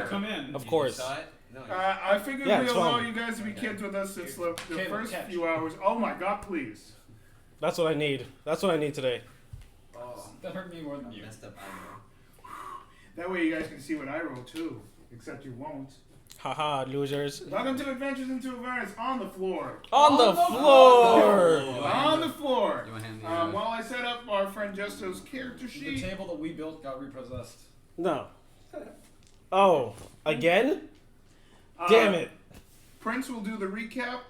come in. Of course. No, I figured Yeah, we'd it's allow fine. you guys to be kids with us since the Caleb, first catch. few hours. Oh my god, please. That's what I need. That's what I need today. Oh, That hurt me more than you. messed up eyebrow. That way you guys can see what I roll too. Except you won't. Haha, losers. Welcome to Adventures into Avernus on the floor. On the floor! On the floor. You want him to, While I set up our friend Justo's character The sheet. table that we built got repossessed. No. Oh, again? Damn it. Prince will do the recap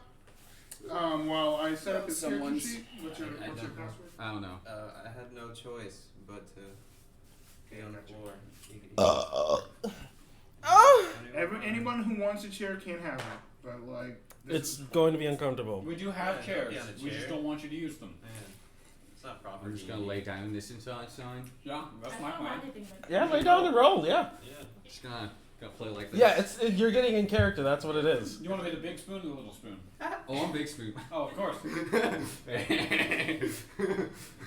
while I set up his character Someone's- sheet. What's your I don't know. password? I don't know. I had no choice but to be on the floor. Oh! Anyone who wants a chair can have it, but like It's going to be uncomfortable. We do have chairs. be on a We just chair. don't want you to use them. Man, it's not proper. We're just gonna lay down this inside sign. Yeah, that's my plan. Yeah, lay down and roll, yeah. Yeah. Just gonna play like this. Yeah, you're getting in character, that's what it is. You want to be the big spoon or the little spoon? Oh, I'm big spoon. Oh, of course.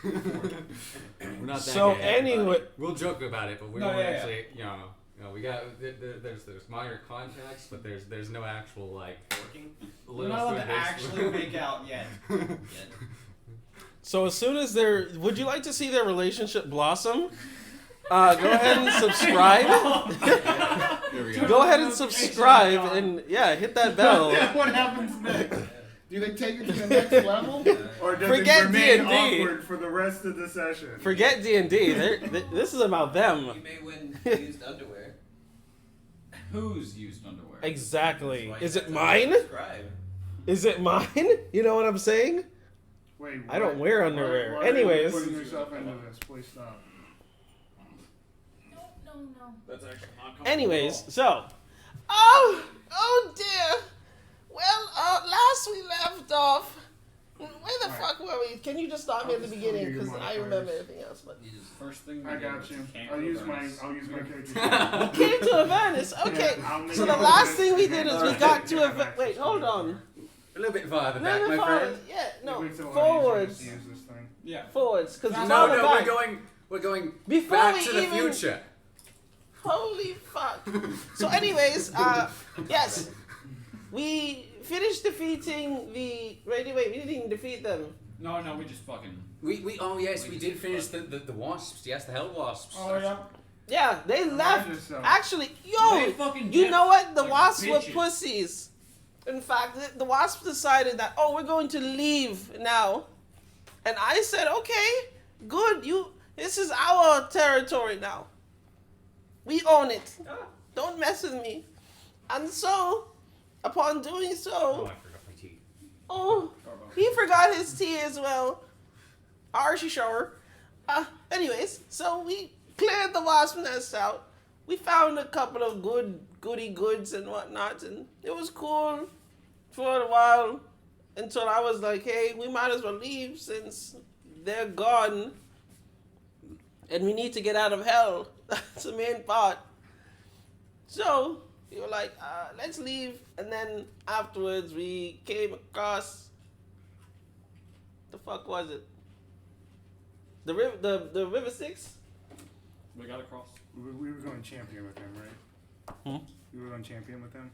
We're not that So gay, anyway- everybody. We'll joke about it, but we No, don't yeah, actually. You know, we got there's minor contacts, but there's no actual like. Working? We're not allowed to spoon, big actually spoon. make out yet. So as soon as would you like to see their relationship blossom? Go ahead and subscribe. There we go. Go ahead and subscribe and hit that bell. what happens next? Do they take it to the next level, or does Forget it remain D&D. awkward for the rest of the session? Forget D&D. This is about them. You may win used underwear. Who's used underwear? Exactly. That's why Is you it have to mine? subscribe. Is it mine? You know what I'm saying? Wait, I don't wear underwear. Why are you Anyways. putting yourself into this? Please stop. No. That's actually uncomfortable. Anyways, so. Oh dear. Well, last we left off. Where the Alright. fuck were we? Can you just stop me I'll at the just beginning? tell you Because your I remember everything else. But You just First thing we I did got was you. camp I'll use my Avernus. character sheet. we came to Avernus. Okay. Yeah, I'll make So it the work. last thing we did is we Alright. got to Yeah, Avernus. Wait, hold on. A little bit farther No, back, no, my forward. friend. Yeah, no, It makes it a lot forwards. easier to use this thing. Yeah. Forwards, because No, No, farther no, back. we're going Before back we to the even- future. Holy fuck. So anyways, yes. We finished defeating the... Wait, we didn't even defeat them. No, we just fucking. We did finish the wasps. Yes, the hell wasps. Oh yeah. Yeah, they left. yourself. Actually, They yo, fucking you left know what? The like wasps were bitches. pussies. In fact, the wasps decided that, we're going to leave now. And I said, okay, good. This is our territory now. We own it. Don't mess with me. And so, upon doing Oh, so, I forgot my tea. he forgot his tea as well. Archie shower. Anyways, so we cleared the wasp nest out. We found a couple of goody goods and whatnot, and it was cool for a while until I was like, hey, we might as well leave since they're gone and we need to get out of hell. That's the main part. So we were like, let's leave. And then afterwards we came across, the fuck was it? The River Styx? We got across. We were going champion with them, right? You were going champion with them?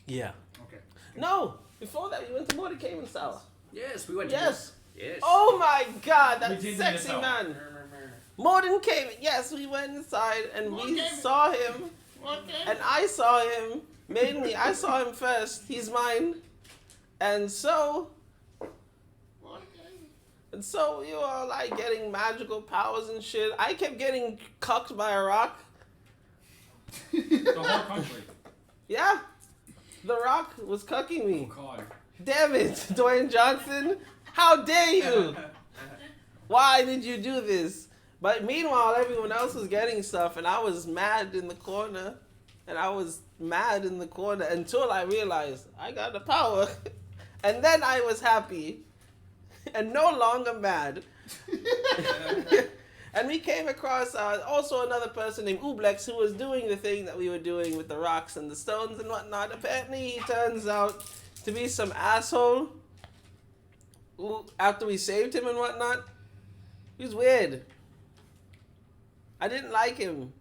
Yeah. Okay. No, before that we went to Mordecai and Sour. Yes, we went. Yes. Yes. Oh my god, We that did sexy Minnesota. man. Morden came. Yes, we went inside and we saw him. And I saw him. Mainly, I saw him first. He's mine. And so we were like getting magical powers and shit. I kept getting cucked by a rock. The whole country. Yeah. The rock was cucking Oh me. god. Damn it, Dwayne Johnson. How dare you? Why did you do this? But meanwhile, everyone else was getting stuff, and I was mad in the corner. And I was mad in the corner until I realized I got the power. And then I was happy. And no longer mad. And we came across also another person named Ublex who was doing the thing that we were doing with the rocks and the stones and whatnot. Apparently, he turns out to be some asshole who, after we saved him and whatnot. He was weird. I didn't like him.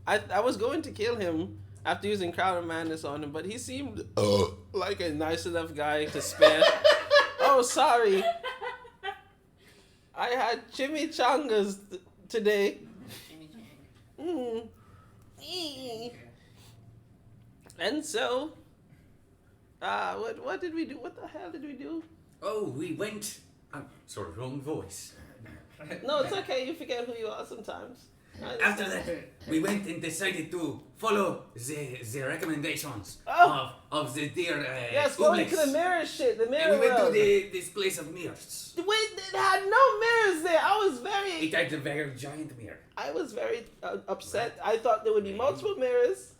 I was going to kill him after using Crown of Madness on him, but he seemed like a nice enough guy to spare. Oh, sorry. I had chimichangas today. Mm. And so, what did we do? What the hell did we do? Oh, we went. Sort of wrong voice. No, it's okay. You forget who you are sometimes. After that, we went and decided to follow the recommendations Oh. of the dear. Yes, going Obelix. to the mirror shit, the And mirror we went to world. this place of mirrors. Wait, it had no mirrors there. It had a very giant mirror. I was very upset. I thought there would be multiple mirrors.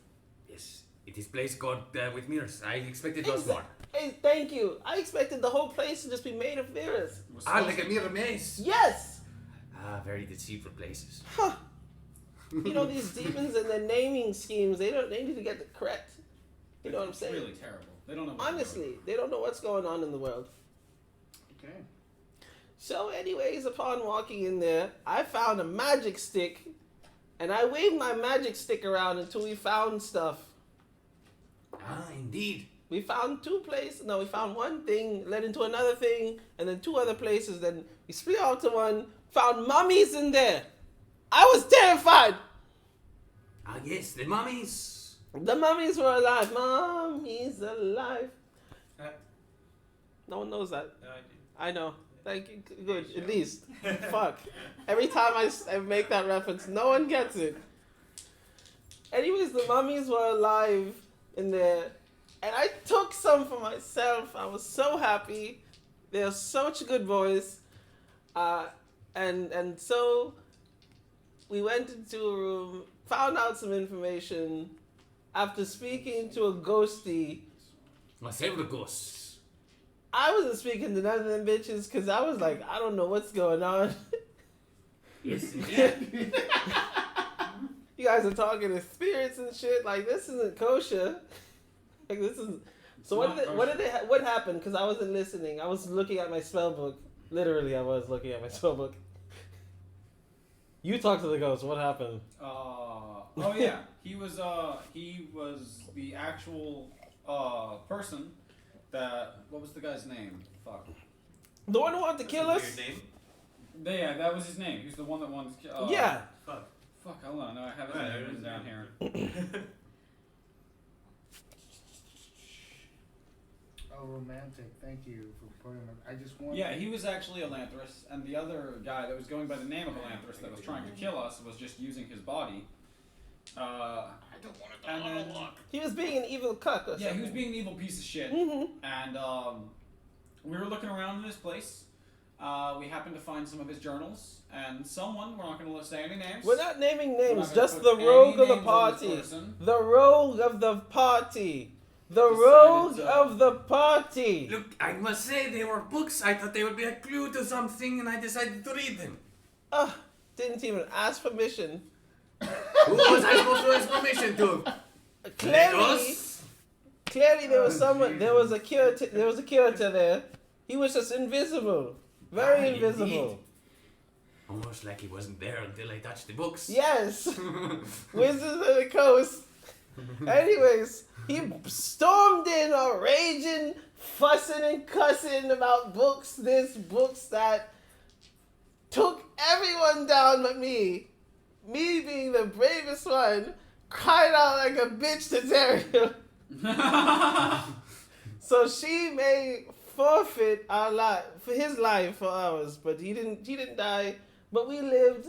Yes, it is place God with mirrors. I expected lots more. Hey, thank you. I expected the whole place to just be made of mirrors. Like a mirror maze. Yes. Very deceitful places. Huh. You know these demons and their naming schemes. They need to get it correct. You know what I'm It's saying? really terrible. They don't know. What Honestly, they don't know what's going on in the world. Okay. So, anyways, upon walking in there, I found a magic stick, and I waved my magic stick around until we found stuff. Indeed. We found two places. No, we found one thing, led into another thing, and then two other places. Then we split out to one, found mummies in there. I was terrified. Yes, the mummies. The mummies were alive. Mummies alive. No one knows that. I know. Thank you. Good. At least. Fuck. Every time I make that reference, no one gets it. Anyways, the mummies were alive in there. And I took some for myself. I was so happy. They're such good boys. And so we went into a room, found out some information. After speaking to a ghostie, Several ghosts. I wasn't speaking to none of them bitches because I was like, I don't know what's going on. Yes, You guys are talking to spirits and shit. Like, this isn't kosher. Like, this is. So what happened? Because I wasn't listening. I was looking at my spell book. Literally, I was looking at my spell book. You talked to the ghost. What happened? Oh yeah, he was the actual person that. What was the guy's name? Fuck. The one who wanted to kill us? Weird name. Yeah, that was his name. He was the one that wanted to kill. Yeah. Fuck, hold on. No, I have his Right, name there's written down here. Oh, romantic. Thank you for putting it. I just want. Yeah, he was actually Elanthrus, and the other guy that was going by the name of Elanthrus that was trying to kill us was just using his body. I don't want it to look. He was being an evil cuck or something. Yeah, he was being an evil piece of shit. Mm-hmm. And we were looking around in this place. We happened to find some of his journals, and someone, we're not going to say any names. We're not naming We're names, not gonna just put the any rogue of the names on this party. person. The rogue of the party. The Decided rogue to- of the party. Look, I must say they were books. I thought they would be a clue to something, and I decided to read them. Didn't even ask permission. Who was I supposed to ask permission to? Clearly there was Oh, someone. Jesus. There was a curator. There was a curator there. He was just invisible, very invisible. Indeed. Almost like he wasn't there until I touched the books. Yes, Wizards of the Coast. Anyways, he stormed in, all raging, fussing and cussing about books this, books that. Took everyone down but me. Me being the bravest one, cried out like a bitch to Dario. So she may forfeit our life for his life for ours, but he didn't die. But we lived,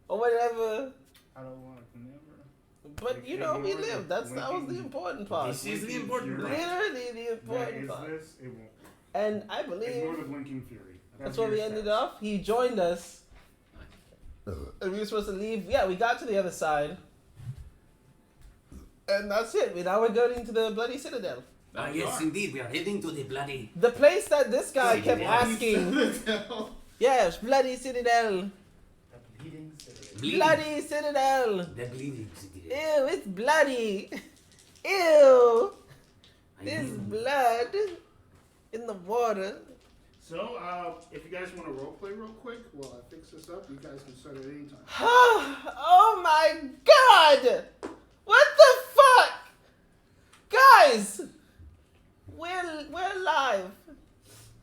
or whatever. I don't want to never. But you know, we lived. That was the important part. This is the important part. Literally the That important is part. this. It won't. And I Ignore believe the blinking fury. that's where we ended up. He joined us, and we were supposed to leave. Yeah, we got to the other side, and that's it. Now we're going to the Bloody Citadel. Yes, indeed. We are heading to the bloody... The place that this guy kept asking. Citadel. Yes, Bloody Citadel. Bleeding. Bloody Citadel. The bleeding city. Ew, it's bloody. Ew. I There's mean, blood in the water. So, if you guys want to roleplay real quick while I fix this up, you guys can start at any time. Oh my god! What the fuck? guys, we're live.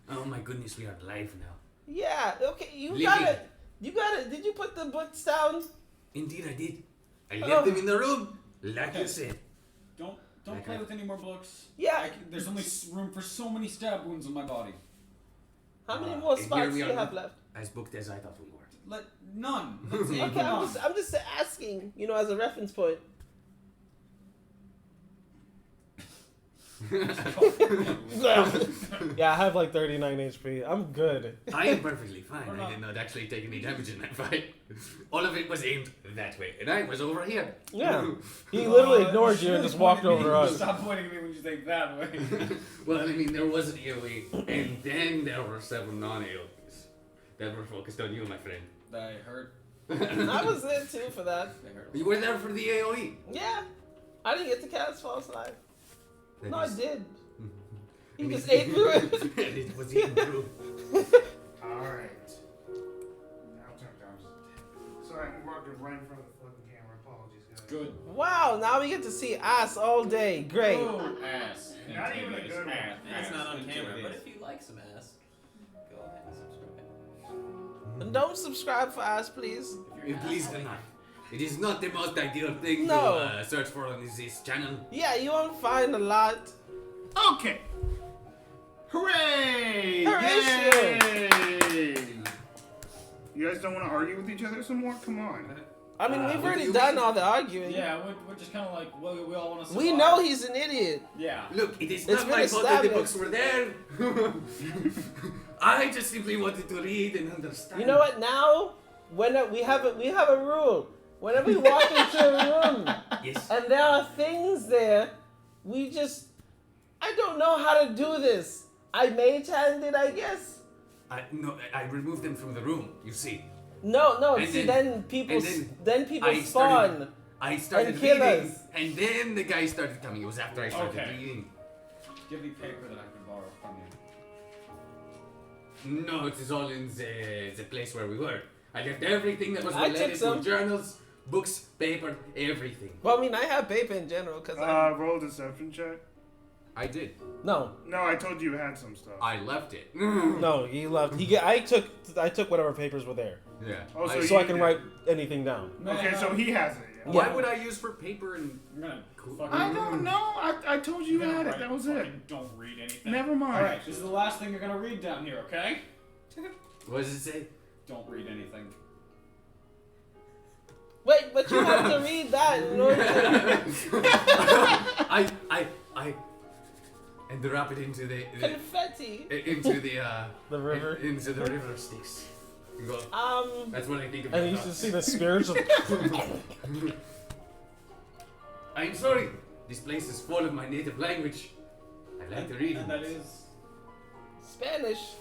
Oh my goodness, we are live now. Yeah. Okay. You Living. got it. You got it. Did you put the books down? Indeed, I did. I left them in the room, like you said. Don't Okay. play with any more books. Yeah. There's only room for so many stab wounds on my body. How many And more here spots do we you are, have left? as booked as I thought we were. None. Let's see. Okay, Come on. I'm just asking. You know, as a reference point. Yeah, I have like 39 HP. I'm good. I am perfectly fine. We're I not- did not actually take any damage in that fight. All of it was aimed that way, and I was over here. Yeah. He literally ignored you and Really just walked pointed over at to me. us. Stop pointing at me when you say that way. Well, I mean, there was an AoE, and then there were 7 non-AoEs that were focused on you, my friend. I heard. I was there too for that. I heard. You were there for the AoE. Yeah. I didn't get to cast False Life. That No, I is- did. He And just it- ate through it. And it was eaten through. Alright. Now turn down. Sorry, I'm walking right in front of the fucking camera. Apologies, guys. Good. Wow, now we get to see ass all day. Great. Oh, ass. Not even a good one. Ass. It's not on Ass. camera, It but is. if you like some ass, go ahead and subscribe. And don't subscribe for ass, please. Please do not. It is not the most ideal thing No. to search for on this channel. Yeah, you won't find a lot. Okay. Hooray! Horatio! Yay! You guys don't want to argue with each other some more? Come on. I mean, What we've do already you done mean? all the arguing. Yeah, we're just kind of like, well, we all want to. We know he's an idiot. Yeah. Look, it is It's not been my fault that the established. books were there. I just simply wanted to read and understand. You know what? Now, when we have a rule. Whenever we walk into a room Yes. and there are things there, I don't know how to do this. I mage hand it, I guess. I removed them from the room. You see, No. And See, then- then people, and then then people I spawn. started- I started And kill reading, us. and then the guy started coming. It was after I started Okay. reading. Give me paper that I can borrow from you. No, it is all in the place where we were. I left everything that was I took related to some. journals, books, paper, everything. Well, I mean, I have paper in general because Roll a deception check. I did. no, No, I told you you had some stuff. I left it. No, he left. I took whatever papers were there, Yeah. Oh, so so you I can did. write anything down. Okay, so he has it. Yeah. Why Yeah. would I use for paper and? I'm gonna. Cool. Fucking, I don't know. I told you you I'm gonna had it. write That was it. fucking Don't read anything. Never mind. All right, this is the last thing you're gonna read down here, okay? What does it say? Don't read anything. wait, but you have to read that in order to I and drop it into the confetti. into the The river. into the river Styx. Go. That's what I think of. And your you used to thoughts. see the spirits of. I'm sorry. This place is full of my native language. I like to read. And that is. Spanish.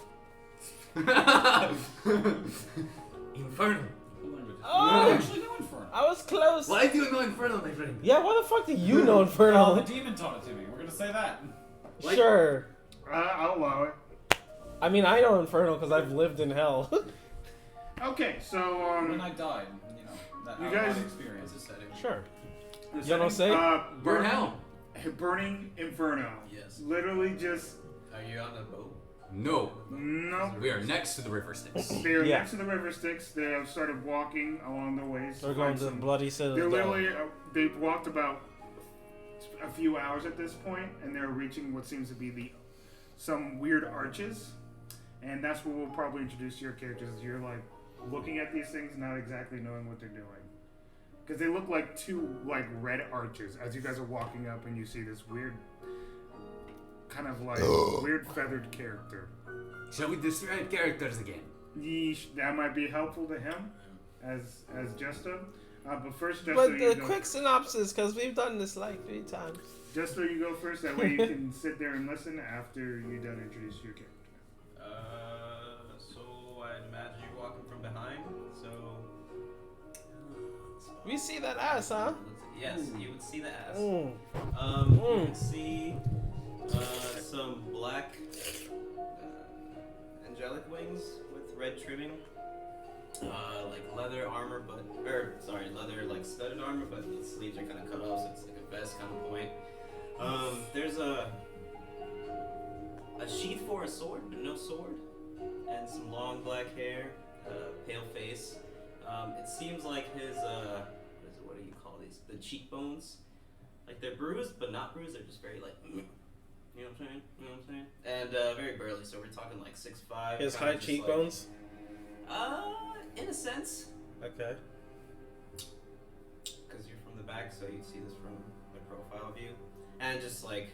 Infernal. What language? Oh! I actually know Inferno. I was close. Why do you know Infernal, my friend? Yeah, why the fuck do you know Oh, Infernal? the demon taught it to me. We're gonna say that. Like- Sure. I'll allow it. I mean, I know Infernal because I've lived in hell. Okay, so When I died, you know, that You out-of-body guys- experience. It's a setting. Sure. the You know setting, say? Burn hell. Burning Inferno. Yes. Literally just Are you on a boat? No. no. We are next to the river Styx. They're Yeah. next to the river Styx. They have started walking along the ways. They're going find to the some- bloody They're citadel. literally they've walked about a few hours at this point, and they're reaching what seems to be some weird arches, and that's where we'll probably introduce your characters. You're like looking at these things, not exactly knowing what they're doing, because they look like two like red arches as you guys are walking up, and you see this weird, kind of like weird feathered character. Shall we describe characters again? Yeesh, that might be helpful to him as Jester. But first, Jester, But you the go. quick synopsis, because we've done this like 3 times. Just so you go first, that way you can sit there and listen after you're done introducing your character. So I'd imagine you're walking from behind. So. We see that ass, huh? Yes, you would see the ass. Mm. You would see some black angelic wings with red trimming. Like leather armor, leather like studded armor, but the sleeves are kind of cut off, so it's like a vest kind of point. There's short sword and some long black hair, pale face. It seems like his what do you call these? The cheekbones, like they're bruised but not bruised. They're just very like, you know what I'm saying? You know what I'm saying? And very burly. So we're talking like 6'5". He has high cheekbones. In a sense. Okay. Because you're from the back, so you see this from the profile view, and just like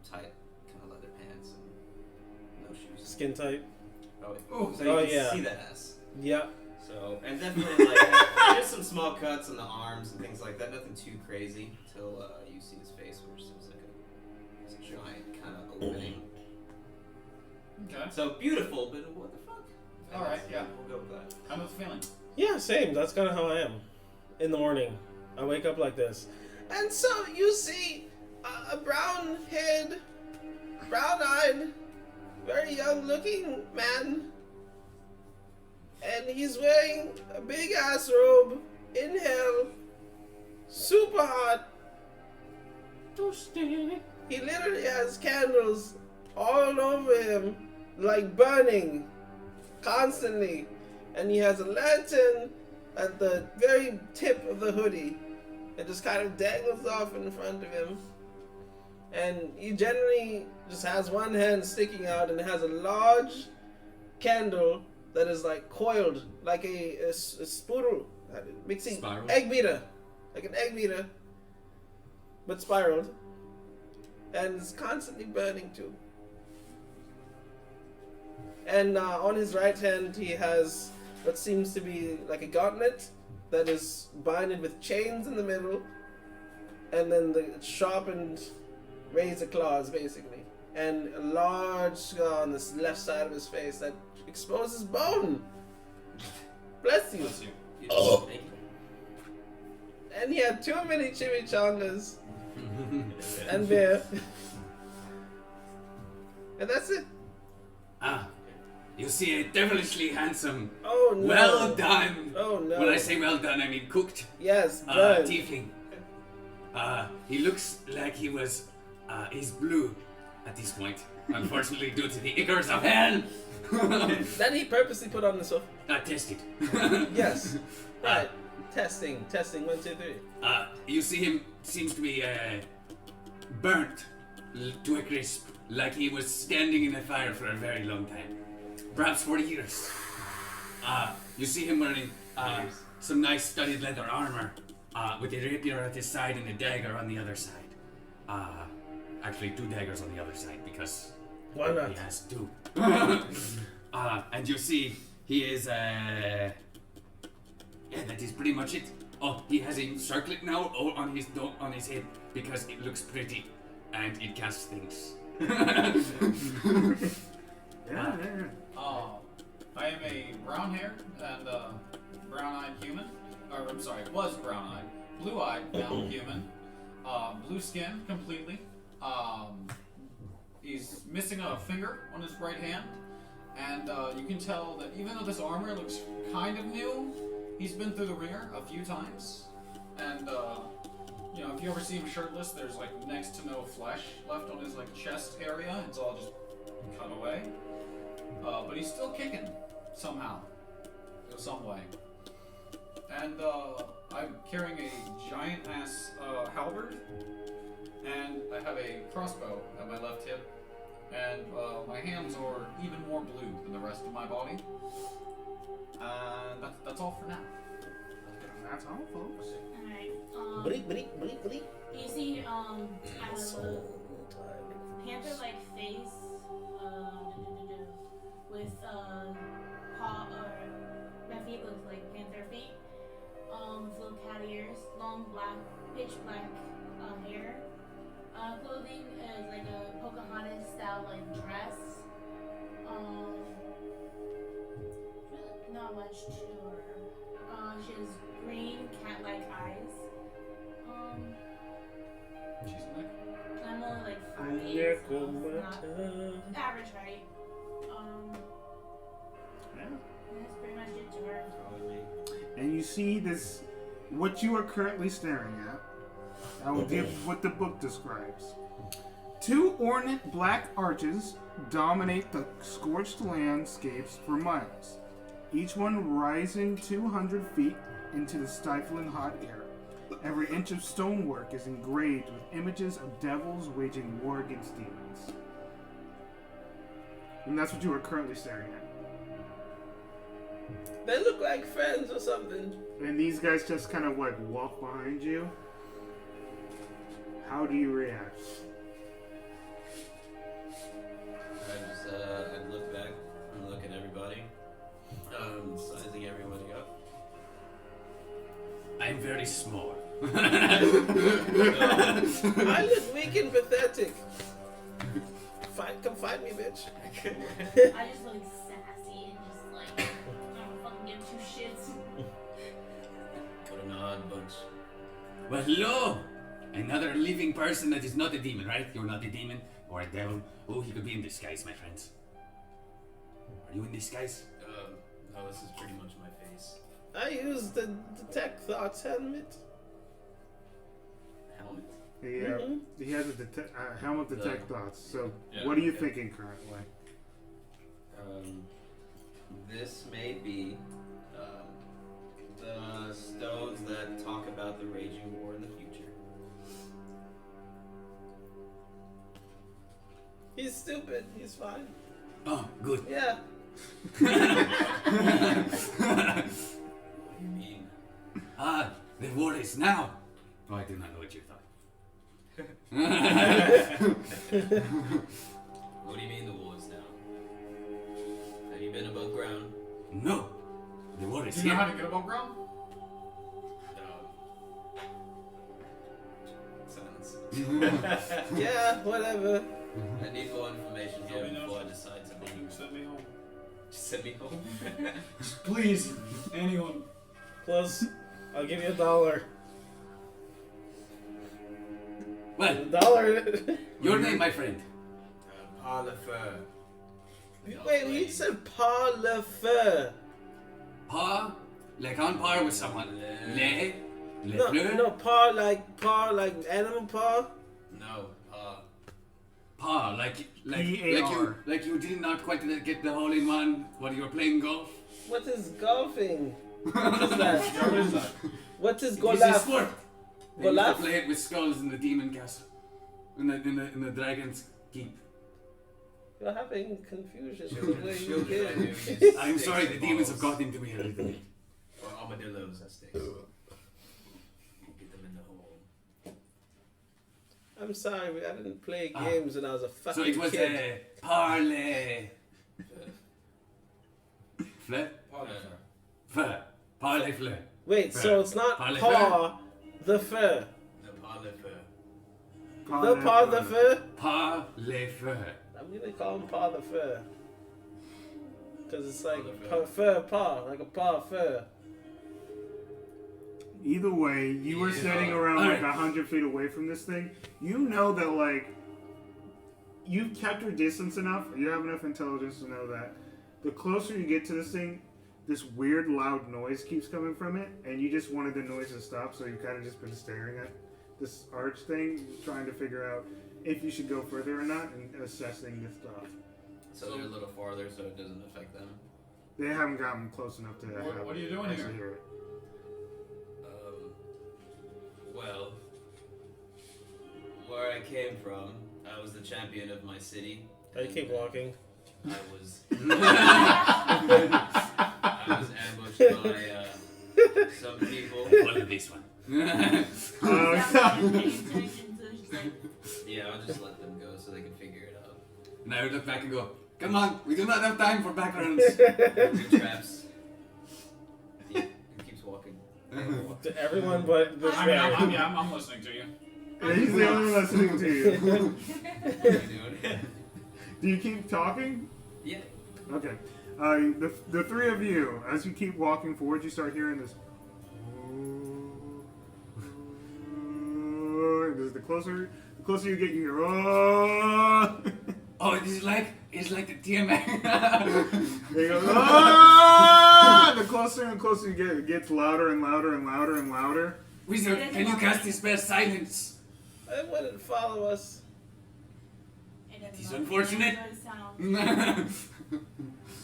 tight kind of leather pants and no shoes. Skin tight. Oh, Ooh. so you Oh, can yeah. see that ass. Yeah. So, and definitely like there's some small cuts on the arms and things like that. Nothing too crazy until you see his face, which seems like a giant kind of opening. Okay. So beautiful, but what the fuck? All right, yeah. We'll go with that. How was the feeling? Yeah, same. That's kind of how I am. In the morning, I wake up like this. And so you see a brown-haired, brown-eyed, very young-looking man, and he's wearing a big-ass robe in hell, super hot. He literally has candles all over him, like burning, constantly. And he has a lantern at the very tip of the hoodie. It just kind of dangles off in front of him. And he generally just has one hand sticking out and has a large candle that is like coiled, like a spoodle, mixing Spiral? egg beater, like an egg beater, but spiraled. And it's constantly burning too. And on his right hand, he has what seems to be like a gauntlet that is binded with chains in the middle, and then the sharpened razor claws, basically, and a large scar on this left side of his face that exposes bone. Bless you. Bless you. Oh. Thank you. And he had too many chimichangas and beer. And that's it. Ah, you see a devilishly handsome, Oh no. well done. Oh no. When I say well done, I mean cooked. Yes, burned. Tiefling. He looks like he was, he's blue at this point. Unfortunately, due to the ichors of hell. That he purposely put on the sofa. Tested. Yes. Right. Testing. 1, 2, 3. You see him seems to be burnt to a crisp, like he was standing in a fire for a very long time, perhaps 40 years. You see him wearing some nice studded leather armor, with a rapier at his side and a dagger on the other side. Actually, 2 daggers on the other side because Why not? he has 2. And you see he is yeah, that is pretty much it. Oh, he has a circlet now on his head because it looks pretty and it casts things. Yeah. I am a brown-haired and brown-eyed human. Or I'm sorry, was brown-eyed, blue-eyed now human. Blue skin completely. He's missing a finger on his right hand, and you can tell that even though this armor looks kind of new, he's been through the ringer a few times. And you know, if you ever see him shirtless, there's like next to no flesh left on his like chest area. It's all just cut away. But he's still kicking somehow, some way. And I'm carrying a giant ass halberd, and I have a crossbow at my left hip, and my hands are even more blue than the rest of my body. And that's all for now. That's all, folks. Alright, Bleep. you see, I have a panther-like face, with, paw, or, my feet look like panther feet, with little cat ears, long black, pitch black, hair. Clothing is like a Pocahontas style, like, dress. Really not much to her. She has green cat-like eyes. She's like, I'm only like 5'8", so it's not average height. That's pretty much it to her. And you see this, what you are currently staring at. I will give what the book describes. Two ornate black arches dominate the scorched landscapes for miles, each one rising 200 feet into the stifling hot air. Every inch of stonework is engraved with images of devils waging war against demons. And that's what you are currently staring at. They look like friends or something. And these guys just kind of like walk behind you. How do you react? I'd look back and look at everybody, sizing everybody up. I'm very small. I look weak and pathetic. Come fight me, bitch. I just look sassy and just like, I don't fucking give two shits. What an odd bunch. Well, hello! Another living person that is not a demon, right? You're not a demon or a devil. Oh, he could be in disguise, my friends. Are you in disguise? No, this is pretty much my face. I use the detect thoughts helmet. Helmet? He has a helmet detect thoughts. So, Yeah, what are you okay. thinking currently? This may be the stones that talk about the raging war in the future. He's stupid. He's fine. Oh, good. Yeah. What do you mean? Ah, the war is now. Oh, I do not know what you thought. What do you mean the war is now? Have you been above ground? No, the war is Do you know here. how to get above ground? Silence. Yeah, whatever. I need more information here Nobody knows. before I decide to leave. Send me home. Just send me home. Please, anyone. Plus, I'll give you $1. Well, $1. your name, my friend. Parlefer. Wait, you said pas le feu. Pa, like on par with someone. Le No, fleur. no, pas like animal paw. No, Pa, like P-A-R. you did not quite get the hole in one while you were playing golf. What is golfing? What is that? What is that? What is It's a golaf? sport. They used to Golaf? play it with skulls in the demon castle, in the dragon's keep. You're having confusion with the way you children. give. I'm sorry, the demons have gotten into me a little bit. Or armadillos, that sticks. Get them in the hole. I'm sorry, I didn't play Ah. games when I was a fucking So it was kid. a parley. Fleur? Fleur. Parley fleur. Wait, so it's not Parlez paw the fur. The parlefer. The paw the fur? Parley fleur. I'm gonna call him paw the fur. Because it's like Paw the fur paw, like a paw fur. Either way, you were Yeah. standing around Alright. like 100 feet away from this thing. You know that like you've kept your distance enough. You have enough intelligence to know that the closer you get to this thing, this weird loud noise keeps coming from it, and you just wanted the noise to stop. So you kind of just been staring at this arch thing, trying to figure out if you should go further or not, and assessing the stuff. So they're a little farther so it doesn't affect them. They haven't gotten close enough to What are you doing actually here? hear it. Well, where I came from, I was the champion of my city. I keep walking. I was I was ambushed by some people. Follow this one. Yeah, I'll just let them go so they can figure it out. And I would look back and go, come on, we do not have time for backgrounds. Two traps. He keeps walking. To everyone but this I mean, guy. I'm listening to you. Yeah, he's the only one listening to you. What are you doing? Do you keep talking? Yeah. Okay. The three of you, as you keep walking forward, you start hearing this. The closer you get, you hear. Oh. Oh, it's like the TMA. They go. Oh. The closer and closer you get, it gets louder and louder and louder and louder. Wizard, can you cast the spell silence? I wouldn't follow us. doesn't It's matter. unfortunate. It does sound.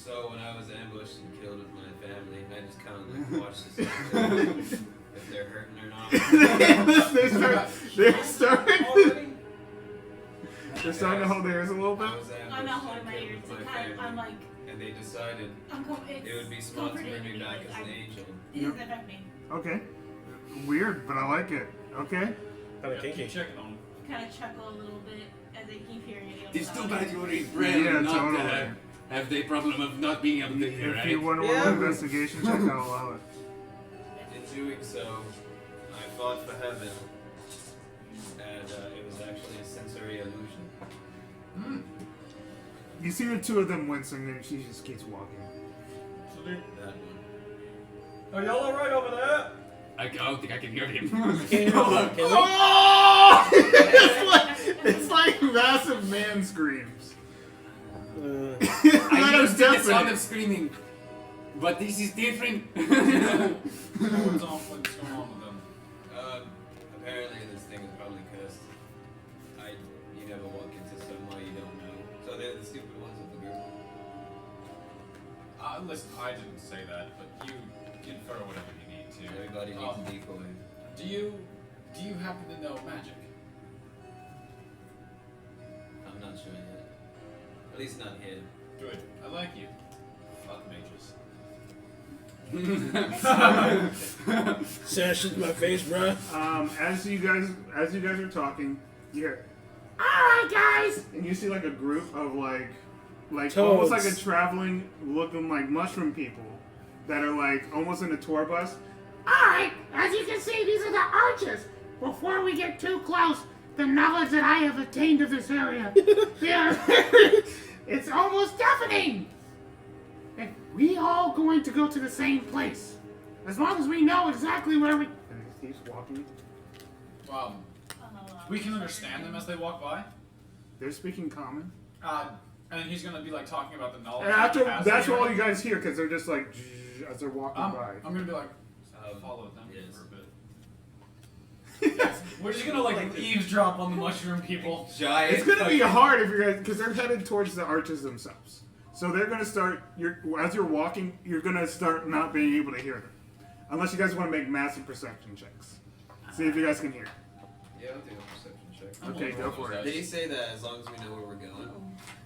So when I was ambushed and killed with my family, I just kind of like watched this happen, if they're hurting or not. they're starting. Already? They're starting to hold theirs a little bit. I was ambushed I'm not holding and my killed ears. with my I'm family, like, and they decided it's it would be smart to bring comforting me back because as an angel. It doesn't affect me. Okay. Weird, but I like it. Okay. Kind of Keep kinky. checking on him. Kind of chuckle a little bit as I keep hearing it. It's too bad you were inbred Yeah, and not totally. have the problem of not being able to hear, If right? you want to roll an investigation check, I'll allow it. In doing so, I fought for heaven, and it was actually a sensory illusion. You see the two of them wincing, and she just keeps walking. That one. Are y'all alright over there? I don't think I can hear him. Can we? Oh! it's like massive man screams. I That used is to the sound definite. of screaming, but this is different. What's going on with them? Apparently this thing is probably cursed. You never walk into somewhere you don't know. So they're the stupid ones of the group. Listen, I didn't say that, but you infer whatever you need to. Everybody needs a decoy. Do you happen to know magic? I'm not sure yet. At least not here. Good. I like you. Fuck mages. Sash in my face, bruh. As you guys are talking, you hear, "Alright, guys!" And you see like a group of like almost like a Toads. traveling looking like mushroom people that are like almost in a tour bus. Alright, as you can see, these are the archers. Before we get too close, the knowledge that I have attained of this area, it's almost deafening. And we all going to go to the same place. As long as we know exactly where we... And he keeps walking. We can understand them as they walk by. They're speaking common. And he's gonna be like talking about the knowledge. And after, he has that's here. all you guys hear, because they're just like, as they're walking by. I'm gonna be like, follow them yes. for a bit. We're just gonna like eavesdrop on the mushroom people. Giant. It's gonna be hard if you guys, because they're headed towards the arches themselves. So they're gonna start. As you're walking, you're gonna start not being able to hear them, unless you guys want to make massive perception checks. See if you guys can hear. Yeah, I'll do a perception check. Okay, go for it. Did he say that as long as we know where we're going?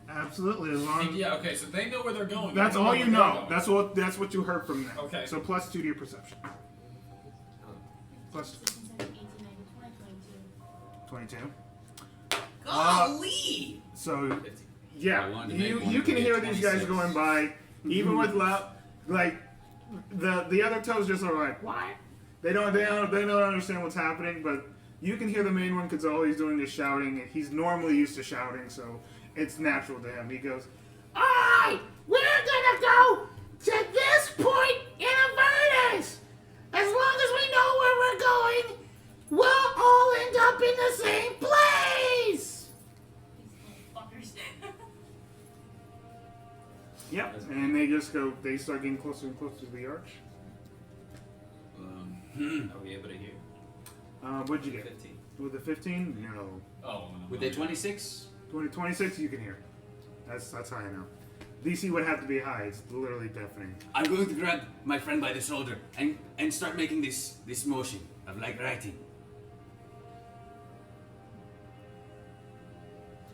Absolutely, as long. Yeah. Okay. So they know where they're going. That's They know all where you they're know. going. That's what you heard from them. Okay. So plus 2 to your perception. Plus 22. Golly! So 15. yeah, I wanted to make you one can for hear the these guys 26. going by, even with loud, like the other toes just are like what? They don't understand what's happening, but you can hear the main one because all he's doing is shouting, and he's normally used to shouting, so it's natural to him. He goes, "Alright, we're gonna go to this point in Avernus. As long as we know where we're going, we'll all end up in the same place." Fuckers. Yep. And they just go. They start getting closer and closer to the arch. Are we able to hear? What'd you get? 15. With the 15? No. Oh. With the 26, 26, you can hear. That's high enough. DC would have to be high. It's literally deafening. I'm going to grab my friend by the shoulder and start making this motion of like writing.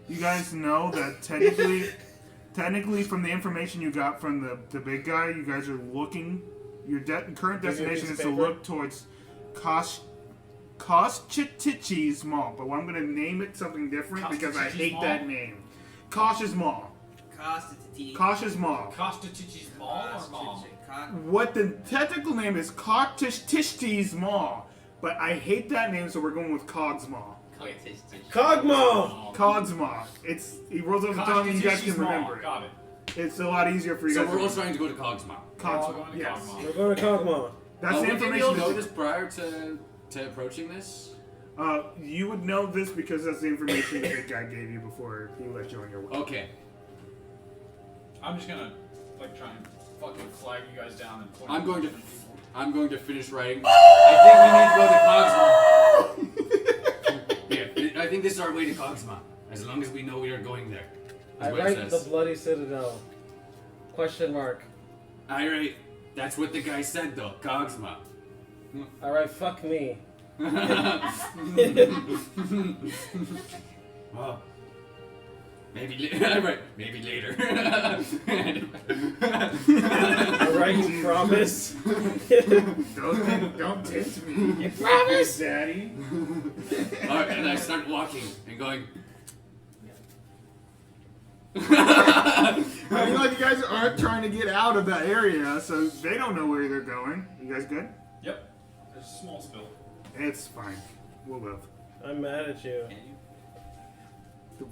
You guys know that technically, from the information you got from the big guy, you guys are looking. Your current destination is to look towards Koschitichi's Mall, but I'm going to name it something different because I hate Mall? that name. Kosch's Mall. Kosch's Mall. Kostatichi's mall or mall? What the technical name is Kochtishti's Mall, but I hate that name, so we're going with Cog's Mall. Cogmo! Cog's Mall. He rolls off the tongue, and you guys can remember it. Got it. It's a lot easier for you So guys. we're all to trying to go to Cogsmore. Cog's We're all Mall. going to Yes. Cogmore. We're going to Cogmo. That's the Would we all information. know this prior to approaching this? You would know this because that's the information the big guy gave you before he let you on your way. Okay. I'm just gonna like try and fucking flag you guys down and point. I'm going to different people. I'm going to finish writing. I think we need to go to Cogsmore. Yeah, I think this is our way to Cogsmore. As long as we know we are going there. I That's what it write the says. bloody citadel. Question mark. I write. That's what the guy said though. Cogsma. I write fuck me. Well, maybe I write maybe later. I write you promise. Don't tempt me. You promise? Daddy. Alright, and I start walking and going. I mean, like, you guys aren't trying to get out of the area, so they don't know where they're going. You guys good? Yep. There's a small spill. It's fine. We'll live. I'm mad at you.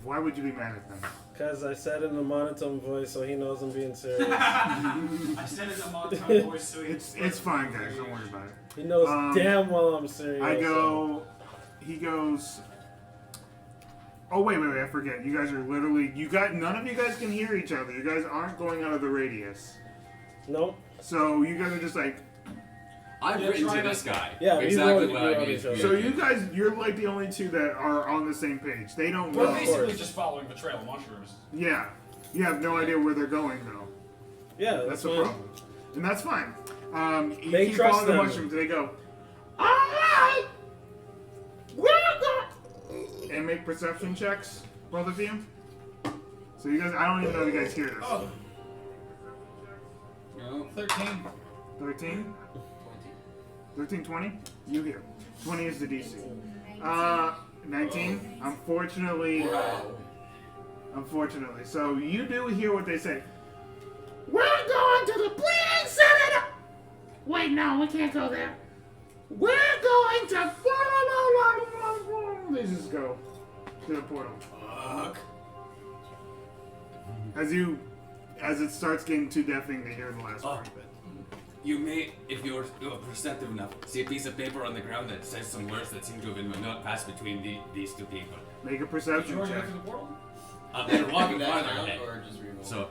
Why would you be mad at them? Because I said it in a monotone voice so he knows I'm being serious. I said it in a monotone voice, so It's fine, guys. Don't worry about it. He knows damn well I'm serious. He goes. Oh wait, I forget. You guys are literally. None of you guys can hear each other. You guys aren't going out of the radius. Nope. So you guys are just like. I've written to this guy. Yeah, we exactly wrote- what we I wrote mean. each other. So you guys, you're like the only two that are on the same page. They don't We're know. basically just following the trail of mushrooms. Yeah. You have no idea where they're going though. Yeah, That's the fine. problem. And that's fine. You They keep trust following the them. mushrooms. They go, alright! We're going. And make perception checks, both of you. So you guys, I don't even know if you guys hear this. Oh, No. 13. 13? 13, 20? You hear. 20 is the DC. 19? Unfortunately. Unfortunately. So you do hear what they say. We're going to the Bleeding Citadel! Wait, no, we can't go there. We're going to... They just go to the portal. Fuck. As it starts getting too deafening to hear the last part of it. You may, if you're perceptive enough, see a piece of paper on the ground that says some words that seem to have been not passed between these two people. Make a Did you perception already check. go through the portal? They're walking That farther out ahead. or just reroll? So,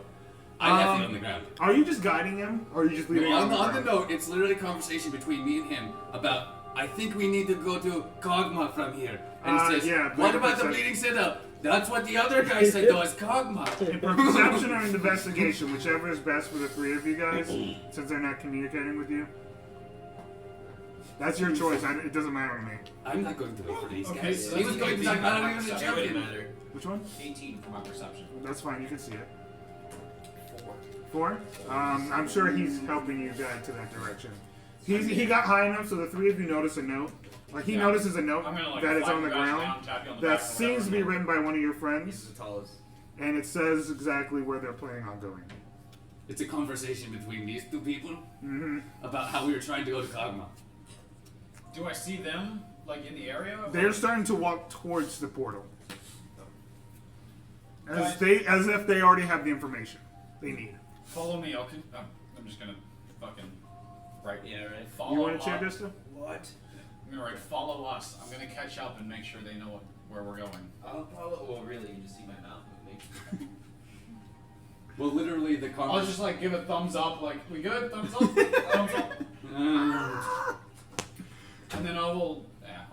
I left it on the ground. Are you just guiding him, or are you just leaving him On the ground? note, it's literally a conversation between me and him about, I think we need to go to Kogma from here. And he says, yeah, what make a about the perception. Bleeding Citadel? That's what the other guy said though, is Kogma. In perception or in investigation, whichever is best for the three of you guys, since they're not communicating with you. That's your choice. It doesn't matter to me. I'm not going to wait for these Okay, guys. so He that's was going to talk about how he was a It wouldn't champion. matter. Which one? 18 for my perception. That's fine. You can see it. 4. I'm sure he's helping you guide to that direction. He got high enough so the three of you notice a note. Like he Yeah. notices a note I'm gonna like that is flag on the you guys ground down, tap you on the that back or seems to be whatever. written by one of your He's friends, the tallest. and it says exactly where they're planning on going. It's a conversation between these two people Mm-hmm. about how we were trying to go to Kogma. Do I see them like in the area? They're starting to walk towards the portal, Guys. as if they already have the information they need. Follow me. I'm just gonna fucking write. Yeah, right. Follow You want to check us. this? What? I'm gonna write follow us. I'm gonna catch up and make sure they know where we're going. I'll follow. Well, really, you just see my mouth moving. Well, literally the I'll conversation. just like give a thumbs up, like we good? Thumbs up. Thumbs up. And then I'll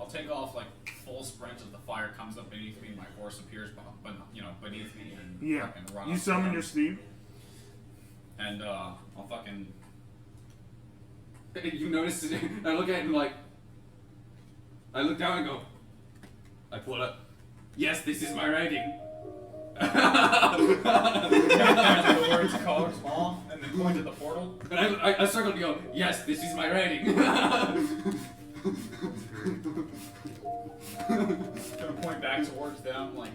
take off like full sprint as the fire comes up beneath me and my horse appears beneath me and Yeah. fucking run You up summon to your them. steed. And I'll fucking You notice it, I look at him like, I look down and go, I pull up, yes, this is my writing. and the words color small and then point to the portal. And I circle and go, yes, this is my writing. Gonna point back towards them like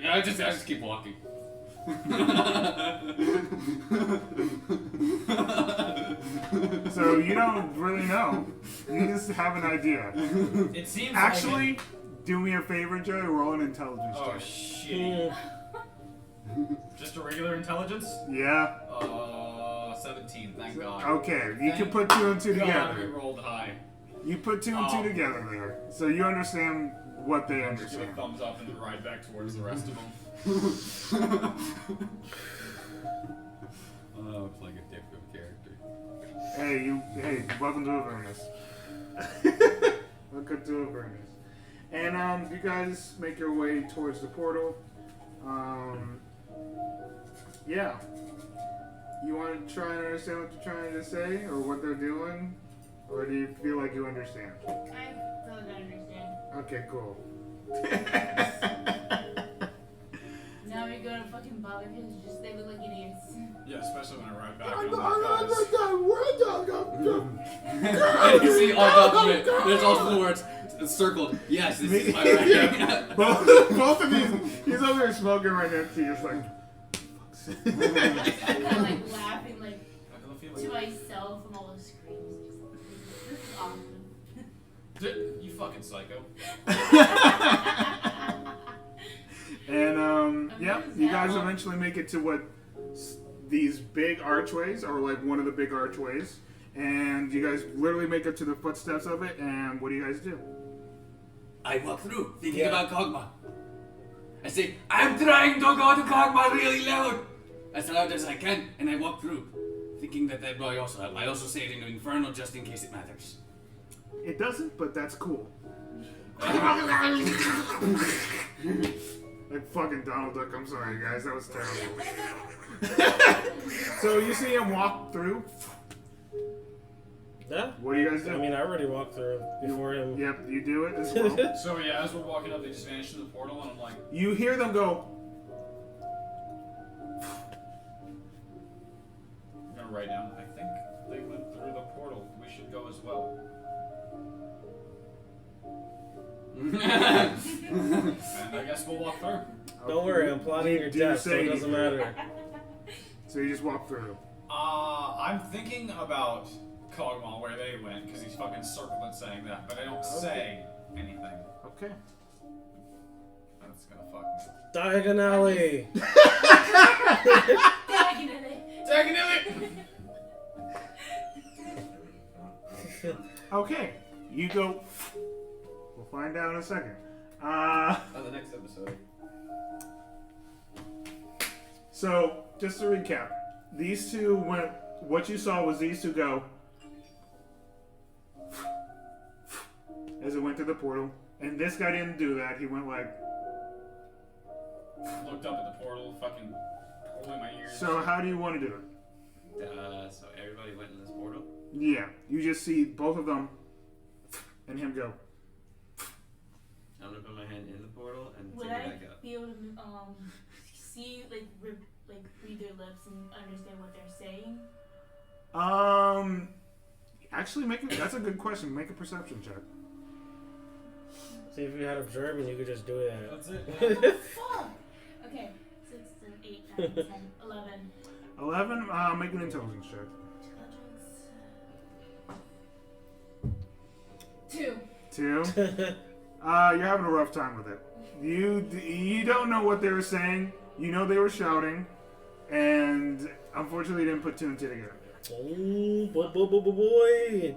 I just keep walking. So you don't really know. You just have an idea. it seems Actually, do me a favor, Joey. Roll an intelligence like check. shit. Just a regular intelligence? Yeah. 17, thank God. Okay. You can put 2 and 2 God, we together. rolled high. You put 2 and 2 together there, so you understand what they Just give a understand. thumbs up and then ride back towards the rest of them. Oh, it's like a dick of a character. Hey, welcome to Avernus. Welcome to Avernus. And you guys make your way towards the portal. Yeah. You want to try and understand what they're trying to say or what they're doing? Or do you feel like you understand? I still don't understand. Okay, cool. Now we go to fucking bother because just they look like idiots. Yeah, especially when I ride back. And you see all document. There's also the words circled. Yes, this is my right. both of these, he's over there smoking right next to you. It's like, I'm kind of like laughing like to myself from all the screams. This is awesome. You fucking psycho. And yeah, you guys eventually make it to what these big archways are, like one of the big archways, and you guys literally make it to the footsteps of it. And what do you guys do? I walk through, thinking about Kog'Maw. I say, I'm trying to go to Kog'Maw really loud as I can, and I walk through, thinking that I also say it in Infernal just in case it matters. It doesn't, but that's cool. Like fucking Donald Duck. I'm sorry, guys. That was terrible. So you see him walk through. Yeah. What do you guys do? I mean, I already walked through before him. Yep, you do it as well. So yeah, as we're walking up, they just vanish in the portal, and I'm like, You hear them go. I'm gonna write down. I think they went through the portal. We should go as well. And I guess we'll walk through. Don't worry, I'm plotting your Do you death, so say it doesn't matter. So you just walk through. I'm thinking about Kog'Maw where they went because he's fucking circled and saying that, but I don't say anything. Okay. That's gonna fuck me. Diagonally. Diagonally. Okay. You go. We'll find out in a second. On the next episode. So, just to recap, these two went. What you saw was these two go as it went through the portal, and this guy didn't do that. He went like. Looked up at the portal, fucking holding my ears. So, how do you want to do it? So everybody went in this portal? Yeah, you just see both of them and him go. I'm gonna put my hand in the portal and Would take I it back up. be able to see read their lips and understand what they're saying? Actually, that's a good question. Make a perception check. See if you had observing, you could just do that. That's it. Fuck! Okay, 6, 7, 8, 9, 10, 11. 11. Make an intelligence check. Intelligence. 2. You're having a rough time with it. You don't know what they were saying. You know they were shouting, and unfortunately you didn't put 2 and 2 together. Oh, boy.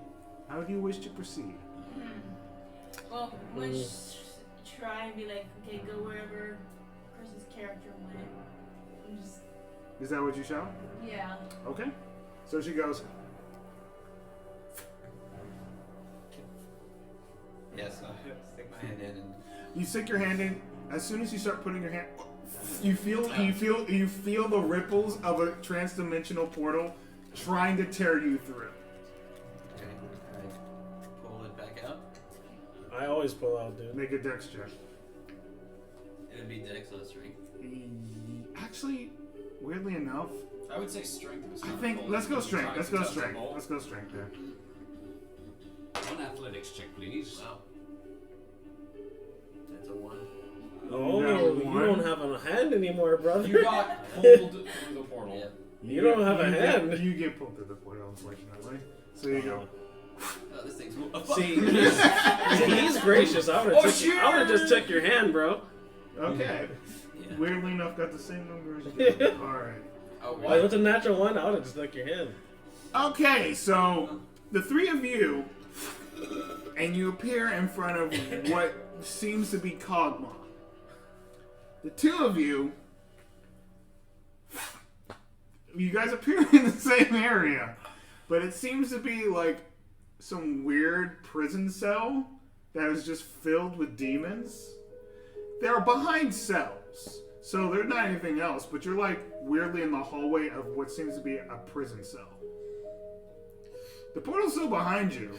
How do you wish to proceed? Well, let's try and be like, okay, go wherever person's character went. And just, Is that what you shout? yeah. Okay. So she goes. Yeah, so I stick my hand in and You stick your hand in. As soon as you start putting your hand, you feel the ripples of a trans-dimensional portal trying to tear you through. okay, I pull it back out. I always pull out, dude. Make a dex check. It'd be dex on strength. Actually, weirdly enough, I would say strength. I think let's go strength. Let's go strength. Let's go strength there. One athletics check, please. Wow. That's a 1. Oh, No, you one. don't have a hand anymore, brother. You got pulled through the portal. Yep. You don't have a hand. You get pulled through the portal, unfortunately. So you go. Oh, this thing's See, he's gracious. I would have just took your hand, bro. Okay. Yeah. Weirdly enough, got the same number as you. All right. Oh, Like, what? with a natural one, I would have just took your hand. Okay, so the three of you, and you appear in front of what seems to be Kog'Maw. The two of you guys appear in the same area, but it seems to be like some weird prison cell that is just filled with demons. They're behind cells, so they're not anything else, but you're like weirdly in the hallway of what seems to be a prison cell. The portal's still behind you.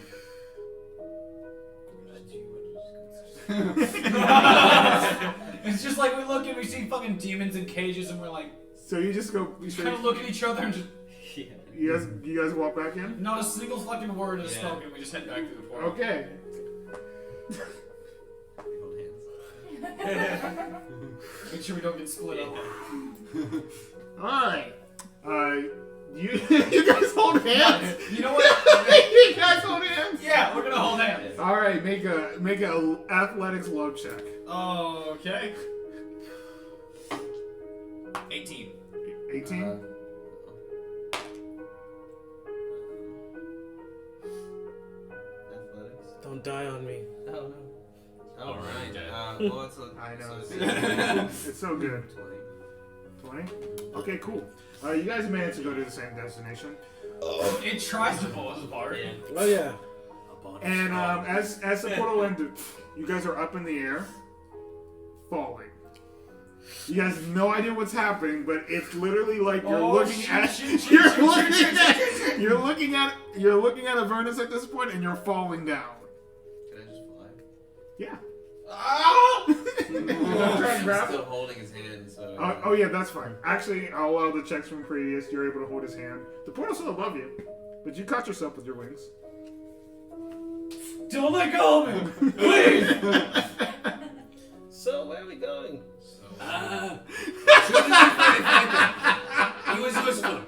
It's just like we look and we see fucking demons in cages and we're like, So you just go. we kind of look at each other and just, Yeah. You guys walk back in. not a single fucking word is Yeah. spoken. We just head back through the portal. Okay. We hold hands. Make sure we don't get split up. All right. You you guys hold hands. You know what? You guys hold hands. Yeah, we're gonna hold hands. All right. Make a athletics love check. Okay. 18. 18. Athletics. Don't die on me. Oh no. Oh Alright, right. dead. Well, it's a, I know. So It's so good. 20. 20. Okay. Cool. You guys managed to go to the same destination. It tries to pull us apart. Yeah. Oh yeah. And as the portal ended, you guys are up in the air, falling. You guys have no idea what's happening, but it's literally like you're looking at you're looking at Avernus at this point, and you're falling down. Can I just fly? Yeah. Ah! Try and grab Still it. holding his hand, so. Oh yeah, that's fine. Actually, I'll allow the checks from previous. You're able to hold his hand. The portal's still above you, but you caught yourself with your wings. Don't let go of me! Please! So where are we going? He was useful.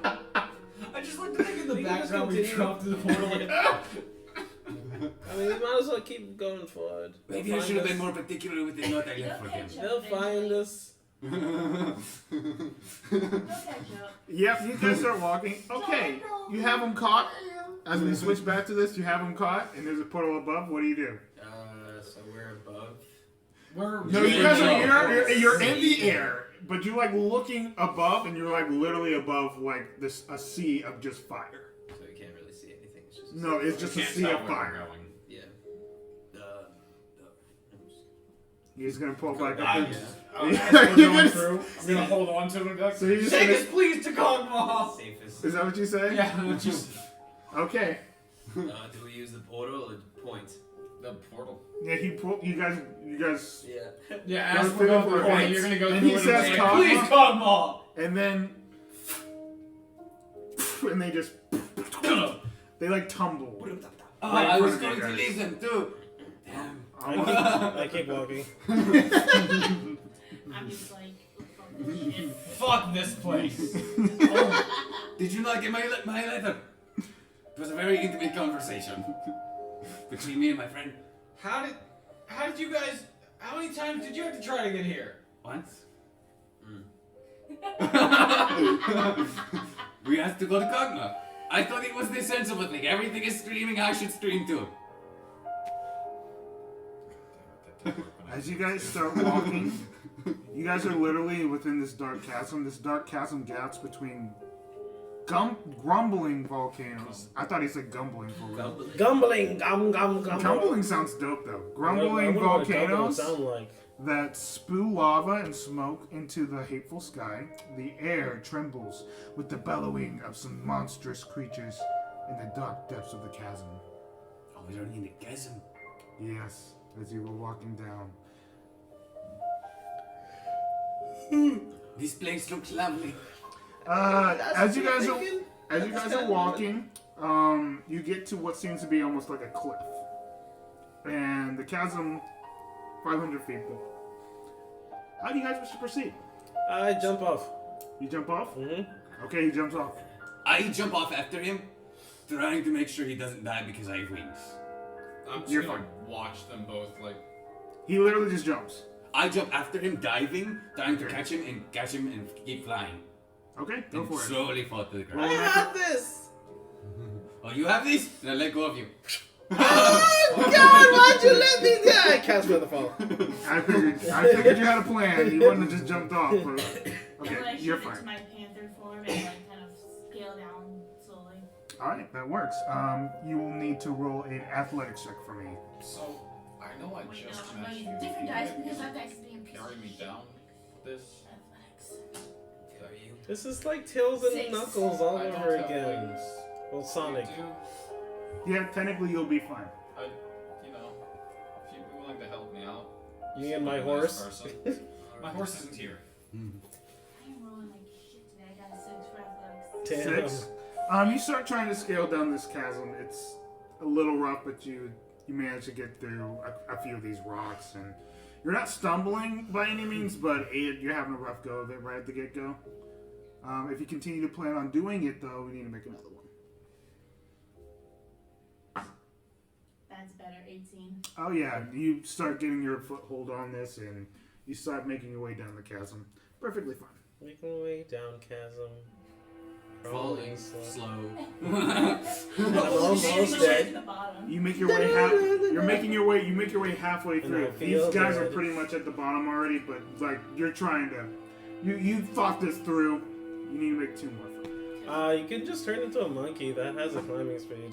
I just like to think in the We can just background we continue. dropped through the portal like, I mean, we might as well keep going forward. Maybe They'll you should have find been us. more particular with the note I left for him. They'll find us. They'll catch up. Yep, you guys start walking. Okay, you have him caught. As we switch back to this, you have him caught, and there's a portal above. What do you do? So we're above. we're No, you guys are you're in the air, but you're like looking above, and you're like literally above like this a sea of just fire. So you can't really see anything. It's just. No, it's just a sea of fire. Yeah. He's gonna pull back up. I'm and- just, Yeah, we're you're going gonna- through. I'm gonna hold on to it and be like, So you're just take gonna- us please to Kog'Maw! Safest. Is that what you say? Yeah, just Okay. Do we use the portal or point? the portal. Yeah, he pulled. You guys. Yeah. Yeah, Go as through we're going the through the portal, points, you're gonna go and through he it says and be Kog'Maw. like, please Kog'Maw! And then. And they just. They like tumble. Oh, Right in I was front of going you to guys. leave them too. Damn. I keep walking. I'm just like, fuck this shit. Fuck this place. Did you not get my letter? It was a very intimate conversation between me and my friend. How did you guys, how many times did you have to try to get here? Once. We had to go to Kog'Maw. I thought it was the sensible thing. Everything is streaming. I should stream too. As you guys start walking, you guys are literally within this dark chasm. This dark chasm gaps between grumbling volcanoes. I thought he said gumbling for real. Gumbling, gum. Grumbling sounds dope though. I Grumbling wonder what a gumbling volcanoes sound like. that spew lava and smoke into the hateful sky. The air trembles with the bellowing of some monstrous creatures in the dark depths of the chasm. Oh, we're in the chasm. Yes, as you were walking down. This place looks lovely. As you guys are walking, you get to what seems to be almost like a cliff, and the chasm, 500 feet. How do you guys wish to proceed? I jump off. You jump off? Mm-hmm. Okay, he jumps off. I jump off after him, trying to make sure he doesn't die because I have wings. I'm just You're gonna watch them both like. He literally just jumps. I jump after him, diving, trying to Okay. catch him and keep flying. Okay, go And for it. slowly fall to the I ground. have this. Oh, you have this? Then I let go of you. Oh God! Why'd you let me die? I cast Featherfall. I figured you had a plan. You wouldn't have just jumped off. But... And Okay, when I you're shift into fine. my panther form and like kind of scale down slowly. All right, that works. You will need to roll an athletics check for me. So, I know I Wait, just no, I'm matched going you. to use different dice because that dice is being Carry me down with this. Athletics. Are you? This is like Tails and 6. Knuckles all I don't over have again. wings. Well, Sonic. You do. Yeah, technically you'll be fine. You know, if you'd be willing to help me out. You and my Nice horse. person. My horse isn't here. I am rolling like shit today. I got a 6 for athletics. 6. You start trying to scale down this chasm. It's a little rough, but you manage to get through a few of these rocks, and you're not stumbling by any means, but you're having a rough go of it right at the get-go. If you continue to plan on doing it, though, we need to make another one. That's better. 18. Oh yeah, you start getting your foothold on this, and you start making your way down the chasm. Perfectly fine. Making my way down chasm. Falling slow. I'm almost dead. To the bottom. You make your way half. You're making your way. You make your way halfway And through. I These feel guys are good. pretty much at the bottom already, but like you're trying to. You thought this through. You need to make 2 more. You can just turn into a monkey that has a climbing speed.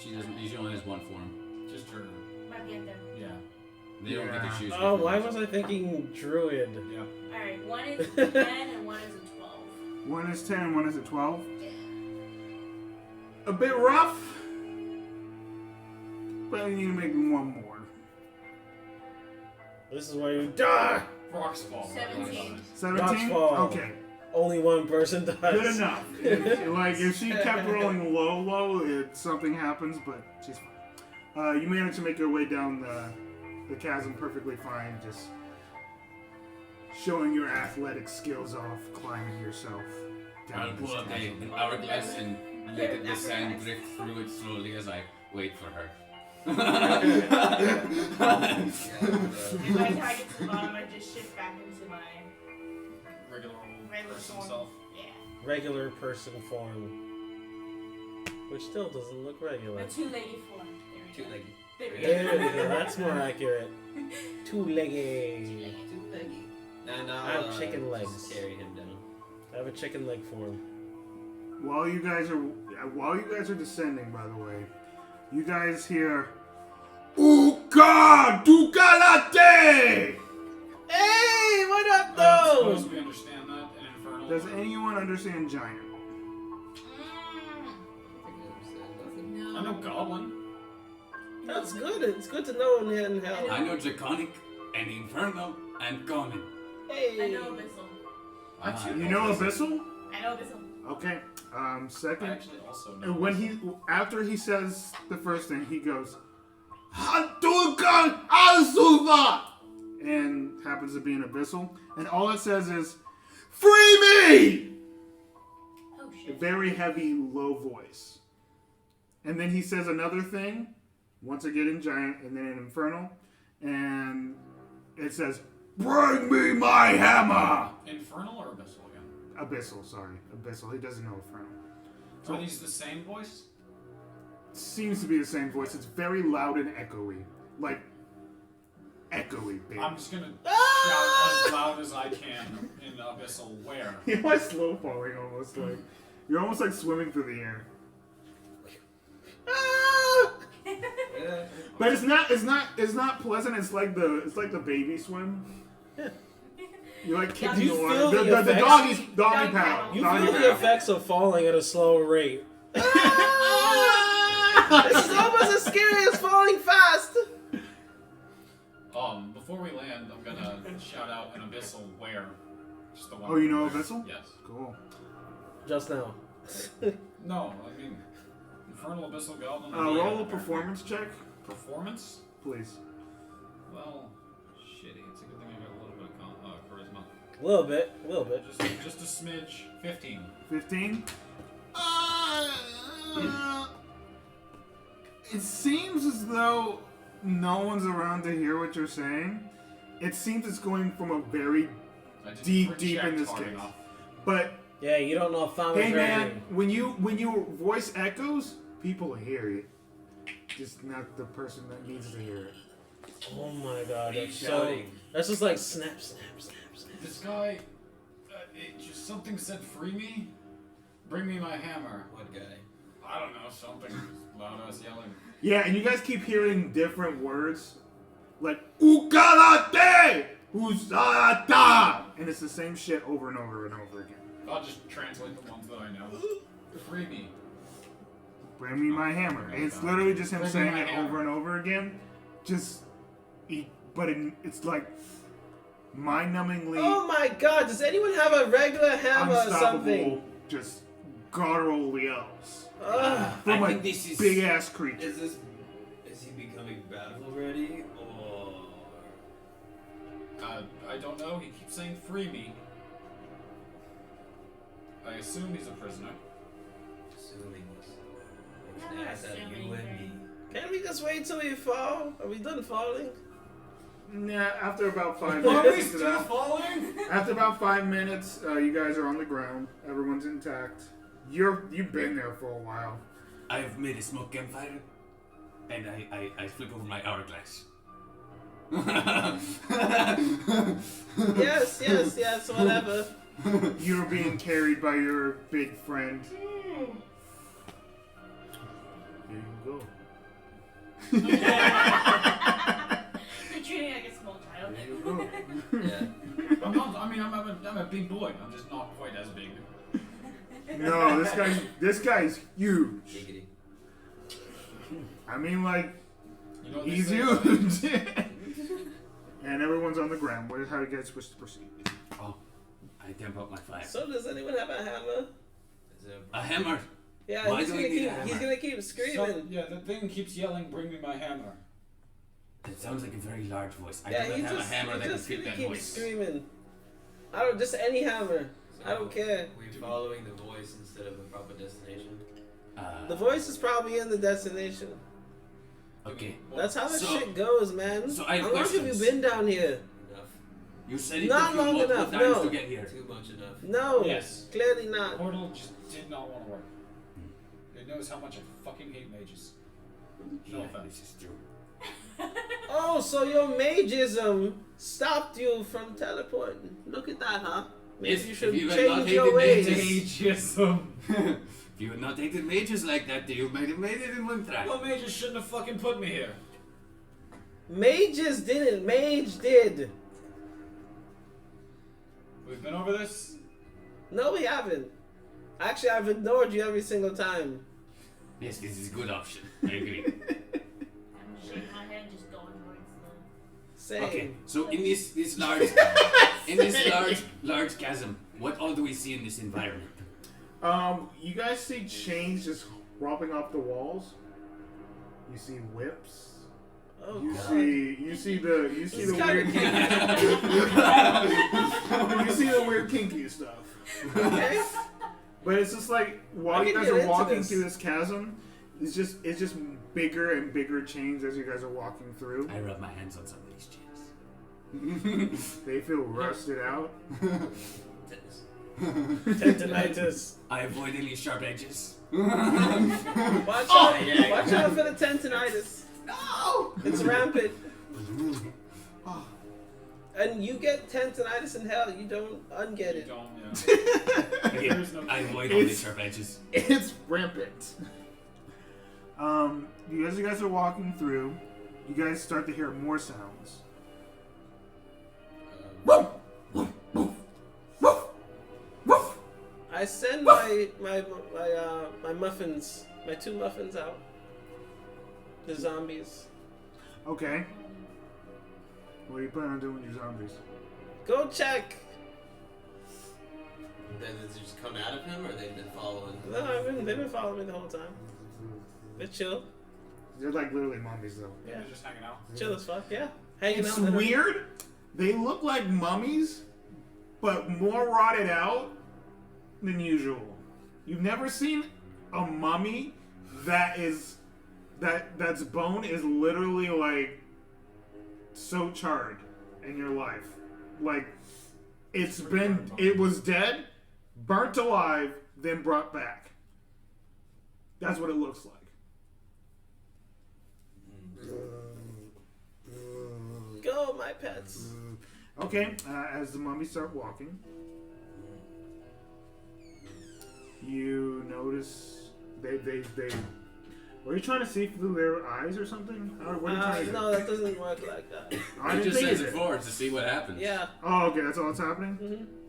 She doesn't. She only has one form. Just her. Might get there. Yeah. They don't get to choose. Oh, which why ones. was I thinking druid? Yeah. Alright, 1 is a 10 and 1 is a 12. 1 is 10. 1 is a 12. Yeah. A bit rough, but you need to make 1 more. This is where you die. Rocks fall. 17. 17. fall. Okay, Only one person dies. good enough. If she kept rolling low, something happens, but she's fine. You manage to make your way down the chasm perfectly fine, just showing your athletic skills off, climbing yourself I'll down pull this up chasm. an hourglass and let the sand drift through it slowly as I wait for her. If I target to the bottom, I just shift back into my Regular regular person form. self. Yeah. Regular person form. Which still doesn't look regular. A 2-legged form. There we go. Two-legged. There we There go. we go. That's more accurate. Two-legged. Two-legged. And I have chicken legs. just carry him down. I have a chicken leg form. While you guys are descending, by the way, you guys hear Uka Dukalate! Hey, what up, I though? suppose we understand that in Infernal. Does anyone understand giant? No. I know Goblin. That's good. It's good to know in hell. I know Draconic and Infernal and Common. Hey. I know Abyssal. I too You know Abyssal? I know Abyssal. Okay. I Second. actually also know. After he says the first thing, he goes, Hadouken Azuva! And happens to be an Abyssal. And all it says is, Free me! Oh A shit. very heavy, low voice. And then he says another thing, once again in Giant, and then in Infernal. And it says, Bring me my hammer! Infernal or Abyssal again? Abyssal, sorry. Abyssal. He doesn't know Infernal. Are these the same voice? Seems to be the same voice. It's very loud and echoey. Like, echoey, baby. I'm just gonna shout as loud as I can in Abyssal. Where? You're like slow falling almost. Like, you're almost like swimming through the air. Ah! But it's not pleasant. It's like the baby swim. You like kicking You the water. feel The the doggy effects? doggy paddle. You Doggy feel the paddle. effects of falling at a slow rate. This is almost as scary as falling fast. Before we land, I'm gonna shout out an Abyssal where. Just the one. Oh, you know where. Abyssal? Yes. Cool. Just now. No, I mean Infernal Abyssal Goblin. Roll a performance check, Performance? please. Well, shitty. It's a good thing I got a little bit of charisma. A little bit. Just a smidge. 15. 15. It seems as though no one's around to hear what you're saying. It seems it's going from a very I didn't deep project in this hard case. enough. But Yeah, you don't know if I'm hey man, when your voice echoes, people hear it. Just not the person that needs to hear it. Oh my god, What are you that's shouting? that's just like snap, snap, snap, snap. This guy, it just something said, "Free me, bring me my hammer." What guy? I don't know, something loud ass yelling. Yeah, and you guys keep hearing different words like Ukalate Usata, and it's the same shit over and over and over again. I'll just translate the ones that I know. Free me. Bring me my hammer. And it's literally just him Bring me saying my it hammer. over and over again. It's like mind-numbingly Oh my god, does anyone have a regular hammer or unstoppable, something? just guttural yells Ugh. from I like think this is big ass creatures. Is he becoming battle ready or? I don't know. He keeps saying free me. I assume he's a prisoner. Assuming I'm an ass at assuming, you and right? me. Can't we just wait till we fall? Are we done falling? Nah, after about 5 Are we minutes, into still that, falling? after about 5 minutes, you guys are on the ground. Everyone's intact. You've been there for a while. I've made a smoke campfire, and I flip over my hourglass. Yes, whatever. You're being carried by your big friend. Here you go. You're treating it like a small child. There you go. Yeah. I'm not. I mean, I'm a big boy. I'm just not quite as big. No, this guy's huge. Giggity. I mean, like, You know what they he's say? huge. And everyone's on the ground. How do you guys wish to proceed? Oh, I damp up my fire. So does anyone have a hammer? Is it A hammer. Yeah, Why he's do we gonna need a keep. hammer? He's gonna keep screaming. So, yeah, the thing keeps yelling, "Bring me my hammer." That sounds like a very large voice. I Yeah, do he not have just, a hammer he that can just fit gonna that keep voice. screaming. I don't. Just any hammer. I don't care. We're following the voice instead of a proper destination. The voice is probably in the destination. Okay. That's how the So- shit goes, man. so I have how long have you questions. been down here? Enough. You said it Not took you long multiple enough, times no. to get here. Too much enough. No. Yes. Clearly not. Portal just did not want to work. It knows how much I fucking hate mages. No Yeah, offense. this is true. Oh, so your mageism stopped you from teleporting. Look at that, huh? Maybe Yes, you if should you had change not your hated ways. mages. If you had not taken mages like that, you might have made it in one try. Well, mages shouldn't have fucking put me here. Mages didn't. Mage did. We've been over this. No, we haven't. Actually, I've ignored you every single time. Yes, this is a good option. I agree. I'm shaking my head, just going towards the. Same. Okay, so in this large large chasm, what all do we see in this environment? You guys see chains just dropping off the walls. You see whips. Oh, You God. see the It's weird kinda you see the weird kinky stuff. Okay. But it's just like while I you can guys get are into walking this. through this chasm, it's just bigger and bigger chains as you guys are walking through. I rub my hands on some of these chains. They feel rusted out. Tetanus. Tendinitis. I avoid any sharp edges. Watch Oh, out! yeah. Watch out for the tendinitis. No! It's rampant. And you get tendinitis in hell, you don't unget You it. don't, yeah. Okay, There's no- I avoid all these It's- sharp edges. It's rampant. As you guys are walking through, you guys start to hear more sounds. I send my muffins, my 2 muffins out. The zombies. Okay. What are you planning on doing with your zombies? Go check. Does it just come out of him, or they've been following? No, they've been following me the whole time. They're chill. They're like literally mummies though. Yeah. They're just hanging out. Chill as fuck, yeah. Hanging It's out. weird. They look like mummies, but more rotted out than usual. You've never seen a mummy that's bone is literally like so charred in your life. Like it was dead, burnt alive, then brought back. That's what it looks like. Go, my pets. Okay, as the mummies start walking, you notice they Were you trying to see through their eyes or something? What are you trying to do? No, that doesn't work like that. I He didn't just think sends it it did. forward to see what happens. Yeah. Oh, okay, that's all that's happening?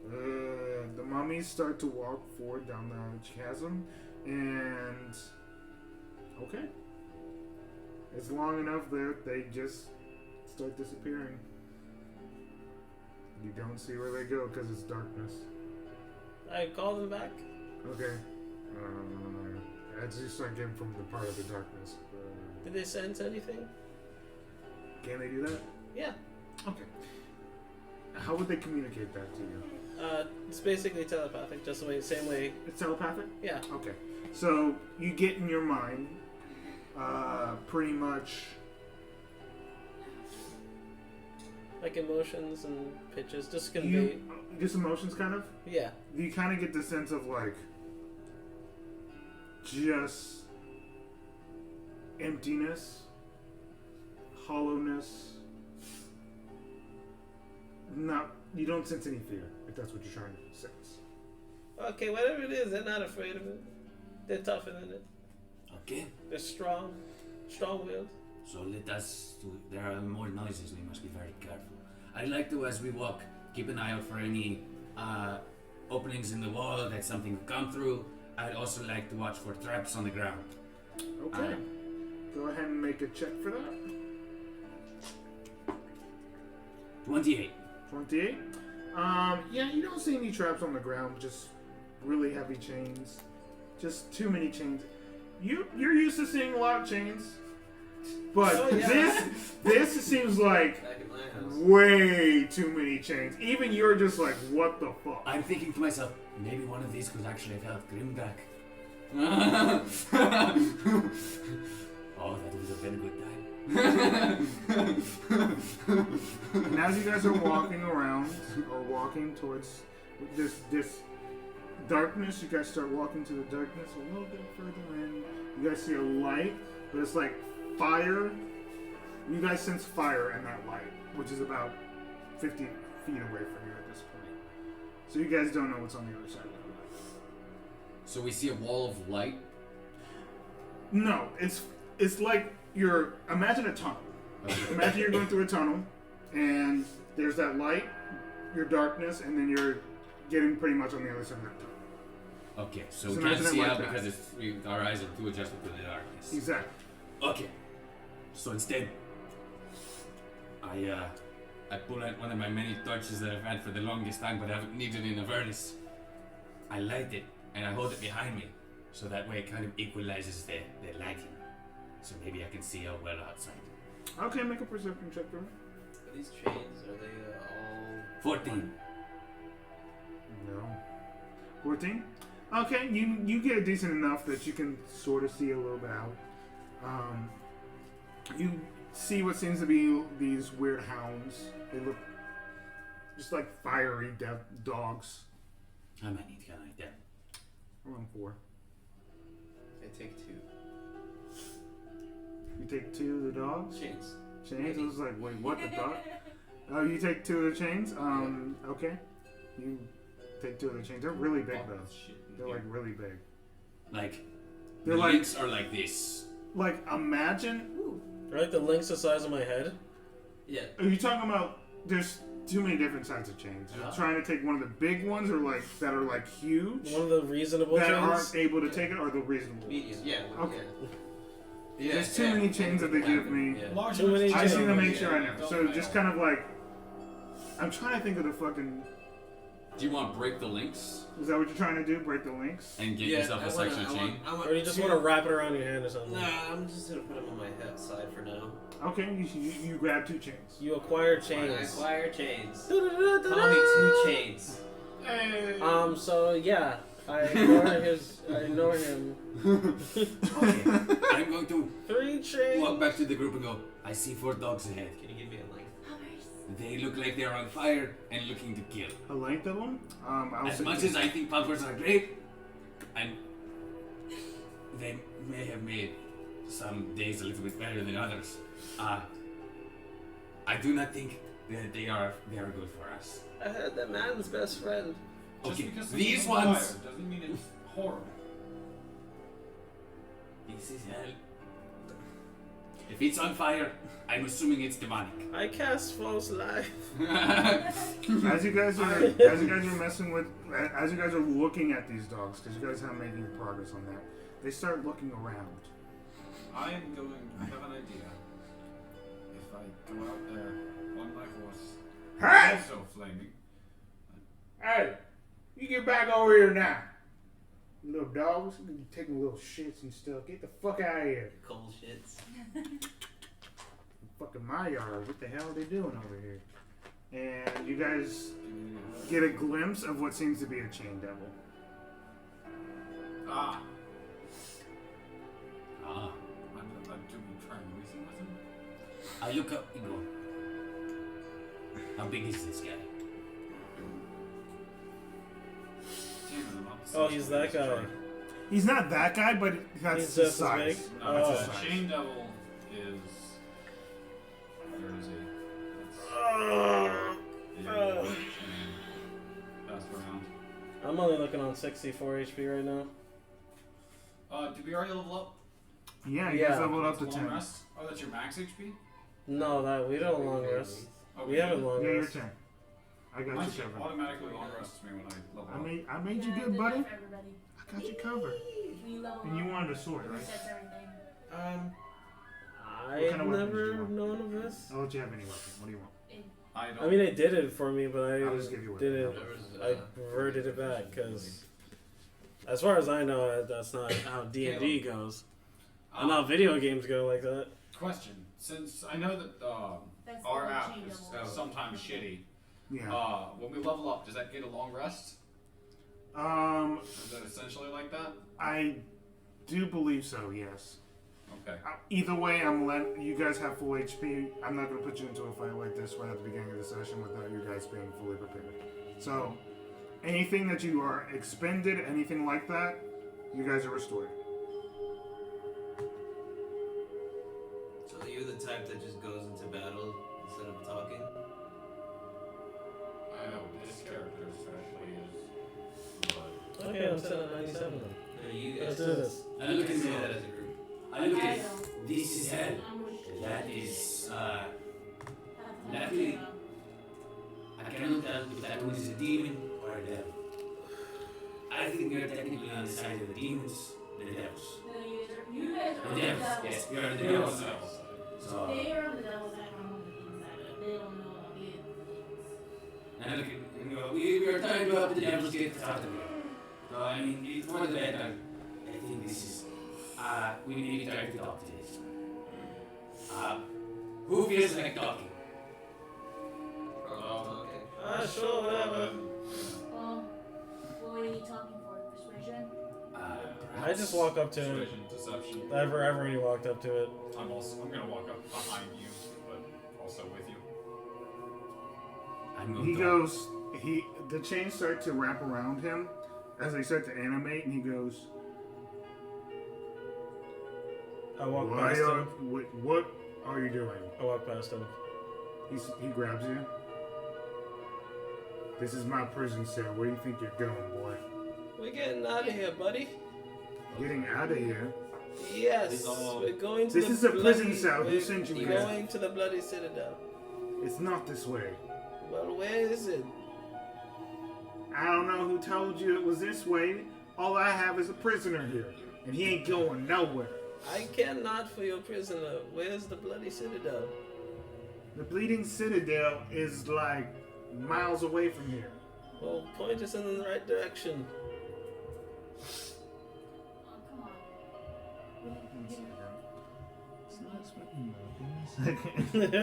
Mm-hmm. The mummies start to walk forward down the chasm, and... Okay. It's long enough that they just start disappearing. You don't see where they go because it's darkness. I call them back. Okay. As you start getting from the part of the darkness. Did they sense anything? Can they do that? Yeah. Okay. How would they communicate that to you? It's basically telepathic, just the same way. It's telepathic? Yeah. Okay. So you get in your mind pretty much Like emotions and pitches, just convey. just emotions kind of? Yeah. You kind of get the sense of like just emptiness, hollowness. You don't sense any fear, if that's what you're trying to sense. Okay, whatever it is, they're not afraid of it. They're tougher than it. Okay. They're strong, strong-willed. So let us. There are more noises. We must be very careful. I'd like to, as we walk, keep an eye out for any openings in the wall that something could come through. I'd also like to watch for traps on the ground. Okay. Go ahead and make a check for that. 28. 28. Yeah, you don't see any traps on the ground, just really heavy chains. Just too many chains. You're used to seeing a lot of chains. But Oh, yeah. this seems like Back in my house. way too many chains. Even you're just like, what the fuck? I'm thinking to myself, maybe one of these could actually have helped Grimback. Oh, that would have been a good time. And as you guys are walking around, or walking towards this darkness, you guys start walking to the darkness a little bit further in. You guys see a light, but it's like fire. You guys sense fire in that light, which is about 50 feet away from you at this point. So you guys don't know what's on the other side of the light. So we see a wall of light. No, it's like imagine a tunnel. Imagine you're going through a tunnel, and there's that light, your darkness, and then you're getting pretty much on the other side of that tunnel. Okay, so So we can't imagine it see like out that. because our eyes are too adjusted to the darkness. Exactly. Okay, so instead, I pull out one of my many torches that I've had for the longest time, but haven't needed in Avernus. I light it and I hold it behind me, so that way it kind of equalizes the lighting. So maybe I can see out well outside. Okay, make a perception check for me. Are these chains, are they all... 14. No. 14? Okay, you get decent enough that you can sort of see a little bit out. You see what seems to be these weird hounds. They look just like fiery dogs. How many can I get? Around 4. I take 2. You take 2 of the dogs? Chains. Chains? I was like, wait, what, the dog? Oh, you take 2 of the chains? Okay. You take 2 of the chains. They're really big, though. They're like really big. Like, They're the like- links are like this. Like, imagine. Right, the link's the size of my head. Yeah. Are you talking about? There's too many different kinds of chains. You're trying to take one of the big ones, or like that are like huge, One of the reasonable that chains. aren't able to take it, or the reasonable. Medium. Yeah. Okay. Yeah. There's too many chains that they give me. Yeah. Large Too many enough I just chains. need to make Yeah, sure I know. don't So fail. just kind of like, I'm trying to think of the fucking. Do you want to break the links? Is that what you're trying to do? Break the links? And get Yeah, yourself a section of chain. Or you just want to wrap it around your hand or something. Nah, I'm just gonna put them on my head side for now. Okay, you grab 2 chains. You acquire I chains. acquire chains. Du-du-du-du-du. Call me 2 chains. So yeah, I ignore him. Okay, I'm going to 3 chains. walk back to the group and go, I see 4 dogs ahead. Can you give me a length? They look like they're on fire and looking to kill. A length of them? I'll As say- much as I think pumpers are great, and they may have made some days a little bit better than others, I do not think that they are good for us. I heard that man's best friend. Just Okay, because these something's on ones. fire doesn't mean it's horrible. This is hell. If it's on fire, I'm assuming it's demonic. I cast false life. As you guys are messing with, as you guys are looking at these dogs, because you guys haven't made any progress on that, they start looking around. I have an idea. If I go out there on my horse, Hey! also flaming. Hey, you get back over here now. You little dogs, you taking little shits and stuff. Get the fuck out of here. Cold shits. Fucking my yard. What the hell are they doing over here? And you guys get a glimpse of what seems to be a chain devil. Ah. Ah. Do we try and reason with him? I look up and go, how big is this guy? Oh, he's that guy. He's not that guy, but that's He's his just as size. big? That's Oh. his size. Chain devil is. Where is he? That's passed around. I'm only looking on 64 HP right now. Did we already level up? Yeah, you Yeah. guys leveled up to Long 10. rest? Oh, that's your max HP? No, that we don't long rest. Oh, We haven't long Yeah, your rest. turn. I got Mine you covered. automatically long rests me when I level up. I made you Yeah, good, good buddy. luck for everybody. I got you covered. When you level And you up, wanted a sword, right? resets everything. I've kind of weapons do never you want? known of this. I'll let you have any weapon. What do you want? I don't. I mean, it did it for me, but I I'll just give you a didn't. weapon. I reverted it back because, as far as I know, that's not how D&D goes. And how video games go like that. Question. Since I know that That's our the app chain is devil. sometimes shitty, Yeah. when we level up, does that get a long rest? Is that essentially like that? I do believe so, yes. Okay. Either way, I'm letting you guys have full HP. I'm not going to put you into a fight like this right at the beginning of the session without you guys being fully prepared. So, anything that you are expended, anything like that, you guys are restored. So you're the type that just goes into battle instead of talking? I know this character especially is. But Okay, I'm set at 97 then. No, you Let's guys do this. I look can say at that as a group. I look I at don't. this is hell. I'm with- That is, That's luckily, I cannot tell if that one is a demon or a devil. I think we are technically on the side of the demons, the devils. No, you guys are The on the devils, devil. yes, we are the the devils. devils. So, They are on the devil's side, I'm on the king's side. They don't know about the things. and look at, and go, we are trying to help the devils get out of here. So, I mean, it's for the better. I think this is, we need to try to talk to this. Who feels like talking? Sure, whatever. Well, what are you talking for? Persuasion? I just walk up to him. Persuasion, deception. I've already walked up to it. I'm gonna walk up behind you, but also with you. I'm going He to goes, the chains start to wrap around him as they start to animate, and he goes, I walk what past are, him. what are you doing? I walk past him. He grabs you. This is my prison cell. Where do you think you're going, boy? We're getting out of here, buddy. Getting out of here. Yes, we're going to This the is a prison bloody- cell. Who we're sent you here? going to the bloody citadel. It's not this way. Well, where is it? I don't know who told you it was this way. All I have is a prisoner here, and he ain't going nowhere. I care not for your prisoner. Where's the bloody citadel? The Bleeding Citadel is like miles away from here. Well, point us in the right direction. Oh, come on.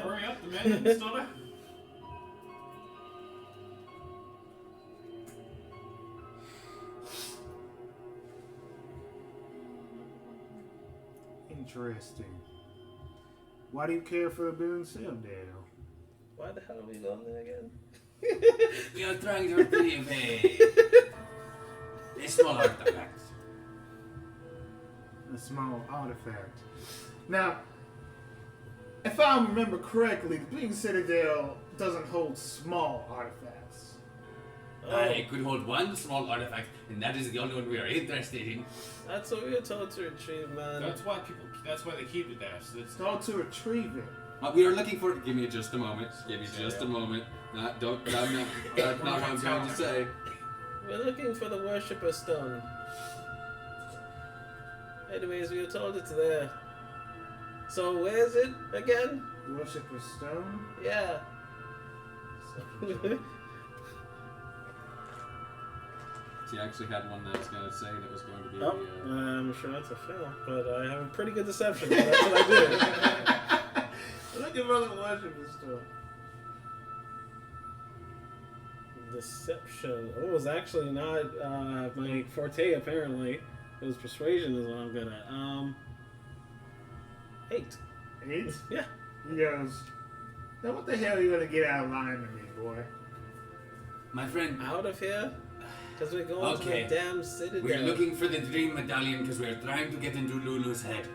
Hurry up, the man is still there. Interesting. Why do you care for the Bleeding Citadel? Why the hell are we going there again? We are trying to retrieve a small artifact. A small artifact. Now, if I remember correctly, the Bleeding Citadel doesn't hold small artifacts. I could hold one small artifact, and that is the only one we are interested in. That's what we were told to retrieve, man. That's why they keep it there. So it's Told to retrieve it. We are looking for. Give me just a moment. Give me just a moment. That's not what I'm trying to say. We're looking for the Worshipper Stone. Anyways, we were told it's there. So where is it again? Worshipper Stone? Yeah. He actually had one that was going to say that was going to be. Oh, I'm sure that's a fail, but I have a pretty good deception. So that's what I did. Looking for the Worshipper Stone. Deception. Oh, it was actually not my forte. Apparently, it was persuasion is what I'm good at. 8. 8? Yeah. He goes, now what the hell are you gonna get out of line to me, boy? My friend, Out of here, because we're going to Okay. the damn citadel. we're looking for the dream medallion because we're trying to get into Lulu's head.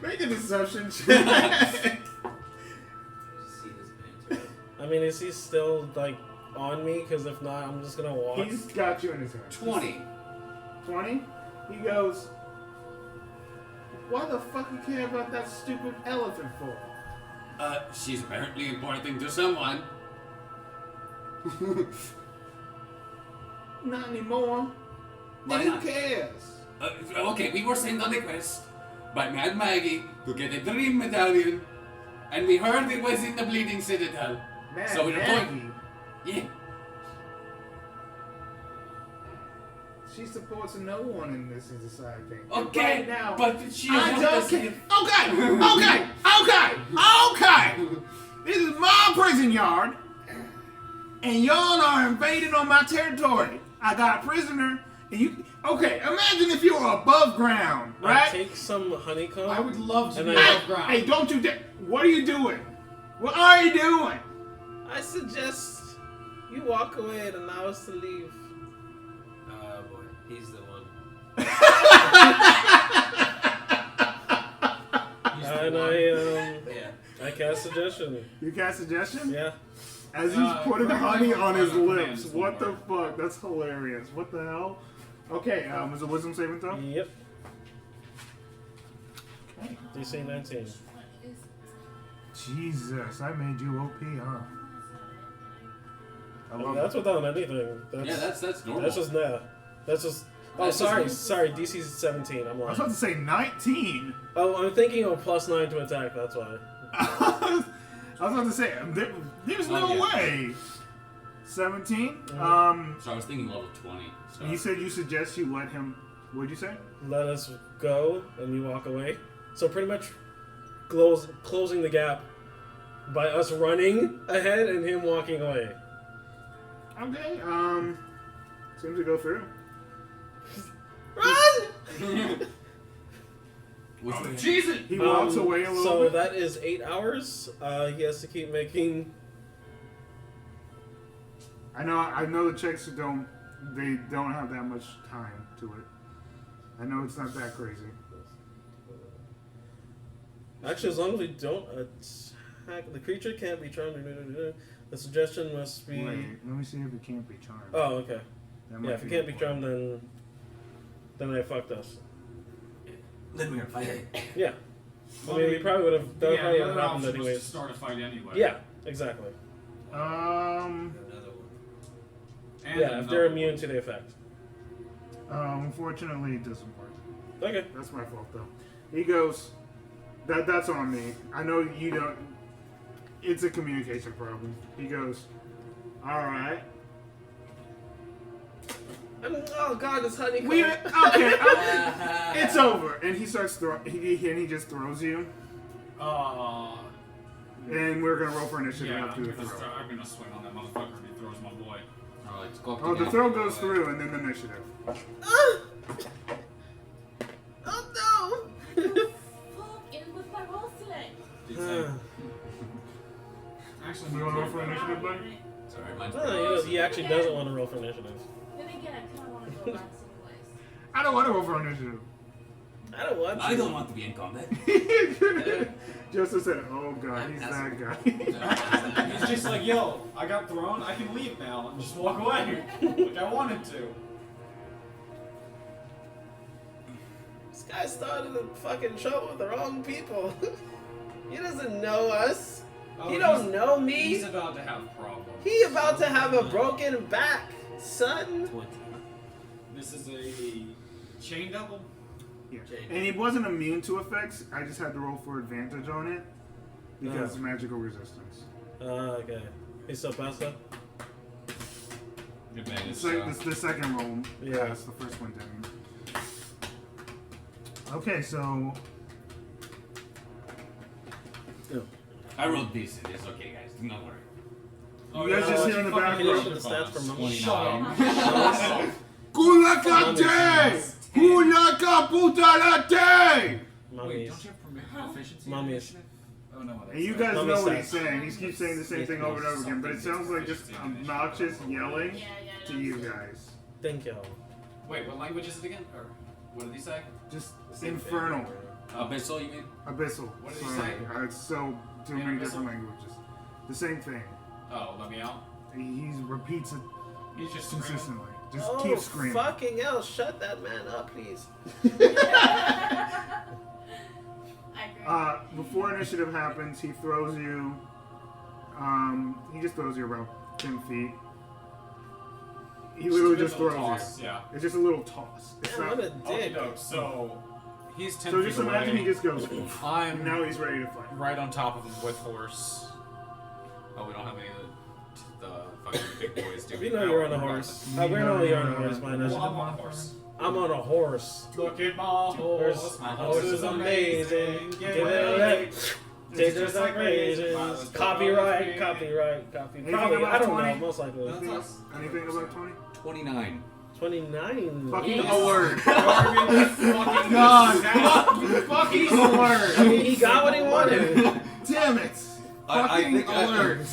Make a deception check. See this banter. I mean, is he still like on me? Because if not, I'm just gonna walk. He's got you in his hand. 20. 20? He goes, why the fuck you care about that stupid elephant for? She's apparently important to someone. Not anymore. Why Who not? cares? Okay, we were sent on a quest by Mad Maggie to get a dream medallion, and we heard it was in the Bleeding Citadel. Mad So we're Maggie, Yeah. she supports no one in this society. Okay, Right now, but she I helped don't us. care. Okay. This is my prison yard, and y'all are invading on my territory. I got a prisoner, and you. Okay, imagine if you were above ground, I right? take some honeycomb. I would love to And be I- above ground. Hey, don't you dare! What are you doing? What are you doing? I suggest you walk away and allow us to leave. Oh boy, he's the one. And Yeah. I cast suggestion. You cast suggestion? Yeah. As he's putting honey on his lips. commands What the more. fuck? That's hilarious. What the hell? Okay, is it wisdom saving throw? Yep. Okay. DC 19. Jesus, I made you OP, huh? I I mean, love that's it. without anything. Yeah, that's normal. That's just nah. That's just. Oh, That's just sorry. DC's 17. I'm I was lying. about to say 19. Oh, I'm thinking of +9 to attack. That's why. I was about to say, there's no yeah. way. 17? So I was thinking level 20. So. You said you suggest you let him, what'd you say? Let us go, and you walk away. So pretty much, closing the gap by us running ahead and him walking away. Okay, seems to go through. Run! What's the Jesus! He walks away a little So bit. that is 8 hours. He has to keep making. I know the checks don't have that much time to it. I know it's not that crazy. Actually, as long as we don't attack, the creature can't be charmed. The suggestion must be. Wait, let me see if it can't be charmed. Oh, okay. That might Yeah, if it be can't be important. charmed, then they fucked us. Then we are fighting. Yeah. I mean, we probably would have. That Yeah, probably the would other have happened option was to anyways. start a fight anyway. Yeah, exactly. Another one. And Yeah, if they're another immune one. to the effect. Unfortunately, it doesn't work. Okay. That's my fault, though. He goes, that's on me. I know you don't. It's a communication problem. He goes, all right. Oh God, it's honeycomb. Okay, it's over. And he starts he just throws you. And we're gonna roll for initiative Yeah, after the throw. I'm gonna swing on that motherfucker if he throws my boy. Alright, let's go up Oh, the again. throw goes through, and then the initiative. Oh Fuck, it was my roll select. no. Actually, You wanna roll for initiative, bud? Sorry, mine's He actually doesn't want to roll for initiative. Then again, I kind of want to go back anyways. I don't want to roll for initiative. I don't want to. I don't want to be in combat. Joseph said, "Oh God, he's that guy." He's He's just like, yo, I got thrown, I can leave now and just walk away. Like I wanted to. This guy started a fucking show with the wrong people. He doesn't know us. Oh, He don't know me. He's about to have problems. He about to have a broken back, son. 20. This is a chain double. Yeah. And he wasn't immune to effects. I just had to roll for advantage on it because Oh. magical resistance. Okay. He's so faster. Advantage. It's the second roll. Yeah. Yes, the first one didn't. Okay, so I rolled decent. It's okay, guys. Do not worry. you guys just hear in the background. The stats for Mummy. Shut up. Kulakate! Kulaka putalate! Wait, Mummies. don't you have proficiency? Mummies. initiative? Oh no. And you guys Mummy know what he's stats. saying. He keeps saying the same thing over and over again, but it sounds like just obnoxious yelling Yeah, yeah. to you guys. Thank you. Wait, what language is it again? Or what did he say? Just infernal. Abyssal, you mean? Abyssal. What did he Sorry. say? It's so too Yeah, many abyssal. different languages. The same thing. Oh, let me out. He repeats it He's just screaming. consistently. Just Oh, keep screaming. fucking hell. Shut that man up, please. I agree. Before initiative happens, he throws you. He just throws you about 10 feet. He literally just throws toss. you. Yeah. It's just a little toss. It's Damn, not, what a dick. Okay, so he's 10 so feet just imagine away. he just goes. I'm Now he's ready to fight. right on top of him with horse. Oh, we don't have any of the fucking big boys, do we? We know No, you're on a regardless. horse. We know you're on a horse, my Well, initiative. I'm on a horse. I'm on a horse. Look at my horse. My horse is amazing. Give it a leg. Tastes like raisins. Copyright. Probably. Anything I about don't 20? know. Most likely. Anything about 20? 29. 29. Fucking Jeez. alert. Fucking God. fucking Alert. I mean, he got what he wanted. Damn it. I Fucking think alert.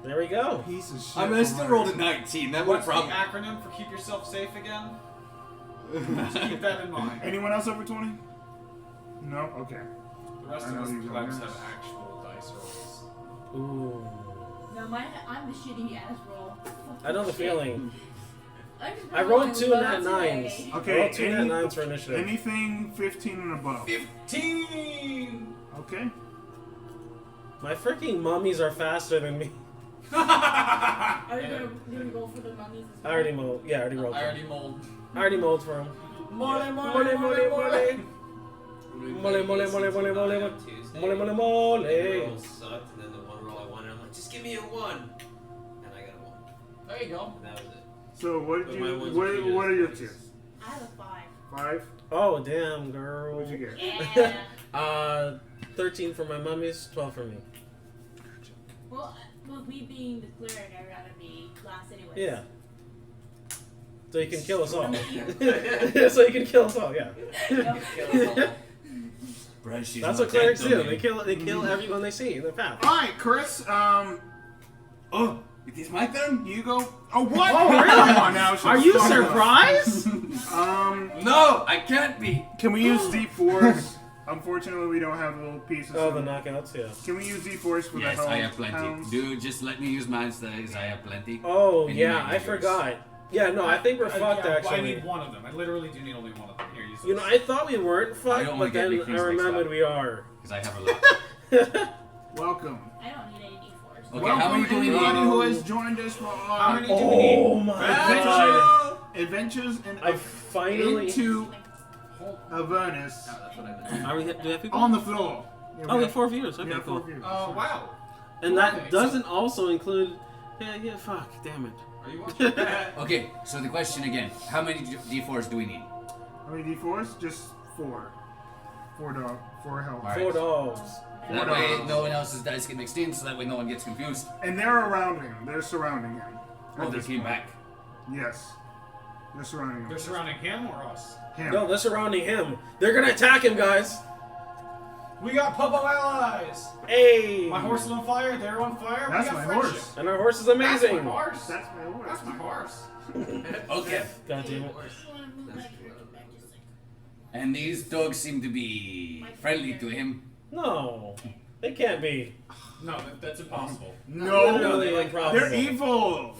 There we go. Piece of shit. I mean, I still rolled a 19. That would What's the probably. acronym for keep yourself safe again? Just keep that in mind. Anyone else over 20? No? Okay. The rest I of know us you plebs don't. have actual dice rolls. Ooh. No, I'm the shitty ass roll. I know the feeling. I just I rolled 2 low nat 9s. today. Okay, I rolled 2 nat 9s for initiative. Anything 15 and above. 15! Okay. My freaking mummies are faster than me. Are you gonna do we roll for the mummies as well? I already mold. Yeah, I already rolled. I already mold. I already mold for him. Mole, Mole, mole, mole. Mole, mole, mole, mole, mole, mole. Tuesday. Mole, mole, mole. The roll sucked, and then the one roll I wanted, I'm like, just give me a 1. And I got a 1. There you go. And that was it. So what did But you? my ones What, are what are your tiers. tiers? I have a 5. 5. Oh, damn, girl. What'd you get? Yeah. 13 for my mummies, 12 for me. Well, with me being the cleric, I'd rather be last anyway. Yeah. So you can kill us all. I'm here. So you can kill us all, yeah. Bryce, she's That's not what clerics dead, do. though, They kill everyone they see in their path. All right, Chris. Oh, it is my turn? You go. Oh, what? Oh, really? Come on now. Are you shut the fuck up. surprised? No, I can't be. Can we use D4s? Unfortunately, we don't have little pieces. Oh, of- the knockouts, yeah. Can we use D4s for Yes, the hell I have plenty. hounds? Dude, just let me use mine, says I have plenty. Oh, And you yeah, might I use yours. forgot. Yeah, no, I think we're fucked, yeah, I actually. need one of them. I literally do need only one of them. Here, use You know, this. I thought we weren't I fucked, don't wanna but get then big I things mixed remembered up. we are. Because I have a lot. Welcome. I don't need any D4s. Okay, Welcome how many do we need? anybody who has joined us for How many do we need? Oh my god. Adventures in I finally... into Hold Avernus that's what I meant. Are we, do we have people? on the floor. Yeah, Oh, we have 4 viewers. we Okay, have cool. 4 viewers. Wow. And that Okay, doesn't also include... Yeah, fuck, damn it. Are you watching that? Okay, so the question again. How many D4s do we need? How many D4s? Just 4. 4 dog. 4 health. Alright. 4 dogs. That way no one else's dice get mixed in, so that way no one gets confused. And they're around him. They're surrounding him. Oh, At they this came point. back. Yes. They're surrounding him. They're surrounding him or us? Him. No, they're surrounding him. They're gonna attack him, guys. We got Popo allies! Hey! My horse is on fire, they're on fire, That's we got my friendship. horse. And our horse is That's amazing. my horse. That's my horse. That's my horse. Okay. God damn it. I just wanna move my character back just like. And these dogs seem to be friendly to him. No. It can't be. No, that's impossible. No, Literally they're improbable. they're evil.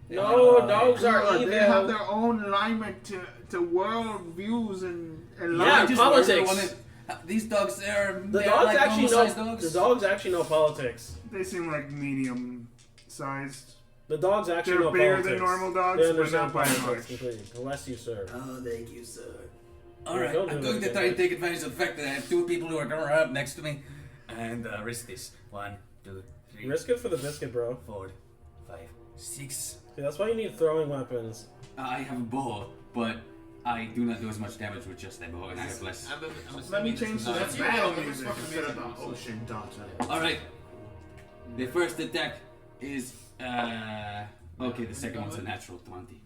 No, dogs are No, evil. they have their own alignment to world views and Yeah, life. Just politics. wanna- These dogs, they're The they're dogs like actually know. normal-sized dogs. The dogs actually know politics. They seem like medium sized. The dogs actually They're know bigger politics. than normal dogs, They but understand not by politics much. completely. Bless you, sir. Oh, thank you, sir. Alright, Don't do I'm that going to again. try and take advantage of the fact that I have two people who are going to run up next to me and risk this. 1, 2, 3, Risk it for the biscuit, bro. 4, 5, 6. See, that's why you need throwing weapons. I have a bow, but I do not do as much damage with just a bow, and I have less. Let me change to not- that battle That's music fucking instead of the amazing. ocean daughter. Alright. The first attack is okay, the second one's a natural 20.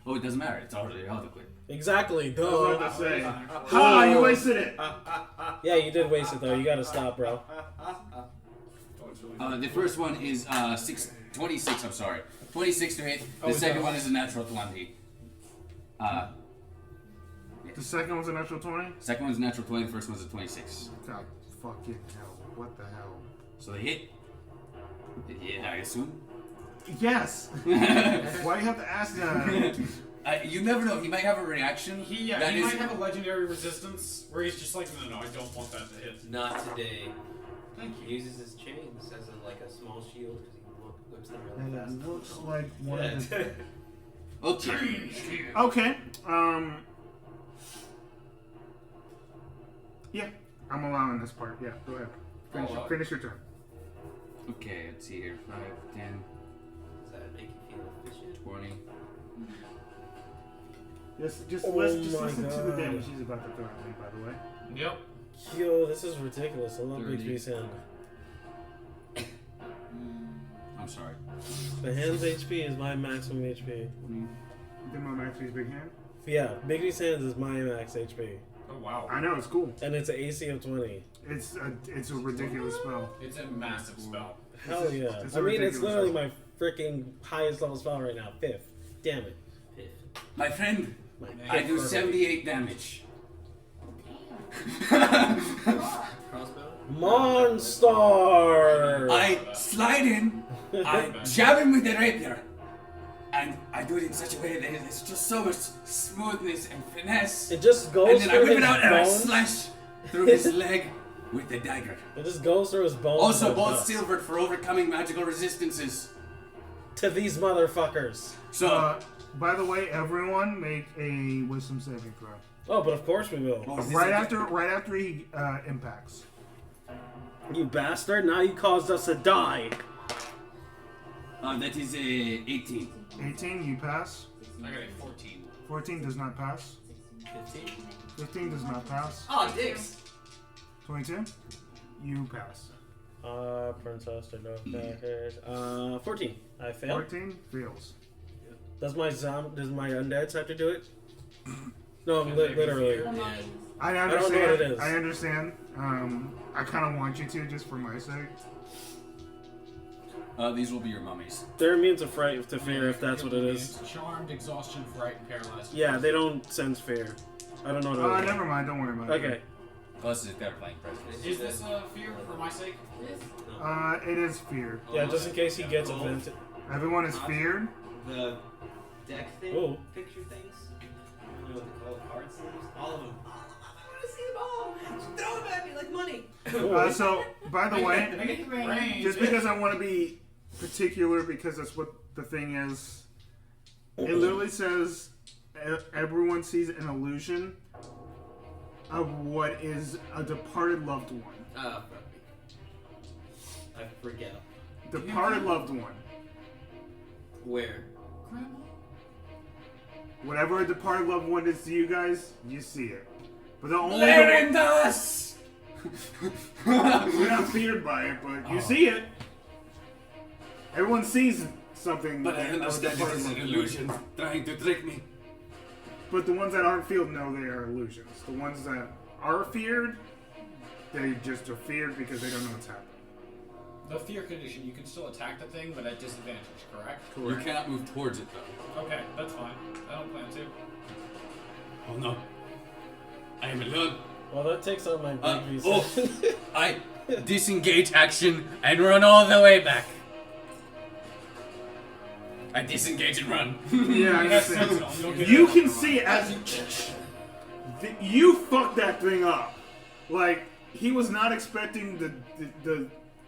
Oh, it doesn't matter, it's already autocrit. Exactly. I was Duh. about to say. Ha! You wasted it. Yeah, you did waste it though. You gotta stop, bro. The first one is 26, I'm sorry. 26 to hit. The second one is a natural 20. The second one's a natural 20. Second one's a natural 20, the first one's a 26. God fucking hell! What the hell? So they hit. Yeah, I assume. Yes. Why do you have to ask that? You never know, he might have a reaction. He that is- might have a legendary resistance where he's just like, no, I don't want that to hit. Not today. Thank He uses his chains as like a small shield because he whips them really And fast. it looks like one Yeah. of the. Okay. Okay. Yeah, I'm allowing this part. Yeah, go ahead. Finish your turn. Okay, let's see here. 5, 10, Does that make you feel efficient? 20. Just Oh listen my to the God. damage he's about to throw at me, by the way. Yep. Yo, this is ridiculous. I love 30. BT's hand. I'm sorry. The hand's HP is my maximum HP. Did my max his big hand? Yeah, Big D's hands is my max HP. Oh wow. I know, it's cool. And it's an AC of 20. It's a ridiculous spell. It's a massive spell. Hell yeah. it's I a mean, it's ridiculous literally spell. my freaking highest level spell right now. 5th. Damn it. My friend, My I fifth do level. 78 damage. Crossbow? Monster! I slide in, I jab him with the rapier, and I do it in such a way that it's just so much smoothness and finesse. It just And goes then I through whip his it out and I bones. slash through his leg with the dagger. It just goes through his bones. Also, and both dust. silvered for overcoming magical resistances. To these motherfuckers. So, By the way, everyone make a wisdom saving throw. Oh, but of course we will. oh, is this Right a- after he impacts. You bastard, now you caused us to die. that is a 18. 18, you pass. I got a 14. 14 does not pass. 15? 15 does not pass. Oh, dicks! 22, you pass. Princess to no backers. 14. I failed. 14 fails. Does my undeads have to do it? No, literally. The mummies. I don't know what understand. it is. I understand. I kind of want you to, just for my sake. These will be your mummies. They're immune to fright, to fear, if that's what it is. Charmed, exhaustion, fright, and paralyzed. Yeah, they don't sense fear. I don't know what it is. Never mind. Don't worry about it. Okay. Plus, they're playing president. Is this fear for my sake? It is fear. Yeah, just in case he gets offended. Everyone is feared. The deck thing, Ooh. picture things. I don't know what they call it, card sleeves. All of them. I want to see them all. Just throw them at me like money. So, by the way, Make it rain. just because I want to be particular, because that's what the thing is. It literally says everyone sees an illusion of what is a departed loved one. Fuck me. I forget. Departed loved one. Where? Whatever a departed loved one is to you guys, you see it. But the only Lerindas! you're not feared by it, but you see it. Everyone sees something. But I of a understand it departed is an loved one. illusion, trying to trick me. But the ones that aren't feared know they are illusions. The ones that are feared, they just are feared because they don't know what's happening. The fear condition, you can still attack the thing, but at disadvantage, correct? You cannot move towards it, though. Okay, that's fine. I don't plan to. Oh no. I am alone. Well, that takes out my big oh, reason. I disengage action and run all the way back. I disengage and run. Yeah, I That's understand. sensible. You'll get You it. can see as you fucked that thing up. Like he was not expecting the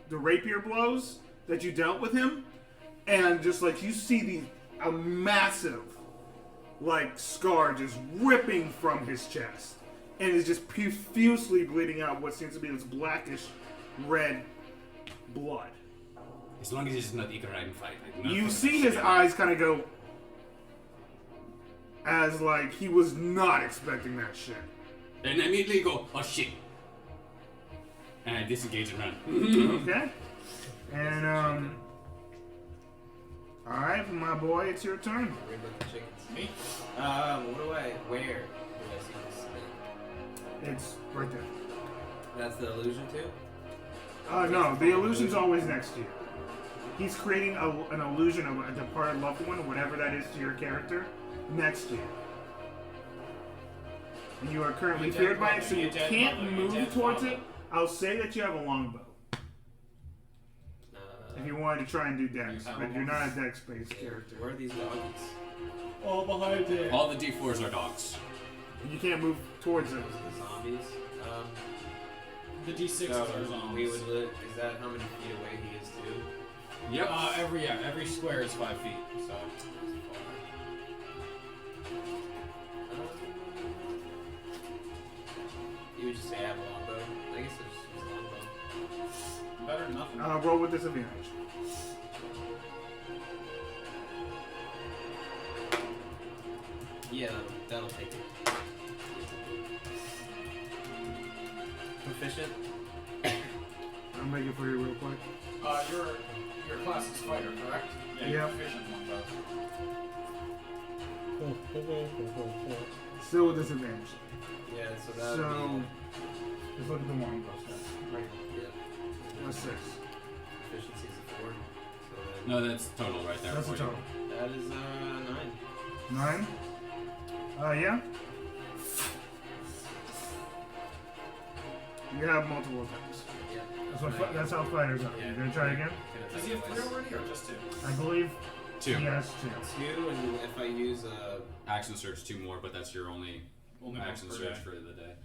rapier blows that you dealt with him, and just like you see a massive like scar just ripping from his chest, and is just profusely bleeding out what seems to be this blackish red blood. As long as it's not Icarine fight. Like, not You for see shit. his eyes kind of go as like he was not expecting that shit. And I immediately go, oh shit. And I disengage and run. Okay. And alright, my boy, it's your turn. Worried about the chickens. Me? Where do I see this thing? It's right there. That's the illusion too? No, the illusion's always next to you. He's creating an illusion of a departed loved one, whatever that is to your character, next to you. And you are currently Your feared dead by it, so mother, you your dead can't mother, your move dead towards father. it. I'll say that you have a longbow. If you wanted to try and do dex, You have but a you're not a dex-based character. Where are these doggies? All behind it. All the D4s are dogs. You can't move towards it. Those are the zombies. The D6s So are zombies. we would is that how many feet away he is too? Yep. Every square is 5 feet. So You would just say I have a longbow. I guess it's just a longbow. better than nothing. Roll with disadvantage. Yeah, that'll take it. Proficient? I'll make it for you real quick. Your class is fighter, correct? Yeah. Yeah. You're proficient one both. Still with disadvantage. Yeah, so that would So, be just look at the longbow stats. Right. yeah. What's 6? Proficiency is a 4. So then No, that's total right there. That's for a you. total. that is 9. 9? Yeah. You have multiple attacks. Yeah. That's how fighters are. Yeah. You gonna try again? Does he have 3 already or just 2? I believe 2. he has 2. 2, and if I use Action surge 2 more, but that's your only Only action once per surge day. for the day.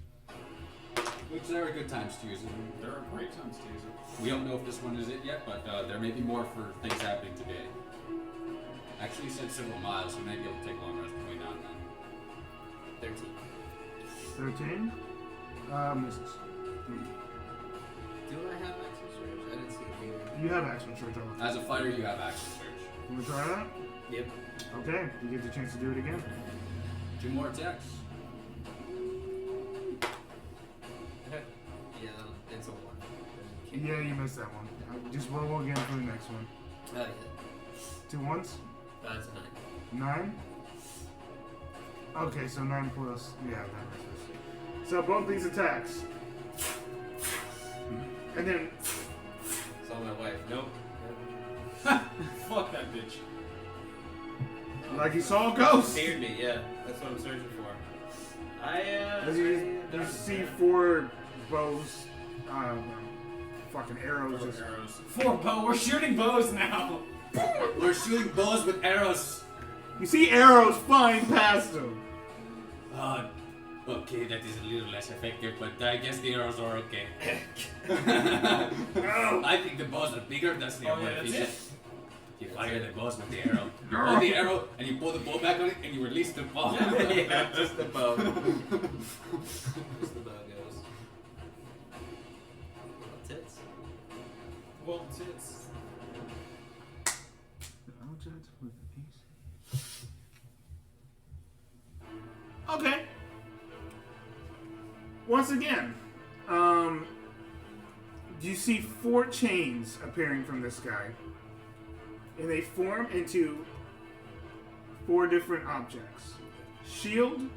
Which there are good times to use it. There are great times to use it. We don't know if this one is it yet, but there may be more for things happening today. Actually, he said several miles, so maybe it'll take a long rest between now and then. 13. 13? Misses. Do I have action surge? I didn't see it either. You have action surge on. As a fighter, you have action surge. You wanna try that? Yep. Okay, you get the chance to do it again. 2 more attacks. Yeah, it's a 1. Yeah, you missed that one. Just roll again for the next one. Yeah. 2 ones? That's a 9. 9? Okay, so 9 plus. Yeah, that misses. So both these attacks. And then. Saw my wife. Nope. Fuck that bitch. Like you saw a ghost! Scared me, yeah. That's what I'm searching for. As you see 4 bows, fucking arrows just. Arrows. 4 bow. We're shooting bows now. We're shooting bows with arrows. You see arrows flying past them. Okay, that is a little less effective, but I guess the arrows are okay. I think the bows are bigger, that's the Oh, more yeah, that's efficient. it. You fire the bows with the arrow. You hold the arrow and you pull the bow back on it and you release the bow. Yeah, just the bow. Just the bow goes. Well, tits. Well, tits. Okay. Once again, you see 4 chains appearing from this guy, and they form into 4 different objects: shield,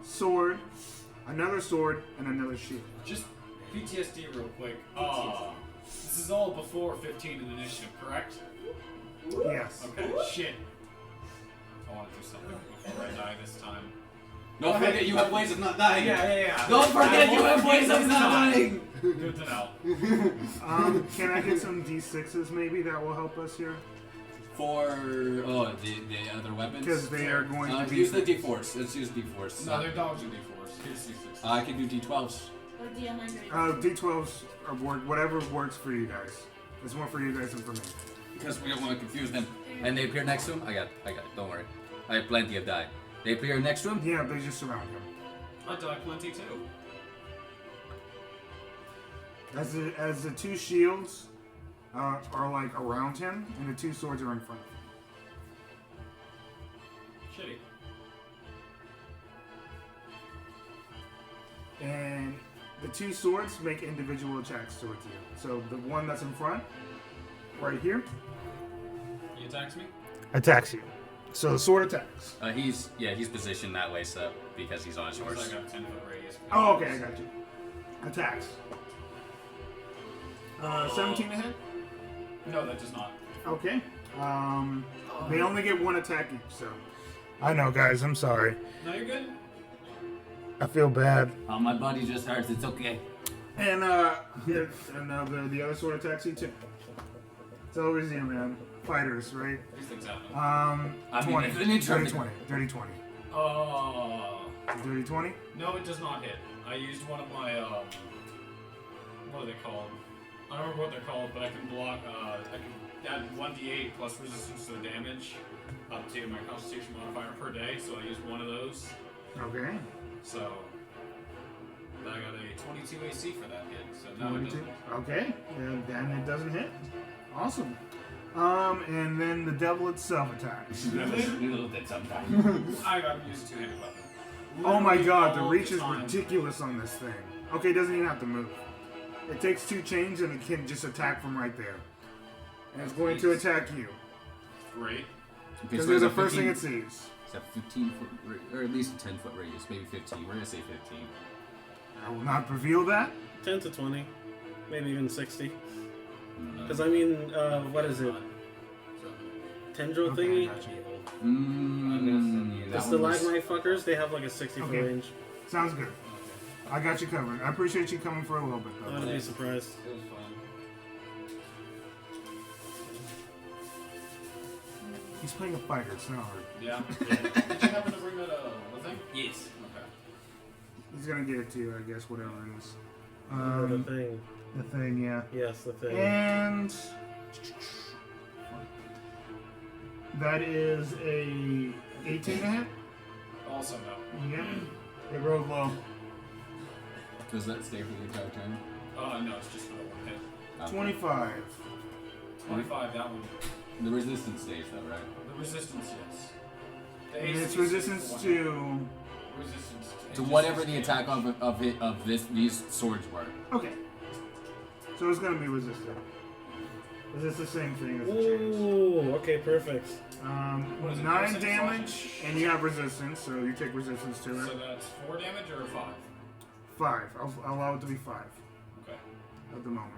sword, another sword, and another shield. Just PTSD real quick. This is all before 15 in initiative, correct? Yes. Okay, shit. I want to do something before I die this time. Don't forget you have ways of not dying. Yeah. Don't forget you have ways of not dying. Good to know. Can I get some D6s maybe that will help us here? For the other weapons. Because they are going to be. Use the D4s. Let's use D4s. No, their dogs are D4s. Here's D6. I can do D12s. Or D100. D12s are whatever works for you guys. It's more for you guys than for me. Because we don't want to confuse them. And they appear next to him. I got it. Don't worry. I have plenty of die. They appear next to him. Yeah, they just surround him. I die plenty too. As the two shields are like around him, and the two swords are in front of him. Shitty. And the two swords make individual attacks towards you. So the one that's in front, right here, He attacks me? attacks you. So the sword attacks. He's positioned that way, so because he's on his Because horse. I got 10-foot radius. Oh, okay, I got you. Attacks. 17 to hit. No, that does not. Okay. They only get one attack each, so. I know, guys. I'm sorry. No, you're good. I feel bad. Oh, my body just hurts. It's okay. And now the other sword attacks you too. It's always you, man. Fighters, right? These things happen. I mean, 20. it's an intro. Dirty 20. Oh. Dirty 20? No, it does not hit. I used one of my, what are they called? I don't remember what they're called, but I can block, I can add 1d8 plus resistance to the damage up to my Constitution modifier per day, so I used one of those. Okay. So, I got a 22 AC for that hit, so now it 22. doesn't. Okay. And then it doesn't hit. Awesome. And then the devil itself attacks. A little bit sometimes. I got to use a two-handed weapon. Oh my Literally god, the all reach is time. ridiculous on this thing. Okay, it doesn't even have to move. It takes 2 chains and it can just attack from right there. And it's going to attack you. Great. Because they're the first thing it sees. It's a 15-foot, or at least a 10-foot radius, maybe 15. We're gonna say 15. I will not reveal that. 10 to 20, maybe even 60. Because I mean, what is it? Tendril Okay, I thingy? got you. The That one was- stalagmite fuckers, they have like a 60 foot Okay. range. Sounds good. I got you covered. I appreciate you coming for a little bit, I though. wouldn't be surprised. It was fun. He's playing a fighter. It's not hard. Yeah. Did you happen to bring that, the thing? Yes. Okay. He's gonna get it to you, I guess, whatever it is. The thing. The thing, yeah. Yes, the thing. And that is a 18 to hit. Also, no. Yep. It rolled low. Does that stay for the entire turn? No, it's just for the one hit. Okay. 25. 25, that one. The resistance stays though, right? The resistance, yes. The And AC it's is resistance the one to. hit. Resistance To it whatever just the does attack damage. of these swords were. Okay. So it's gonna be resistant. Is this the same thing as the chains? Ooh, okay, perfect. What is it, 9 percentage damage, slashing? and you have resistance, so you take resistance to So it. that's 4 damage or 5? 5. I'll allow it to be 5 Okay. at the moment.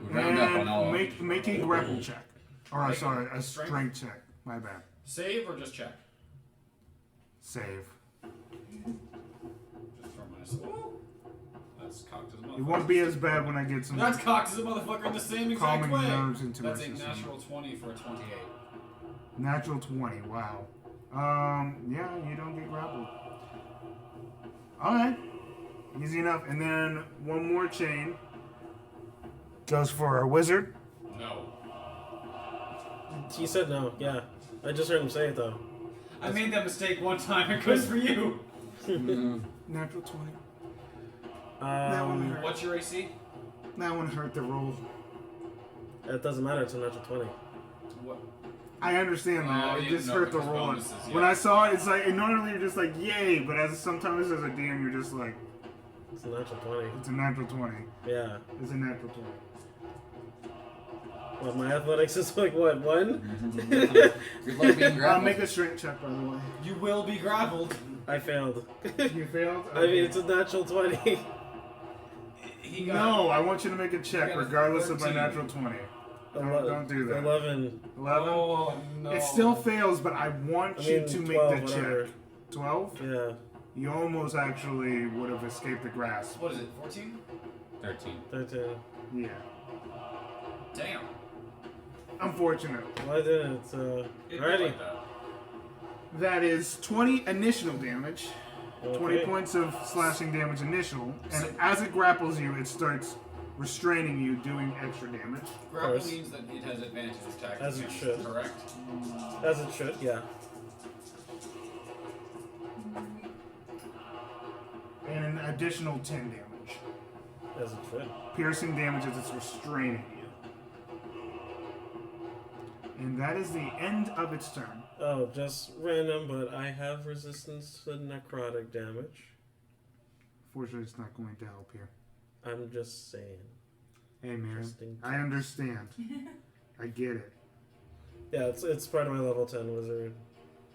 We round up on And all. make a grapple check. Or Make sorry, a a strength? strength check. My bad. Save or just check? Save. Just throw my. Ooh! That's cocked as a motherfucker. It won't be as bad when I get some That's cocked as a motherfucker in the same exact calming way. nerves into my That's a system. natural 20 for a 28. Natural 20. Wow. Yeah, you don't get grappled. All right. Easy enough. And then one more chain goes for a wizard. No. He said no, yeah. I just heard him say it though. I made that mistake one time. It goes for you. Natural 20. That one hurt. What's your AC? That one hurt the roll. It doesn't matter, it's a natural 20. What? I understand that. Oh, It you- just no, hurt the because roll. bonuses, yeah. When I saw it, it's like, and normally you're just like, yay, but sometimes as a DM, you're just like, It's a natural 20. it's a natural 20. Yeah. It's a natural 20. Well, my athletics is like, what, 1? Good luck being I'll grappled. make a strength check, by the way. You will be grappled. I failed. You failed? I mean, it's a natural 20. He got No, I want you to make a check You got a regardless of my 13. natural 20. Don't do that. 11. 11? Oh no. It still fails, but I want I you mean, to make 12, the whatever. check. 12? Yeah. You almost actually would have escaped the grasp. What is it? 14? 13. 13. Yeah. Damn. Unfortunate. Why didn't it? It Alrighty. like that. That is 20 initial damage. 20 Okay. points of slashing damage initial. And as it grapples you, it starts restraining you, doing extra damage. Grapple course. means that it has advantage attack. As it against, should. Correct? As it should, yeah. And an additional 10 damage. As it should. Piercing damage as it's restraining you. And that is the end of its turn. Oh, just random, but I have resistance to necrotic damage. Fortunately, it's not going to help here. I'm just saying. Hey, man, Just in I understand. I get it. Yeah, it's part of my level 10 wizard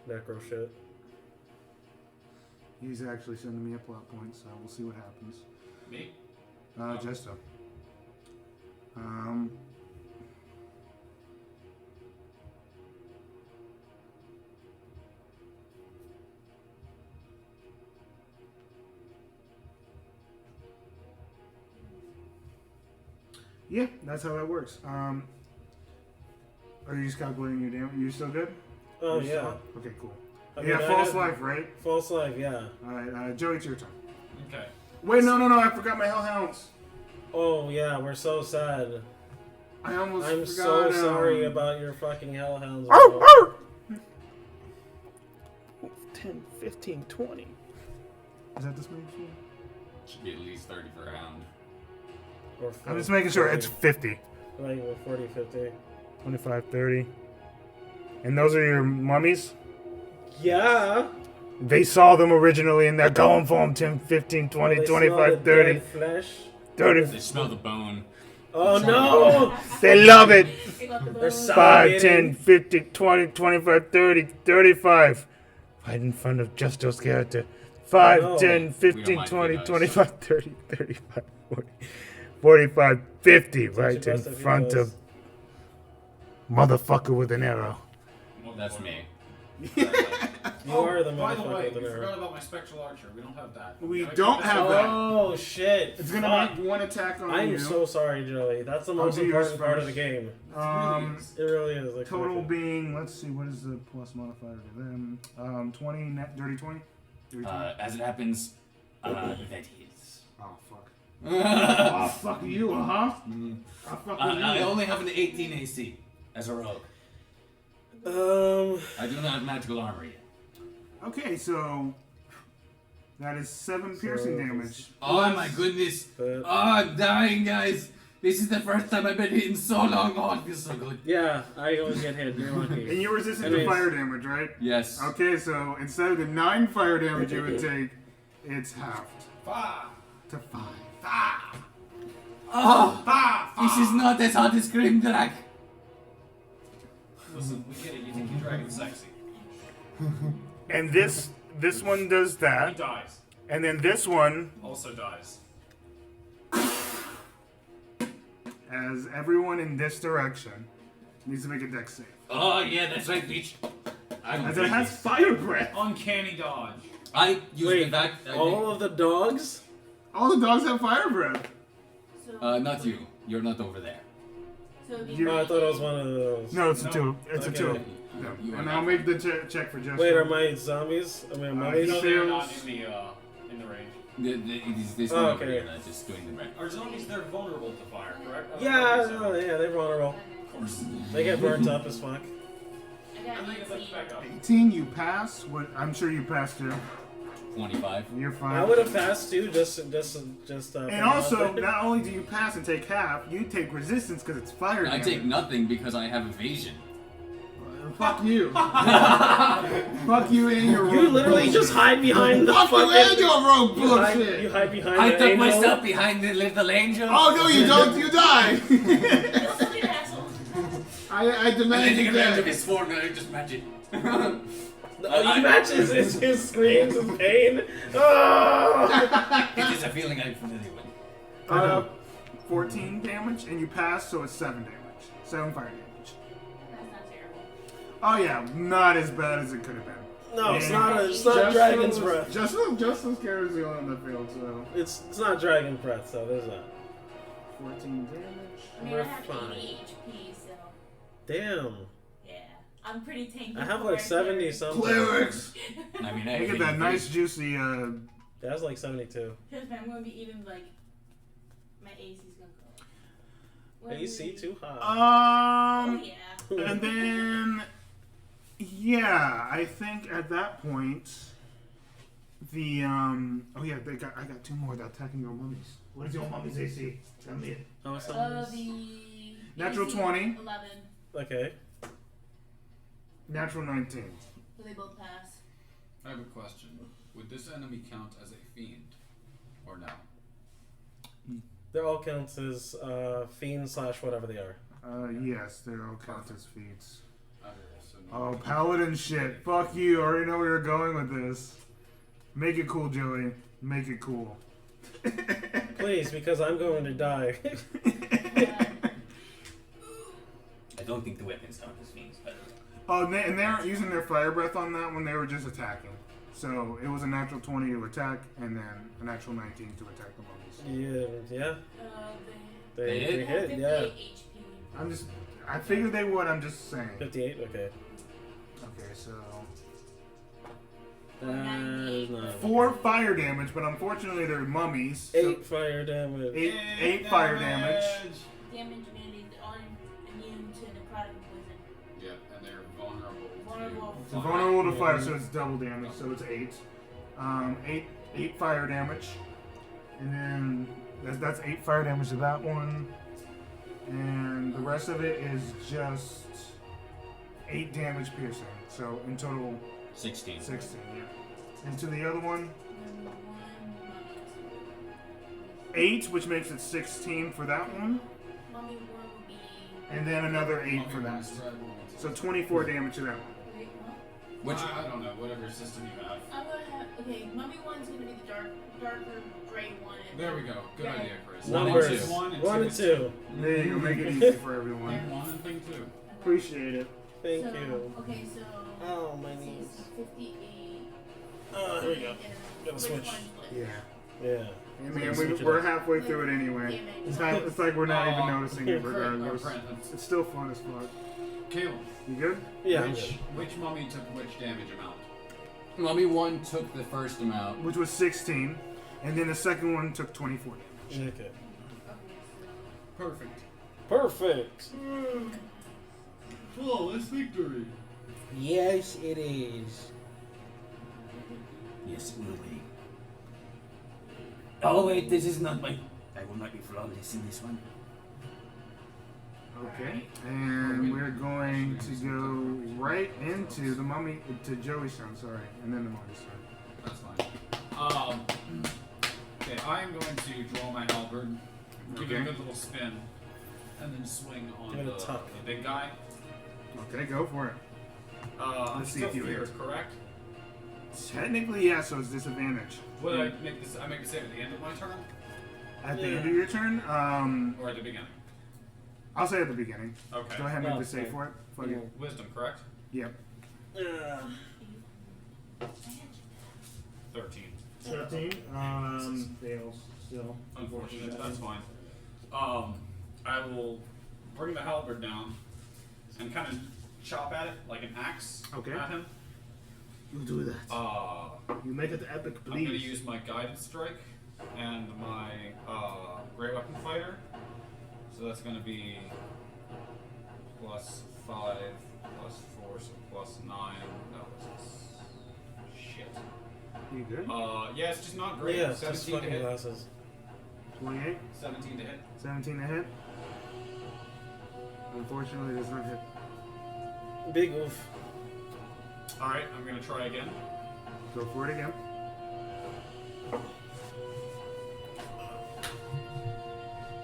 necro shit. He's actually sending me a plot point, so we'll see what happens. Me? Jesto. Yeah, that's how that works. Are you just calculating your damage? You still good? Oh, You yeah. still- Okay, cool. I Yeah, mean, I false had- life, right? False life, yeah. Alright, Joey, it's your turn. Okay. Wait, no, I forgot my hellhounds. Oh, yeah, we're so sad. I almost I'm forgot. so sorry about your fucking hellhounds. Arr, arr! 10, 15, 20. Is that this many? Should be at least 30 for a hound. Or I'm just making sure 40. it's 50. Like 40, 50. 25, 30. And those are your mummies? Yeah. They saw them originally and they're going for them 10, 15, 20, They 25, smell the 30, dead flesh. 30. They smell the bone. Oh no! They love it. They got the They're bone. 5, salivating. 10, 15, 20, 25, 30, 35. Right in front of Justo's character. 5, No. 10, We 15, don't mind 20, you guys. 25, 30, 35, 40, 45, 50. Right It's your in best if he front does. of motherfucker with an arrow. Well, That's me. You are the By the motherfucker way, with an we arrow. forgot about my spectral archer. We don't have that. We gotta don't keep it have separate. that. Oh shit! It's gonna Fuck. make one attack on I'm you. so sorry, Joey. That's the I'll most do yours important part of the first. game. It It really is. Like, total fucking- being, let's see, what is the plus modifier to them? 20, net, dirty 20? Dirty 20? As it happens, that is. Oh, fuck. I Oh, fuck you, huh? Oh, fuck you. only have an 18 AC as a rogue. I do not have magical armor yet. Okay, so that is 7 piercing damage. Oh my goodness. But- Oh, I'm dying, guys. This is the first time I've been hit in so long. Oh, it feels so good. Yeah, I always get hit. You're And lucky. you're resistant to Anyways. fire damage, right? Yes. Okay, so instead of the 9 fire damage you would take, it's halved Fah! to 5. Oh, this is not as hot as Grim Drag. Listen, we get it. You think your dragon's sexy. And this one does He that, dies. and then this one, Also dies. as everyone in this direction needs to make a dex save. Oh, yeah, that's right, bitch. I don't As it think has this- fire breath. Uncanny dodge. I use Wait, the back. all of the dogs? All the dogs have fire breath. So, Not you. You're not over there. so it'd be You- Oh, I thought it was one of those. No, it's a No. 2. It's Okay. a 2. You- Yeah. you are And not- I'll make the check for Justin. Wait, are my zombies? I mean, mummies? No, they're not Fails. in the range. It is this Oh, one over okay. here that's just doing the right. Are zombies, they're vulnerable to fire, correct? Yeah, no, yeah, they're vulnerable. Of course. They get burnt up as fuck. I got I think it's like 18. back up. 18, you pass. What? I'm sure you passed too. 25. You're fine. I would have passed too, just. And also, not only do you pass and take half, you take resistance because it's fire I damage. take nothing because I have evasion. Fuck you. Fuck you and your rogue You literally bullshit. just hide behind the Fuck you and fucking. your rogue You hide bullshit. behind I the took angel. myself behind the little angel. Oh no, you don't. You die. Don't still be an asshole. I And I demand take you advantage of die. his form and I just match it. Oh, he matches his screams of pain. Oh! It is a feeling I'm familiar with. 14 damage, and you pass, so it's 7 damage. 7 fire damage. That's not terrible. Oh yeah, not as bad as it could have been. No, it's Yeah. not. It's not dragon's breath. Justin's character is the only one that failed, so. It's not dragon breath, so there's that. 14 damage. I mean, We're I have fine. 80 HP, so Damn. yeah, I'm pretty tanky. I have for like a 70 cleric. something. Clerics. I mean, I Look at that nice juicy. That's like 72. Trust me, I'm gonna be even like my AC's gonna go. What AC is it? too high. Oh yeah. And then, yeah, I think at that point, the oh yeah, I got 2 more. They're attacking your mummies. What is your mummy's AC? Tell me it. How much The Natural AC 20. 11. Okay. Natural 19. So they both pass. I have a question. Would this enemy count as a fiend, or no? They're all counts as fiends / whatever they are. Yes, they're all count as feats. Okay, so Oh, paladin shit. Fuck you. I already know where you're going with this. Make it cool, Joey. Make it cool. Please, because I'm going to die. I don't think the weapons count as fiends, but Oh, and they aren't using their fire breath on that one. They were just attacking. So it was a natural 20 to attack, and then a natural 19 to attack the mummies. Yeah. They They hit? hit, 58 yeah. HP. I figured they would. I'm just saying. 58, okay. Okay, so That is not. 4 fire damage, but unfortunately they're mummies. So 8 fire damage. 8 fire damage. Damage immunity are immune to necrotic poison. Yep, and they're vulnerable. Vulnerable. So vulnerable to fire, so it's double damage. So it's 8. 8 fire damage, and then that's 8 fire damage to that one, and the rest of it is just 8 damage piercing. So in total 16. 16. Yeah. And to the other one, Then one mummy. 8, which makes it 16 for that one, Mummy one will be. and then another 8 for that. So 24 damage to that one. Wait, what? Which I don't know, whatever system you have. I'm gonna have. Okay, mummy one's gonna be the darker gray one. And There we go. Good Yeah. idea, Chris. Numbers. One and 1 and 2. There you go. Make it easy for everyone. Thing 1 and thing 2. Appreciate it. Thank so, you. Okay, so. Oh, my let's see, knees. so 58. Oh, here we go. and Gotta which switch. one's what? Yeah. Yeah. Hey man, we're halfway through it anyway. It's like we're not even noticing it regardless. It's still fun as fuck. Caleb, You good? Yeah. I'm which, good. which mummy took which damage amount? Mummy 1 took the first amount. Which was 16, and then the second one took 24 damage. Okay. Perfect. Perfect. Flawless victory. Yes, it is. Yes, it will be. Oh wait, this is not my. I will not be flawless in this one. Okay. And we're going to go right into the mummy, to Joey's turn, sorry, and then the mummy's turn. That's fine. Okay, I am going to draw my halberd, give it a Okay. good little spin, and then swing on Give the, it a tuck. the big guy. Okay, go for it. I'm Let's see still if you feared, hit. correct? Technically, yeah, so it's disadvantage. Would I make this? I make a save at the end of my turn, At the Yeah. end of your turn, or at the beginning? I'll say at the beginning. Okay. Go ahead and make No, the save fine. for it. Fuck it. Wisdom, correct? Yep. 13. 13. Fails still. Unfortunate. That's fine. I will bring the halberd down and kind of chop at it like an axe Okay. at him. You do that. You make it epic, I'm going to please. use my guided strike and my great weapon fighter. So that's going to be plus 5, plus 4, so plus 9. That was shit. You good? Yeah, it's just not great. Yeah, just 17 to fucking hit. glasses. 28. 17 to hit. 17 to hit. Unfortunately, it does not hit. Big oof. Alright, I'm going to try again. Go for it again.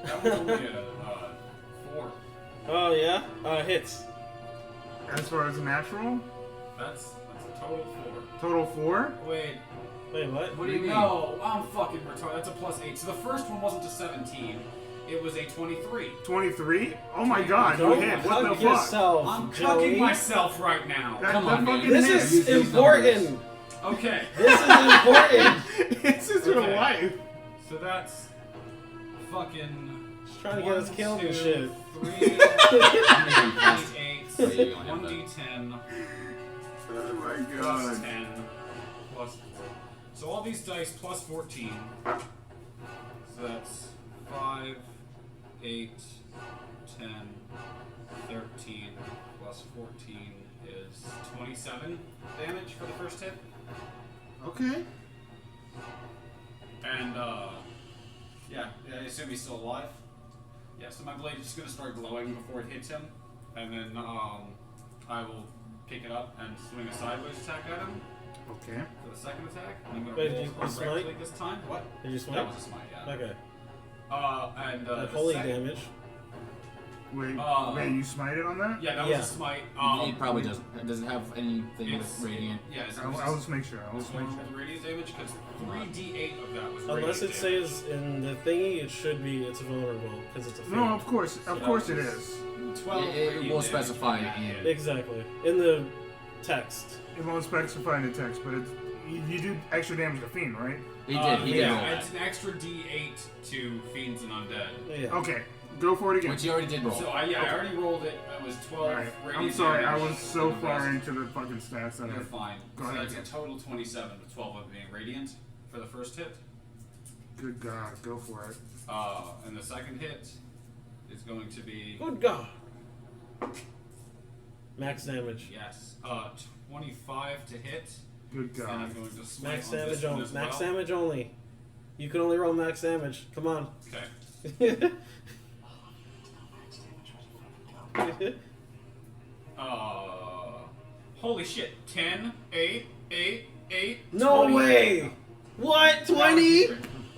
That one's only a 4. Oh, yeah? Hits. As far as natural, That's a total of 4. total 4. Wait, Wait, what? What do you mean? no, I'm fucking retarded. That's a plus 8. So the first one wasn't a 17. It was a 23. 23? Oh my god, you Don't hit. What the hug fuck? yourself, I'm Joey. cucking myself right now. That, Come that on, man. fucking This hit. is Use these important. Okay, This is important. This is your Okay. wife. so that's fucking Trying to get us killed and shit. 3, 8, Yeah, you only have 1d10 Oh my plus god. 10 plus. So all these dice plus 14. So that's 5, 8, 10, 13 plus 14 is 27 damage for the first hit. Okay. And, yeah, I assume he's still alive. Yeah, so my blade is just gonna start glowing before it hits him, and then, I will pick it up and swing a sideways attack at him Okay. for the second attack. And I'm gonna Wait, roll did you correctly smite? this time. What? Did you That smite? was a smite, yeah. Okay. And, Like the holy second- damage. Wait, Uh, you smited on that? Yeah, that Yeah. was a smite. It probably doesn't. Does it have anything It's- with radiant? Yeah, it's I'll just make sure. I'll just just make roll sure. the radiant damage because 3d8 of that was Unless it radiant says in the thingy, it should be it's vulnerable because it's a No, fiend. of course it is. damage. 12 It radiant will damage. specify in. Exactly. In the text. It won't specify in the text, but it's you do extra damage to Fiend, right? He did. He did roll Yeah, that. it's an extra d8 to fiends and undead. Yeah. Okay, go for it again. Which he already did roll. So I already rolled it. It was 12 Alright, radiant I'm sorry, I damage. was so and the far rest- into the fucking stats that You're I. fine. Go So ahead that's a again. total 27, with 12 of them being radiant for the first hit. Good God, go for it. And the second hit is going to be Good God. Max damage. yes, 25 to hit. Good And I'm God. going to smite Max on this damage one only. as Max well. damage only. You can only roll max damage. Come on. Okay. Holy shit. 10, 8, 8, 8. No 20. way! What? 20?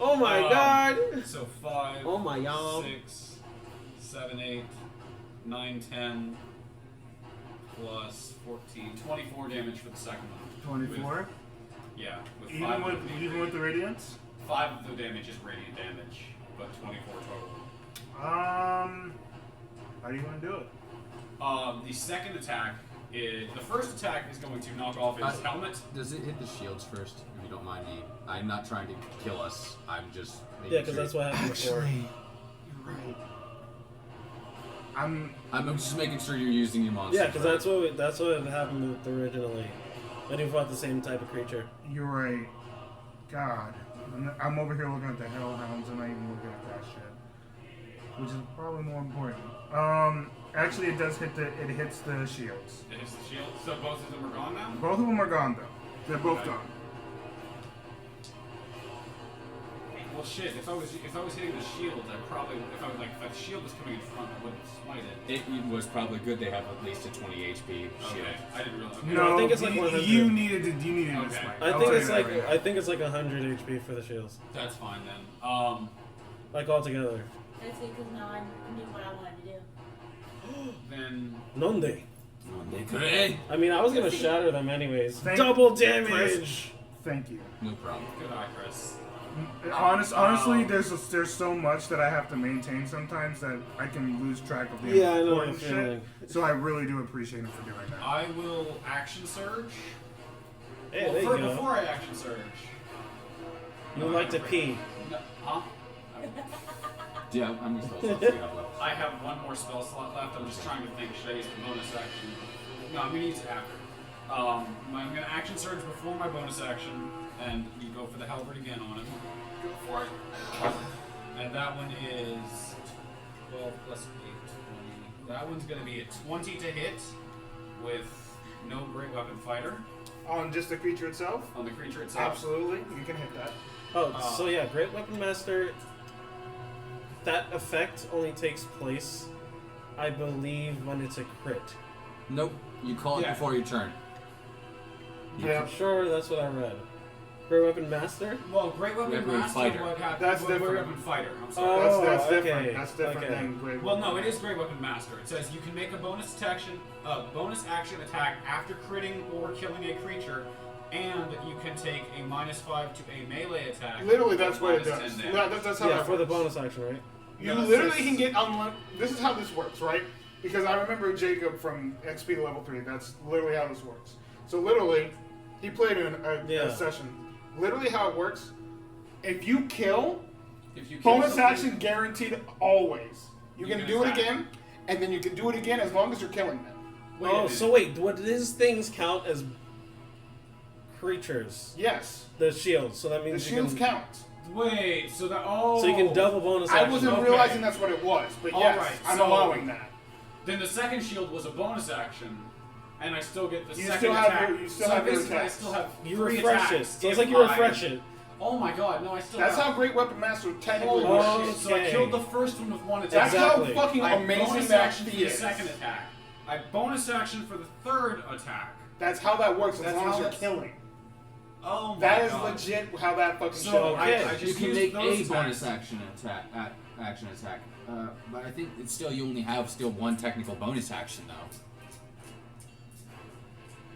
Oh my god! So 5, Oh my y'all. 6, 7, 8, 9, 10, plus 14. 24 damage for the second one. 24. Yeah. With Even 5 with of the even with the radiance. 5 of the damage is radiant damage, but 24 total. How do you want to do it? The second attack is the first attack is going to knock off his helmet. Does it hit the shields first? If you don't mind me. I'm not trying to kill us. I'm just. making Yeah, because sure. that's what happened before. You're right. I'm just making sure you're using your monster. Yeah, because that's what happened with originally. When you fought the same type of creature. You're right. God, I'm over here looking at the hellhounds and not even looking at that shit, which is probably more important. Actually, it does hit it hits the shields. It hits the shield. So both of them are gone now. Both of them are gone though. They're both Okay. gone. Well, shit. If I was hitting the shield, I probably if the shield was coming in front, I wouldn't smite it. It was probably good they have at least a 20 HP shield. Okay, I didn't realize. Okay. No, I think it's like you 100. needed to Okay. smite. I I'll think tell it's you like that right now. I think it's like 100 HP for the shields, That's fine then. like all together. That's good because now I knew what I wanted to do. Then Nonde. Hey! I mean, I was gonna shatter them anyways. Thank- Double damage. Thank you. No problem. good eye, Chris. Honestly, there's so much that I have to maintain sometimes that I can lose track of the Yeah, I know important the shit. feeling. So I really do appreciate him for doing that. I will action surge. Hey, Well, there you go. before I action surge. You would like to pee. No, huh? Yeah, I'm gonna spell something up left. I have one more spell slot left. I'm just trying to think. Should I use the bonus action? No, I'm gonna use it after. I'm gonna action surge before my bonus action, and you go for the halberd again on it. Go for it. And that one is 12 plus 8, 20. That one's gonna be a 20 to hit with no great weapon fighter On just the creature itself? on the creature itself. Absolutely, you can hit that. Oh, so yeah, Great Weapon Master. That effect only takes place, I believe, when it's a crit. Nope. You call it Yeah. before your turn. Yeah. I'm sure that's what I read. Great Weapon Master? Well, great weapon Great weapon master. fighter. What happened? That's Great different. weapon fighter. I'm Oh, sorry. That's okay, different. That's different okay. than great. Well, no, it is Great Weapon Master. It says you can make a bonus action attack after critting or killing a creature, and you can take a -5 to a melee attack. Literally, that's what it with does. -10 Yeah, damage. that's how Yeah, that for the works. bonus action, right? You No, it literally says- can get this is how this works, right? Because I remember Jacob from XP level 3. That's literally how this works. So literally, he played in a Yeah. session. Literally how it works, if you kill If you kill Bonus something- action guaranteed always. You You can can do it attack. again, and then you can do it again as long as you're killing them. Wait a Oh, minute. so wait, what these things count as creatures? Yes. The shields. So that The means shields you can, count. Wait, so that oh. So you can double bonus I action. wasn't Okay. realizing that's what it was, but All yes, right, I'm so- allowing that. Then the second shield was a bonus action, and I still get the You second still have attack. your- you still so have your basically, I attacks. still have You 3 refresh it. attacks So it's if like you I- refresh it. Oh my god, no, I still That's have. how Great Weapon Master technically Holy works. shit! So I Okay. killed the first one with 1 attack. That's Exactly. how fucking I amazing bonus that action for feat the is. second attack. I bonus action for the third attack. That's how that works as That's long how as you're that's- killing. Oh my That is god. legit how that fucking So show Okay. I just You can used make those a attacks. bonus action attack, but I think it's still you only have one technical bonus action though.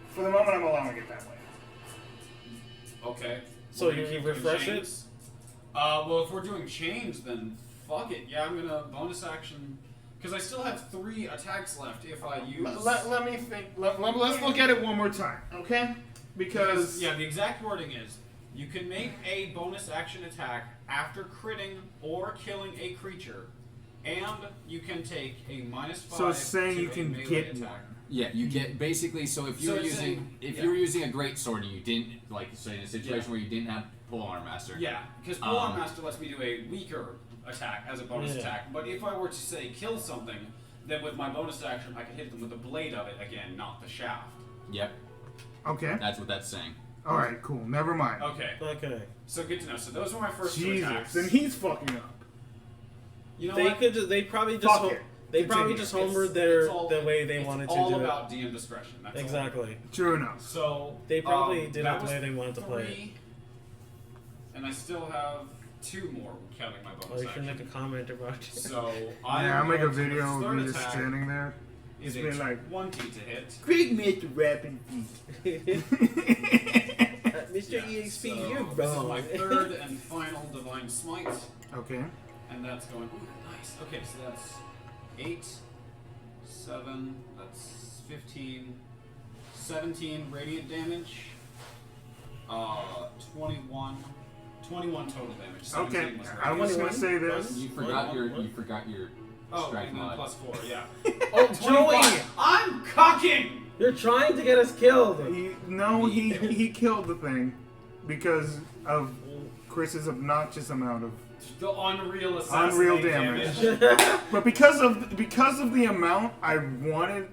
For the moment, I'm allowing it that way. Okay. So We're you gonna keep doing refresh it? chains? Well, if we're doing chains, then fuck it. Yeah, I'm gonna bonus action because I still have 3 attacks left if I use. Let me think. Let's look at it one more time, okay? Because yeah, the exact wording is you can make a bonus action attack after critting or killing a creature, and you can take a -5. So it's saying to you a can melee get attack. one. Yeah, you get basically. So if you So were it's using saying- if yeah. you were using a great sword and you didn't like say in a situation Yeah. where you didn't have Polearm Master. Yeah, because Polearm Um, Master lets me do a weaker attack as a bonus Yeah. attack. But if I were to say kill something, then with my bonus action I could hit them with the blade of it again, not the shaft. Yep, Okay. that's what that's saying. All right. Cool. Never mind. Okay, Okay. so good to know. So those were my first 2 Jesus. attacks. Then he's fucking up. You know They what? could. They probably just. Fuck it. They probably Continue. just It's- homered it's all- the way they it's wanted to all do about DM discretion. That's it. all. Exactly. True enough. So They probably did that it the was way they wanted to play it. 3, and I still have 2 more counting my Oh, bonus you should action. make a comment about it. So Yeah, I'll make a video of of me just standing there. Is Just a being like, 20 to hit. Great Mr. Rapping Mr. EXP, So you're this is wrong. my 3rd and final divine smite, Okay. and that's going. Ooh, nice. Okay, so that's 8, 7. That's 15, 17 radiant damage. 21 total damage. 17 Okay. was I was gonna 21? say this. You forgot your Oh, strike and then mod. +4, yeah. Oh, Joey! 25. I'm cocking! You're trying to get us killed. He killed the thing because of Chris's obnoxious amount of The unreal unreal assassinate damage. But because of the amount, I wanted,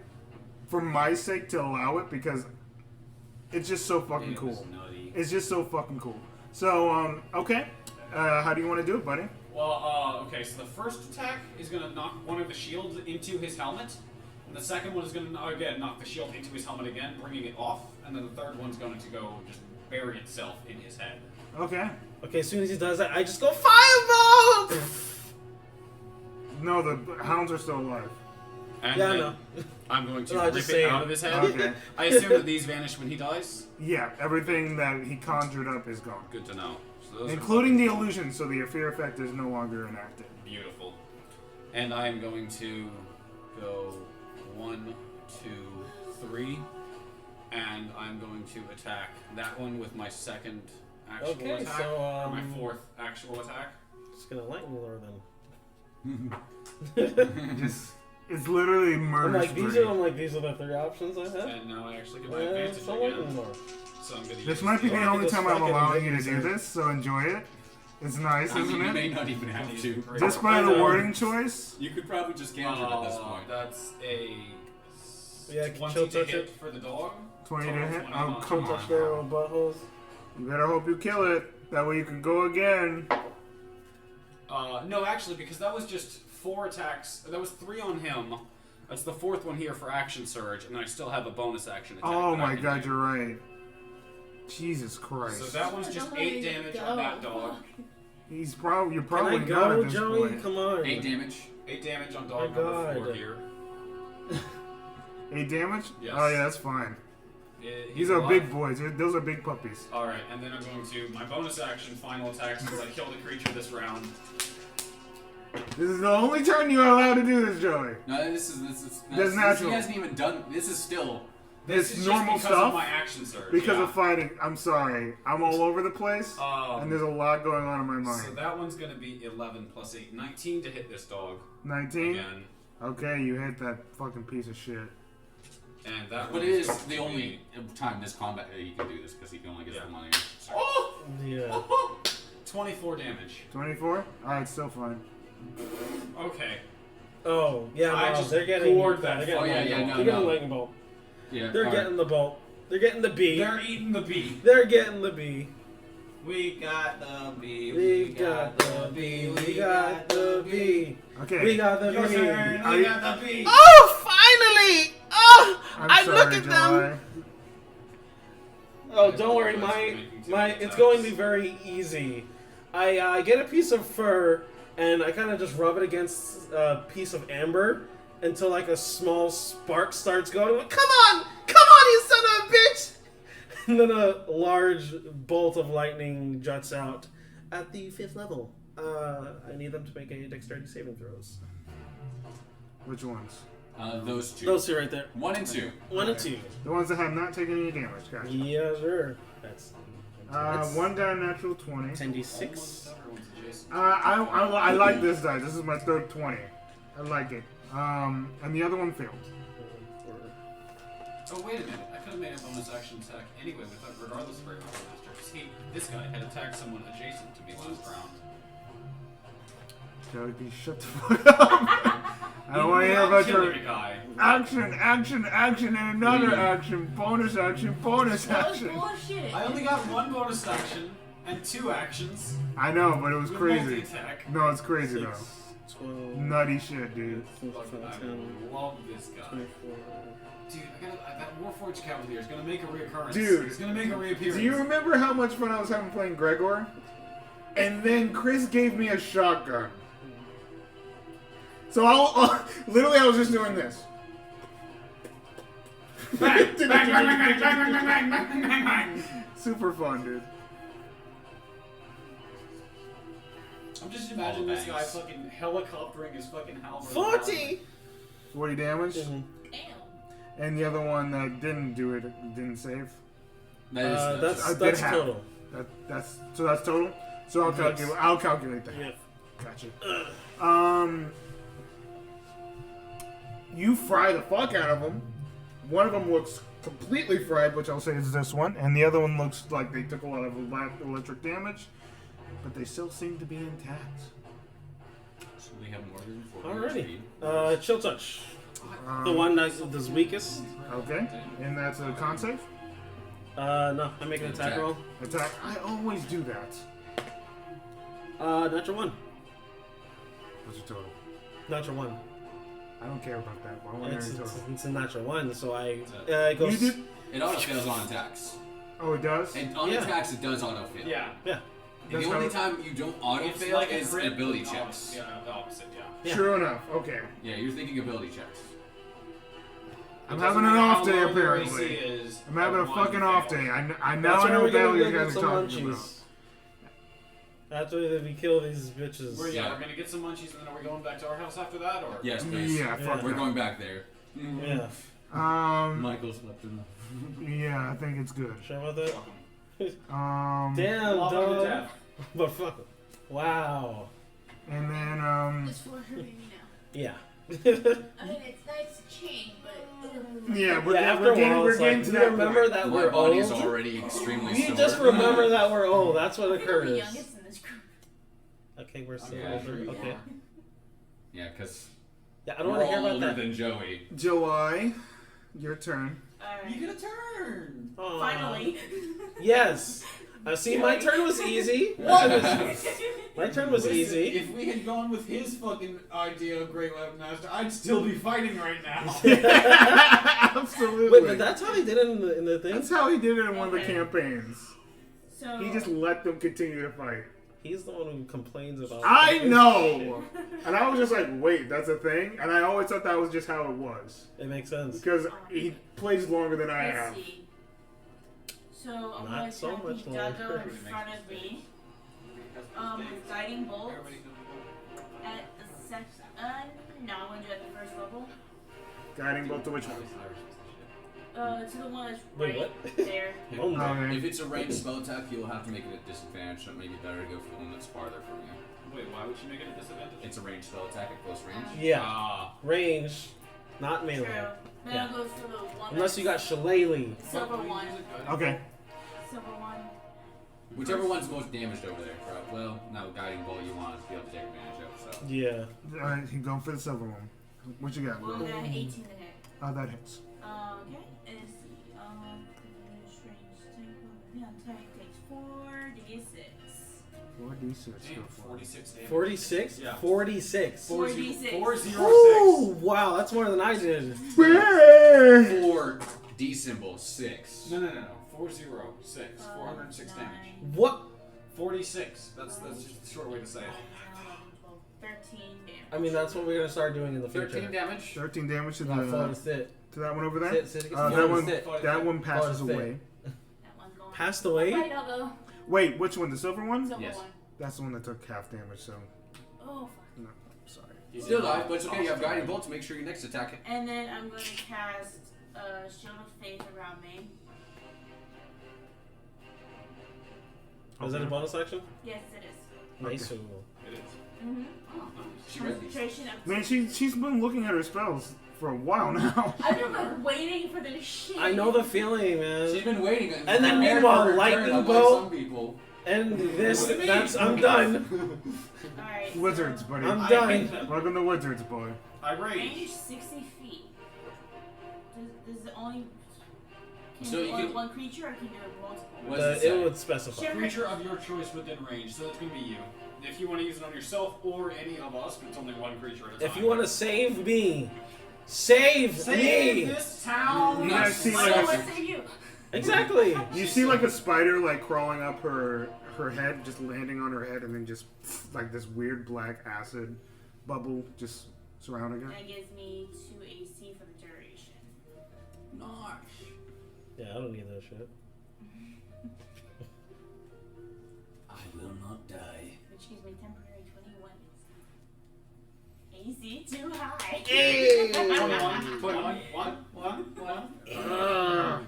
for my sake, to allow it because it's just so fucking It was cool. nutty. It's just so fucking cool. So okay, how do you want to do it, buddy? Well, okay, so the first attack is going to knock one of the shields into his helmet, and the second one is going to, again, knock the shield into his helmet again, bringing it off, and then the third one's going to go just bury itself in his head. Okay. Okay, as soon as he does that, I just go fireball. No, the hounds are still alive. And Yeah, I then know. I'm going to No, rip just it saying. out of his head. Okay. I assume that these vanish when he dies. Yeah, everything that he conjured up is gone, Good to know. So those including the illusion, so the fear effect is no longer enacted. are beautiful. And I am going to go 1, 2, 3, and I'm going to attack that one with my second actual Okay, attack, so, or my 4th actual attack. Just gonna lightning lure them. It's literally I'm murder like, spree. these are the 3 options I have. And now I actually get my advantage So lightning again. lure. So I'm going to This use might be the- the Or only just time I'm fucking allowing you to amazing. do this, so enjoy it. It's nice, I mean, isn't you may it? not even have to. Just by the wording choice. You could probably just cancel it at this point. That's a Yeah, 20 chill to touch hit it. for the dog. 20 to Total hit? 20 Oh, on come top. Touch their little buttholes. You better hope you kill it. That way you can go again. No, actually, because that was just 4 attacks. That was 3 on him. That's the 4th one here for action surge, and then I still have a bonus action attack. Oh that I my can god, do. you're right. Jesus Christ. So that one's just 8 damage on that dog. You're Can probably I not go, at this Joey? point. Come on. 8 damage. 8 damage on My dog number 4 God. here. 8 damage? Yes. Oh yeah, that's fine. He's These are alive. big boys. Those are big puppies. Alright, and then I'm going to my bonus action final attack since I killed a creature this round. This is the only turn you are allowed to do this, Joey. No, this is That's natural. He hasn't even done. This is still This It's is normal just because stuff. of my action surge. Because yeah. of fighting. I'm sorry. I'm all over the place, and there's a lot going on in my mind. So that one's gonna be 11 plus 8, 19 to hit this dog 19. again, Okay, you hit that fucking piece of shit. and that. But one it is going the to only be time this combat that you can do this because he can only get Yeah. the money. Oh! Yeah. 24 damage. 24. All right, still fine. Okay. Oh, yeah, I no, just they're getting. gored that. They're getting Oh, yeah, lightning yeah, bolt. no, They're getting no. lightning bolt. Yeah, They're alright. getting the bolt. They're getting the bee. They're eating the bee. They're getting the bee. We got the bee. We got the bee. We got the bee. Okay. We got the Your bee. turn. Are We you- got the bee. Oh, finally! Oh, I'm I sorry, look at them. July. Oh, don't worry, my it's going to be very easy. I get a piece of fur and I kind of just rub it against a piece of amber until like a small spark starts going. Like, come on, you son of a bitch! And then a large bolt of lightning juts out at the 5th level. I need them to make a dexterity saving throws. Which ones? Those two. Those two right there. 1 and 2. 1 and 2. The ones that have not taken any damage, guys. Yeah, sure. That's One die natural 20. 10d6. I like this die. This is my third 20. I like it. And the other one failed. Oh, wait a minute. I could have made a bonus action attack anyway, regardless of Great Weapon Master. Because this guy had attacked someone adjacent to me last round. Joey, shut the fuck up. I don't want to hear about Killing your a guy. action, and another action, bonus action, bonus That was action. bullshit. I only got 1 bonus action and 2 actions. I know, but it was With crazy. multi-attack. No, it's crazy though. 12, Nutty shit, dude. Fucking, I love this guy. 24. Dude, that Warforged Cavalier is gonna make a reoccurrence. Dude, He's gonna make a reappearance. Do you remember how much fun I was having playing Gregor? And then Chris gave me a shotgun. So literally I was just doing this. Bang, bang, bang, bang, bang, bang, bang, bang, bang, bang, bang. Super fun, dude. I'm just imagining this guy fucking helicoptering his fucking halberd. 40! 40 damage. Mhm. Damn. And the other one that didn't do it, didn't save. That is I That's did half. total. That's total. So I'll calculate that. Yeah. Gotcha. You fry the fuck out of them. One of them looks completely fried, which I'll say is this one, and the other one looks like they took a lot of electric damage, but they still seem to be intact. So we have more than 40 Alrighty. speed. Chill touch. The one that's weakest. Okay, and that's a con save. No, I make an attack roll. Attack. I always do that. Natural 1. What's your total? Natural 1. I don't care about that. I want It's, your it's, total. it's a natural 1, so I You goes. did. It auto fails on attacks. Oh, it does. And on Yeah. attacks, it does auto fail. Yeah. Yeah. The That's only how- time you don't auto It's fail like a is crit ability with checks. Yeah, the opposite, yeah. Yeah. True enough. Okay. Yeah, you're thinking ability checks. I'm It having doesn't an matter off how day low your apparently. AC is, I'm having a one fucking off fails. day. I That's know why what we're the hell gonna you go guys get are some talking about. munchies. After we kill these bitches. We're gonna get some munchies, and then are we going back to our house after that, or? Yes, please. Yeah, fuck We're that. going back there. Yeah. Michael slept enough. Yeah, I think it's good. Sure about that? Fuck 'em. Damn, Love 'em to dog. death. But fuck it. Wow. And then It's for her baby now. Yeah. I mean, it's nice to change, but. yeah, we're, Yeah, after a while, we're it's getting like, to you that remember point. that My we're body's old? already extremely You sore. just remember that we're old. That's what I think we're the occurs. youngest in this group. Okay, we're still Yeah, older. sure you Okay. are. Yeah, because Yeah, I don't we're want to hear all about older that. than Joey. July, your turn. Alright. You get a turn. Aw. Finally. Yes. See, my turn was easy. My turn was easy. If we had gone with his fucking idea of Great Weapon Master, I'd still be fighting right now. Absolutely. Wait, but that's how they did it in the thing? That's how he did it in one of the Okay. campaigns. So. He just let them continue to fight. He's the one who complains about I know! And I was just like, wait, that's a thing? And I always thought that was just how it was. It makes sense. Because he plays longer than I Let's have. see. So I'm Not gonna so attack much the Jago longer. in front of me. With guiding bolt at the second. No, I'm gonna do it at the first level. Guiding bolt to which one? To the one that's Wait, right what? there. Oh, Okay. If it's a ranged spell attack, you'll have to make it a disadvantage, so it may be better to go for the one that's farther from you. Wait, why would you make it a disadvantage? It's a ranged spell attack at close range. Yeah. Ah. Range, not melee. True. Then Yeah. I'll go for the one. Unless you got Shillelagh. the silver one. Okay. Silver one. Whichever one's most damaged over there. Well, now guiding bolt you want to be able to take advantage of. So Yeah. All right, you go for the silver one. What you got? Well, Will? then 18 to hit. That hits. Okay. Let's see. Strange type takes 4d6. 4d6. Go for it. 46 damage. 46? Yeah. 46. 4d6. 406. Ooh, wow, that's more than I did. 4 D symbol 6. No. 406. 406 damage. What? 46. That's just a short way to say it. 13 damage. I mean, that's what we're gonna start doing in the future. 13 damage. 13 damage to Fall to the sit. to that one over there. Sit. That one Sit. that one passes Fall to away. That one's going. Passed away? Right, I'll go. Wait, which one? The silver one? Silver Yes. one. That's the one that took half damage. So Oh, fuck. no, sorry. Still alive, but it's okay. You have guiding bolt to make sure your next attack. And then I'm going to cast Shield of Faith around me. Was that a bonus action? Yes, it is. Nice. It is. Mm-hmm. Oh, nice. She read these. Concentration of Man, she's been looking at her spells for a while now. I've been like waiting for this shit. I know the feeling, man. She's been waiting. And then prepared meanwhile, for her turn, lightning unlike bolt. Some people. And this, What do you mean? that's, I'm done. Alright. Wizards, buddy. I'm I done. hate them. Welcome to Wizards, boy. I Range rage. 60 feet. Does it only. Can So do you only can- one creature or can do it multiple? What does it say? It would specify. Sure. Creature of your choice within range, so that's gonna be you. If you want to use it on yourself or any of us, but it's only one creature at a time. If you want to save me, save save me. this town, You guys see Why like do I a, want to save you? Exactly. you see like a spider like crawling up her head, just landing on her head, and then just like this weird black acid bubble just surrounding her. That gives me 2 AC for the duration. Nice. Yeah, I don't need that shit. I will not die. Which gives me temporary 21 AC. Too high. 21.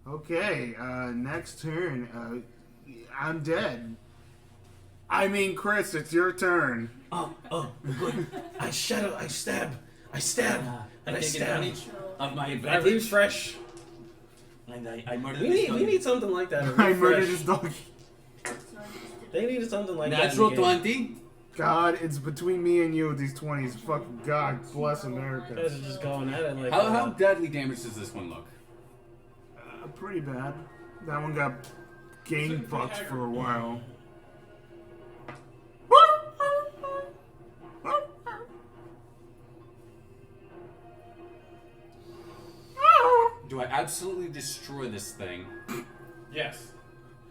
Okay, next turn. I'm dead. I mean, Chris, it's your turn. Oh, good. I shadow, I stab, and I take stab. advantage of my I advantage. refresh. And I murder We this need, we need something like that. a I murdered refresh. this dog. They needed something like Natural that. in the game. 20. God, it's between me and you with these 20s. Fucking God bless You guys America. are just going at it like. How deadly damage does this one look? Pretty bad. That one got game fucked for a while. Do I absolutely destroy this thing? Yes.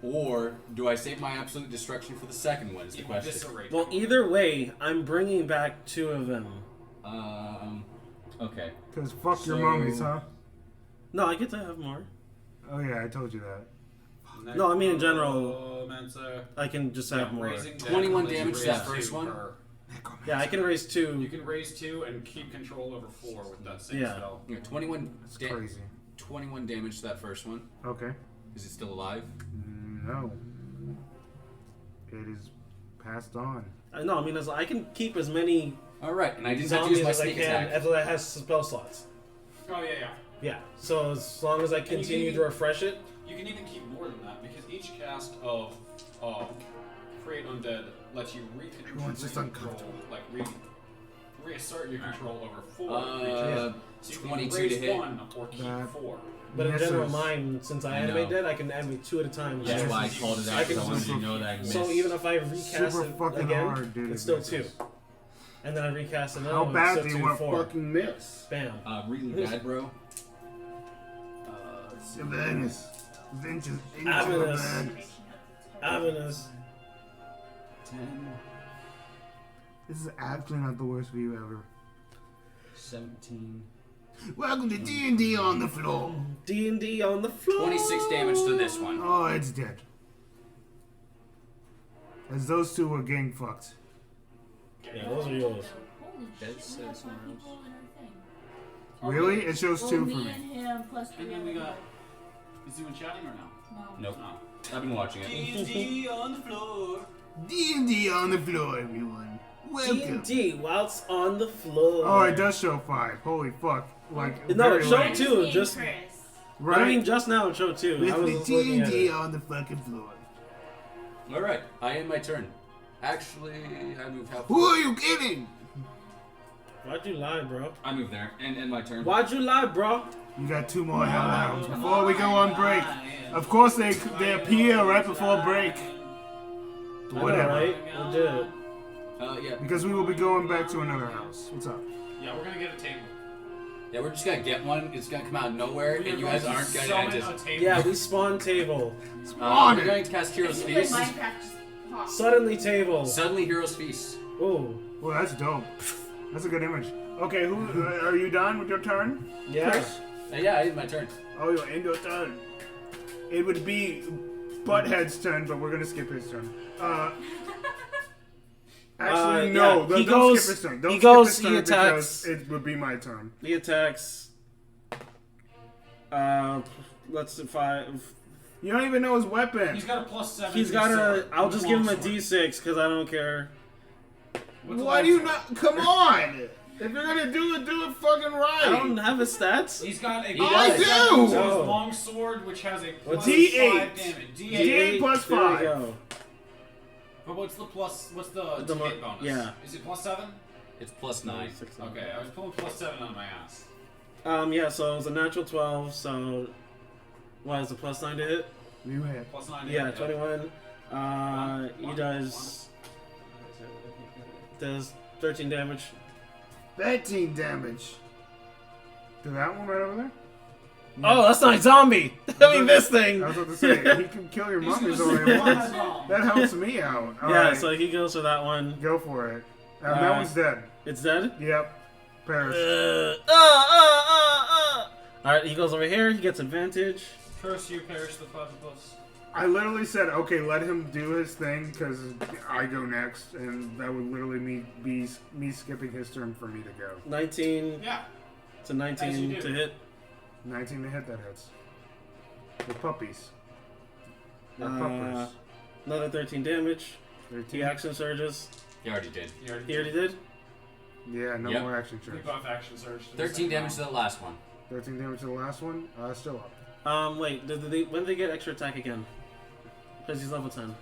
Or do I save my absolute destruction for the second one? Is the question. Eviscerate. Well, either way, I'm bringing back 2 of them. Okay. Because fuck your So- mummies, huh? No, I get to have more. Oh yeah, I told you that. No, I mean in general, Necromancer. I can just have more. Raising dead 21 lets you damage to raise that first 2 one? per- Yeah, I can raise 2. You can raise 2 and keep control over 4 with that same Yeah. spell. Yeah, 21, That's da- crazy. 21 damage to that first one. Okay. Is it still alive? No. It is passed on. No, I mean I can keep as many Alright, and I didn't have to zombies use my as I sneak can attack. as it has spell slots. Oh yeah. Yeah, so as long as I continue to refresh it, You can even keep more than that because each cast of Create Undead lets you Everyone's just control, like reassert your control over 4 creatures. So you can 22 raise to hit. 1 or keep That- 4. but in Misses. general, mine since I I animate know. dead, I can animate 2 at a time. That's So- why I called it I out, can because I wanted you super- to know that I missed. So even if I recast Super it fucking again, hard, dude. it's still 2. And then I recast another How one, bad so do you 2, want 4. to fucking miss? Bam. Really bad, bro. Avernus. Avernus. Avernus. Avernus. 10, This is actually not the worst view ever. 17. Welcome to D&D on the floor. D&D on the floor. 26 damage to this one. Oh, it's dead. As those 2 were gang fucked. Yeah, those are yours. Holy Dead shit, says we have somewhere more else. people in our thing. Really? It shows Well, 2 for me me. and him plus 3 And then other we got- guys. Is anyone chatting or no? No. Nope. I've been watching it. D&D on the floor. D&D on the floor, everyone. Welcome. D&D whilst on the floor. Oh, it does show 5. Holy fuck. Like, No, very it showed late. 2. Me Just and Chris. I mean, Right? just now it showed 2. I was With just the looking at D&D it. on the fucking floor. All right, I end my turn. Actually, I moved half. Who are you kidding? Why'd you lie, bro? I moved there and end my turn. Why'd you lie, bro? You got 2 more hellhounds before we go on break. Of course, they appear right before break. I know, Whatever. right? Legit. Yeah. Because we will be going back to another house. What's up? Yeah, we're gonna get a table. Yeah, we're just gonna get one. It's gonna come out of nowhere, We are and you going guys to aren't gonna summon anticipate. a table. Yeah, we spawn table. We're going to cast Hero's It's like Feast. Minecraft just popped. Suddenly table. Suddenly, Hero's Feast. Ooh. Well, that's dope. That's a good image. Okay, who are you done with your turn? Yeah. Chris? Yeah, I end my turn. Oh, you'll end your turn. It would be Butthead's turn, but we're gonna skip his turn. Actually, no. yeah, Don't he skip goes- his turn. Don't he skip goes, his he turn attacks. because it would be my turn. He attacks. Let's see, 5. You don't even know his weapon. He's got a +7. He's to got his a. sword. I'll just give him a Longsword. D6 because I don't care. What's a Why do you longsword? not? Come on! If you're gonna do it fucking right. I don't have his stats. He's got a I +7 do! to his No. long sword, which has a What's +5 D8? damage. D8 plus There 5. we go. But what's the The mo- hit bonus? yeah. Is it +7? It's +9. Okay, I was pulling +7 on my ass. Yeah, so it was a natural 12, so. What is it, +9 to hit? You hit. +9. Yeah, 21. He One. does 13 damage. 13 damage. To that one right over there? Oh, that's not a zombie! I mean, this thing! I was about to say, he can kill your mummies all he wants. That helps me out. All Yeah, right, so he goes for that one. go for it. That one's dead. It's dead? Yep. Perished. Alright, he goes over here, he gets advantage. Curse you, perish the platypus. I literally said, okay, let him do his thing, because I go next, and that would literally be me skipping his turn for me to go. 19 Yeah. to As you 19 do. to hit. 19 to hit, that hits. The puppies. They're Uh, puppers. Another 13 damage. 13. He action surges. You already did. You already He already did? Yeah, no Yep. more action We charge. buff action surge. to the 13 second damage to round. the last one. 13 damage to the last one. Still up. Wait, when did they get extra attack again? Because he's level 10.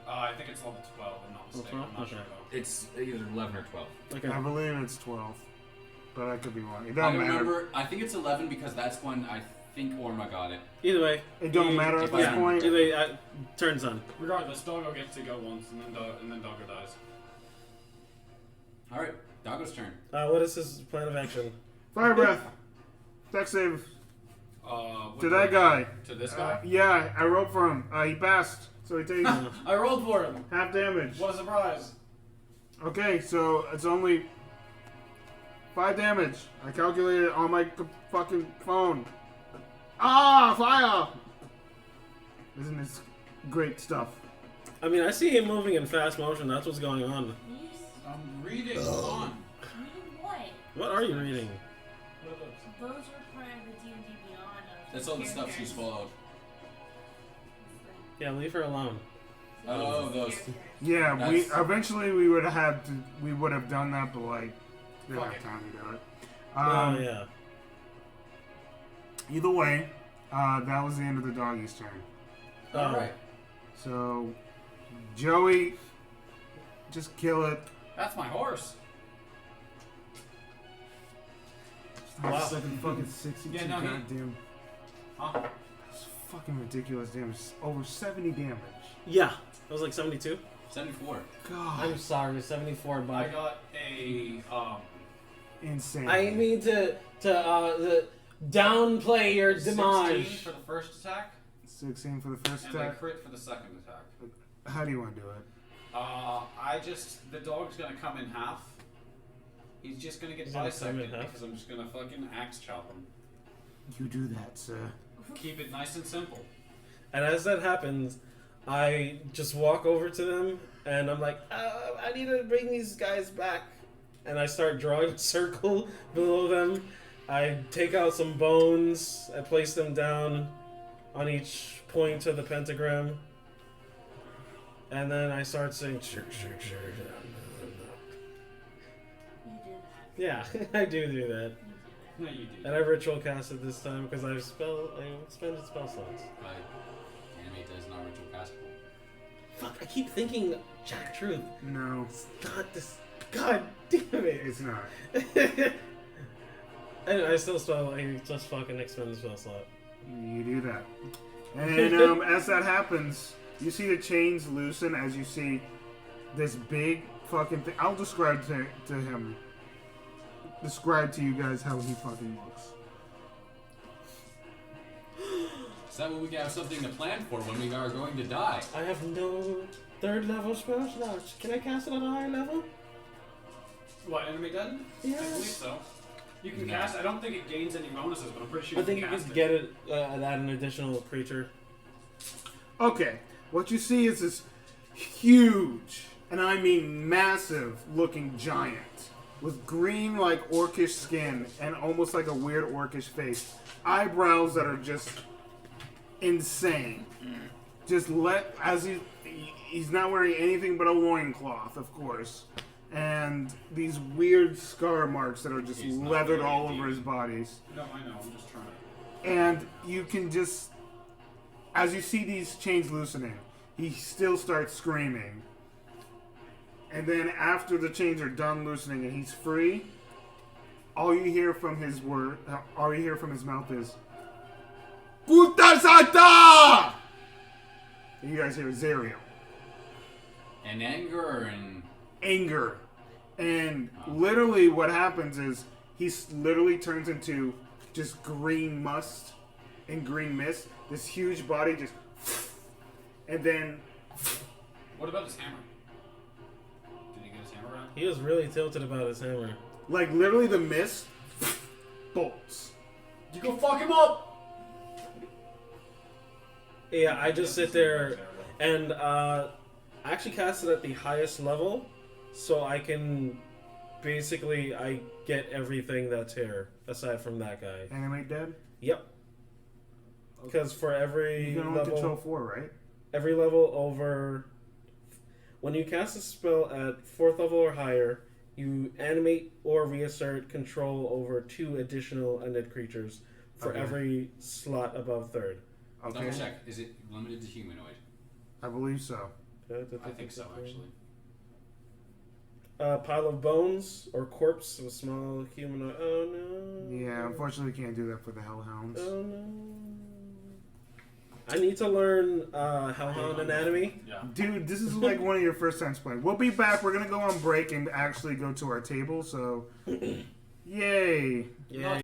I think it's level 12. I'm not mistaken. I'm not Okay. sure though. It's either 11 or 12. Okay. I believe it's 12. But I could be wrong. It I don't matter. remember. I think it's 11 because that's when I think Orma got it. Either way. It don't matter at if this I- point. Either way, turn's done. Regardless, Doggo gets to go once, and then Doggo dies. All right, Doggo's turn. What is his plan of action? Fire breath. Dex save. What To that guy. To this guy? Yeah, I rolled for him. He passed. So he takes I rolled for him. half damage. What a surprise. Okay, so it's only 5 damage. I calculated it on my fucking phone. Fire! Isn't this great stuff? I mean, I see him moving in fast motion. That's what's going on. Yes. I'm reading. Hold on. Reading what? What are you reading? What are those? Those were part of the D&D Beyond. Of That's all the stuff she characters. swallowed. Yeah, leave her alone. Oh, those. Yeah, That's- eventually we would have done that, but like we don't Fuck have it. time to do it. Oh, yeah. Either way, that was the end of the doggy's turn. All right. So Joey, just kill it. That's my horse. Wow. Fucking 62 Yeah, no, he- goddamn. Huh? That's fucking ridiculous damage. Over 70 damage. Yeah. It was like 72. 74. God. I'm sorry, 74, I but got a Insane. I mean to downplay your 16 demise. for the first attack, 16 for the first and a attack. crit for the second attack. How do you want to do it? The dog's gonna come in half. He's just gonna get He's gonna come in bisected half? because I'm just gonna fucking axe chop him. You do that, sir. Keep it nice and simple. And as that happens, I just walk over to them and I'm like, I need to bring these guys back. And I start drawing a circle below them I take out some bones. I place them down on each point of the pentagram. And then I start saying, sure. You do that. Yeah, I do that. You do that. No, you do. And I ritual cast it this time because I expended spell slots. Animate is not ritual castable. Fuck, I keep thinking Jack Truth. No, It's not this. God damn it. it's not. And I still spell. I just fucking expend the spell slot. You do that. And as that happens, you see the chains loosen as you see this big fucking thing. I'll describe to him. Describe to you guys how he fucking looks. Is that what we have something to plan for when we are going to die? I have no third level spell slots. Can I cast it at a higher level? What, enemy dead? Yes. I believe so. You can No. cast. I don't think it gains any bonuses, but I'm pretty sure I think you you can cast could it. get it at an additional creature. Okay, what you see is this huge, and I mean massive looking giant with green like orcish skin and almost like a weird orcish face. Eyebrows that are just insane. Just he's not wearing anything but a loincloth, of course. And these weird scar marks that are just He's not leathered really all a over his bodies. No, I know. I'm just trying to. And you can just, as you see these chains loosening, he still starts screaming. And then after the chains are done loosening and he's free, all you hear from his mouth is "Puta Sata!" And you guys hear Zerial. And anger and Anger. And literally what happens is he literally turns into just green must and green mist. This huge body just, and then What about his hammer? Did he get his hammer out? He was really tilted about his hammer. like literally the mist bolts. You go fuck him up. Yeah, I just sit there and I actually cast it at the highest level, so I can basically I get everything that's here aside from that guy. Animate dead. Yep. Because for every You can only level, control 4, right? every level over, when you cast a spell at 4th level or higher, you animate or reassert control over 2 additional undead creatures for Okay. every slot above 3rd. Okay. double check. Is it limited to humanoid? I believe so. I think so, actually. Pile of bones or corpse of a small humanoid. Oh no. Yeah, unfortunately, we can't do that for the Hellhounds. Oh no. I need to learn Hellhound anatomy. Yeah. Dude, this is like one of your first times playing. We'll be back. We're gonna go on break and actually go to our table. So, yay! Yeah.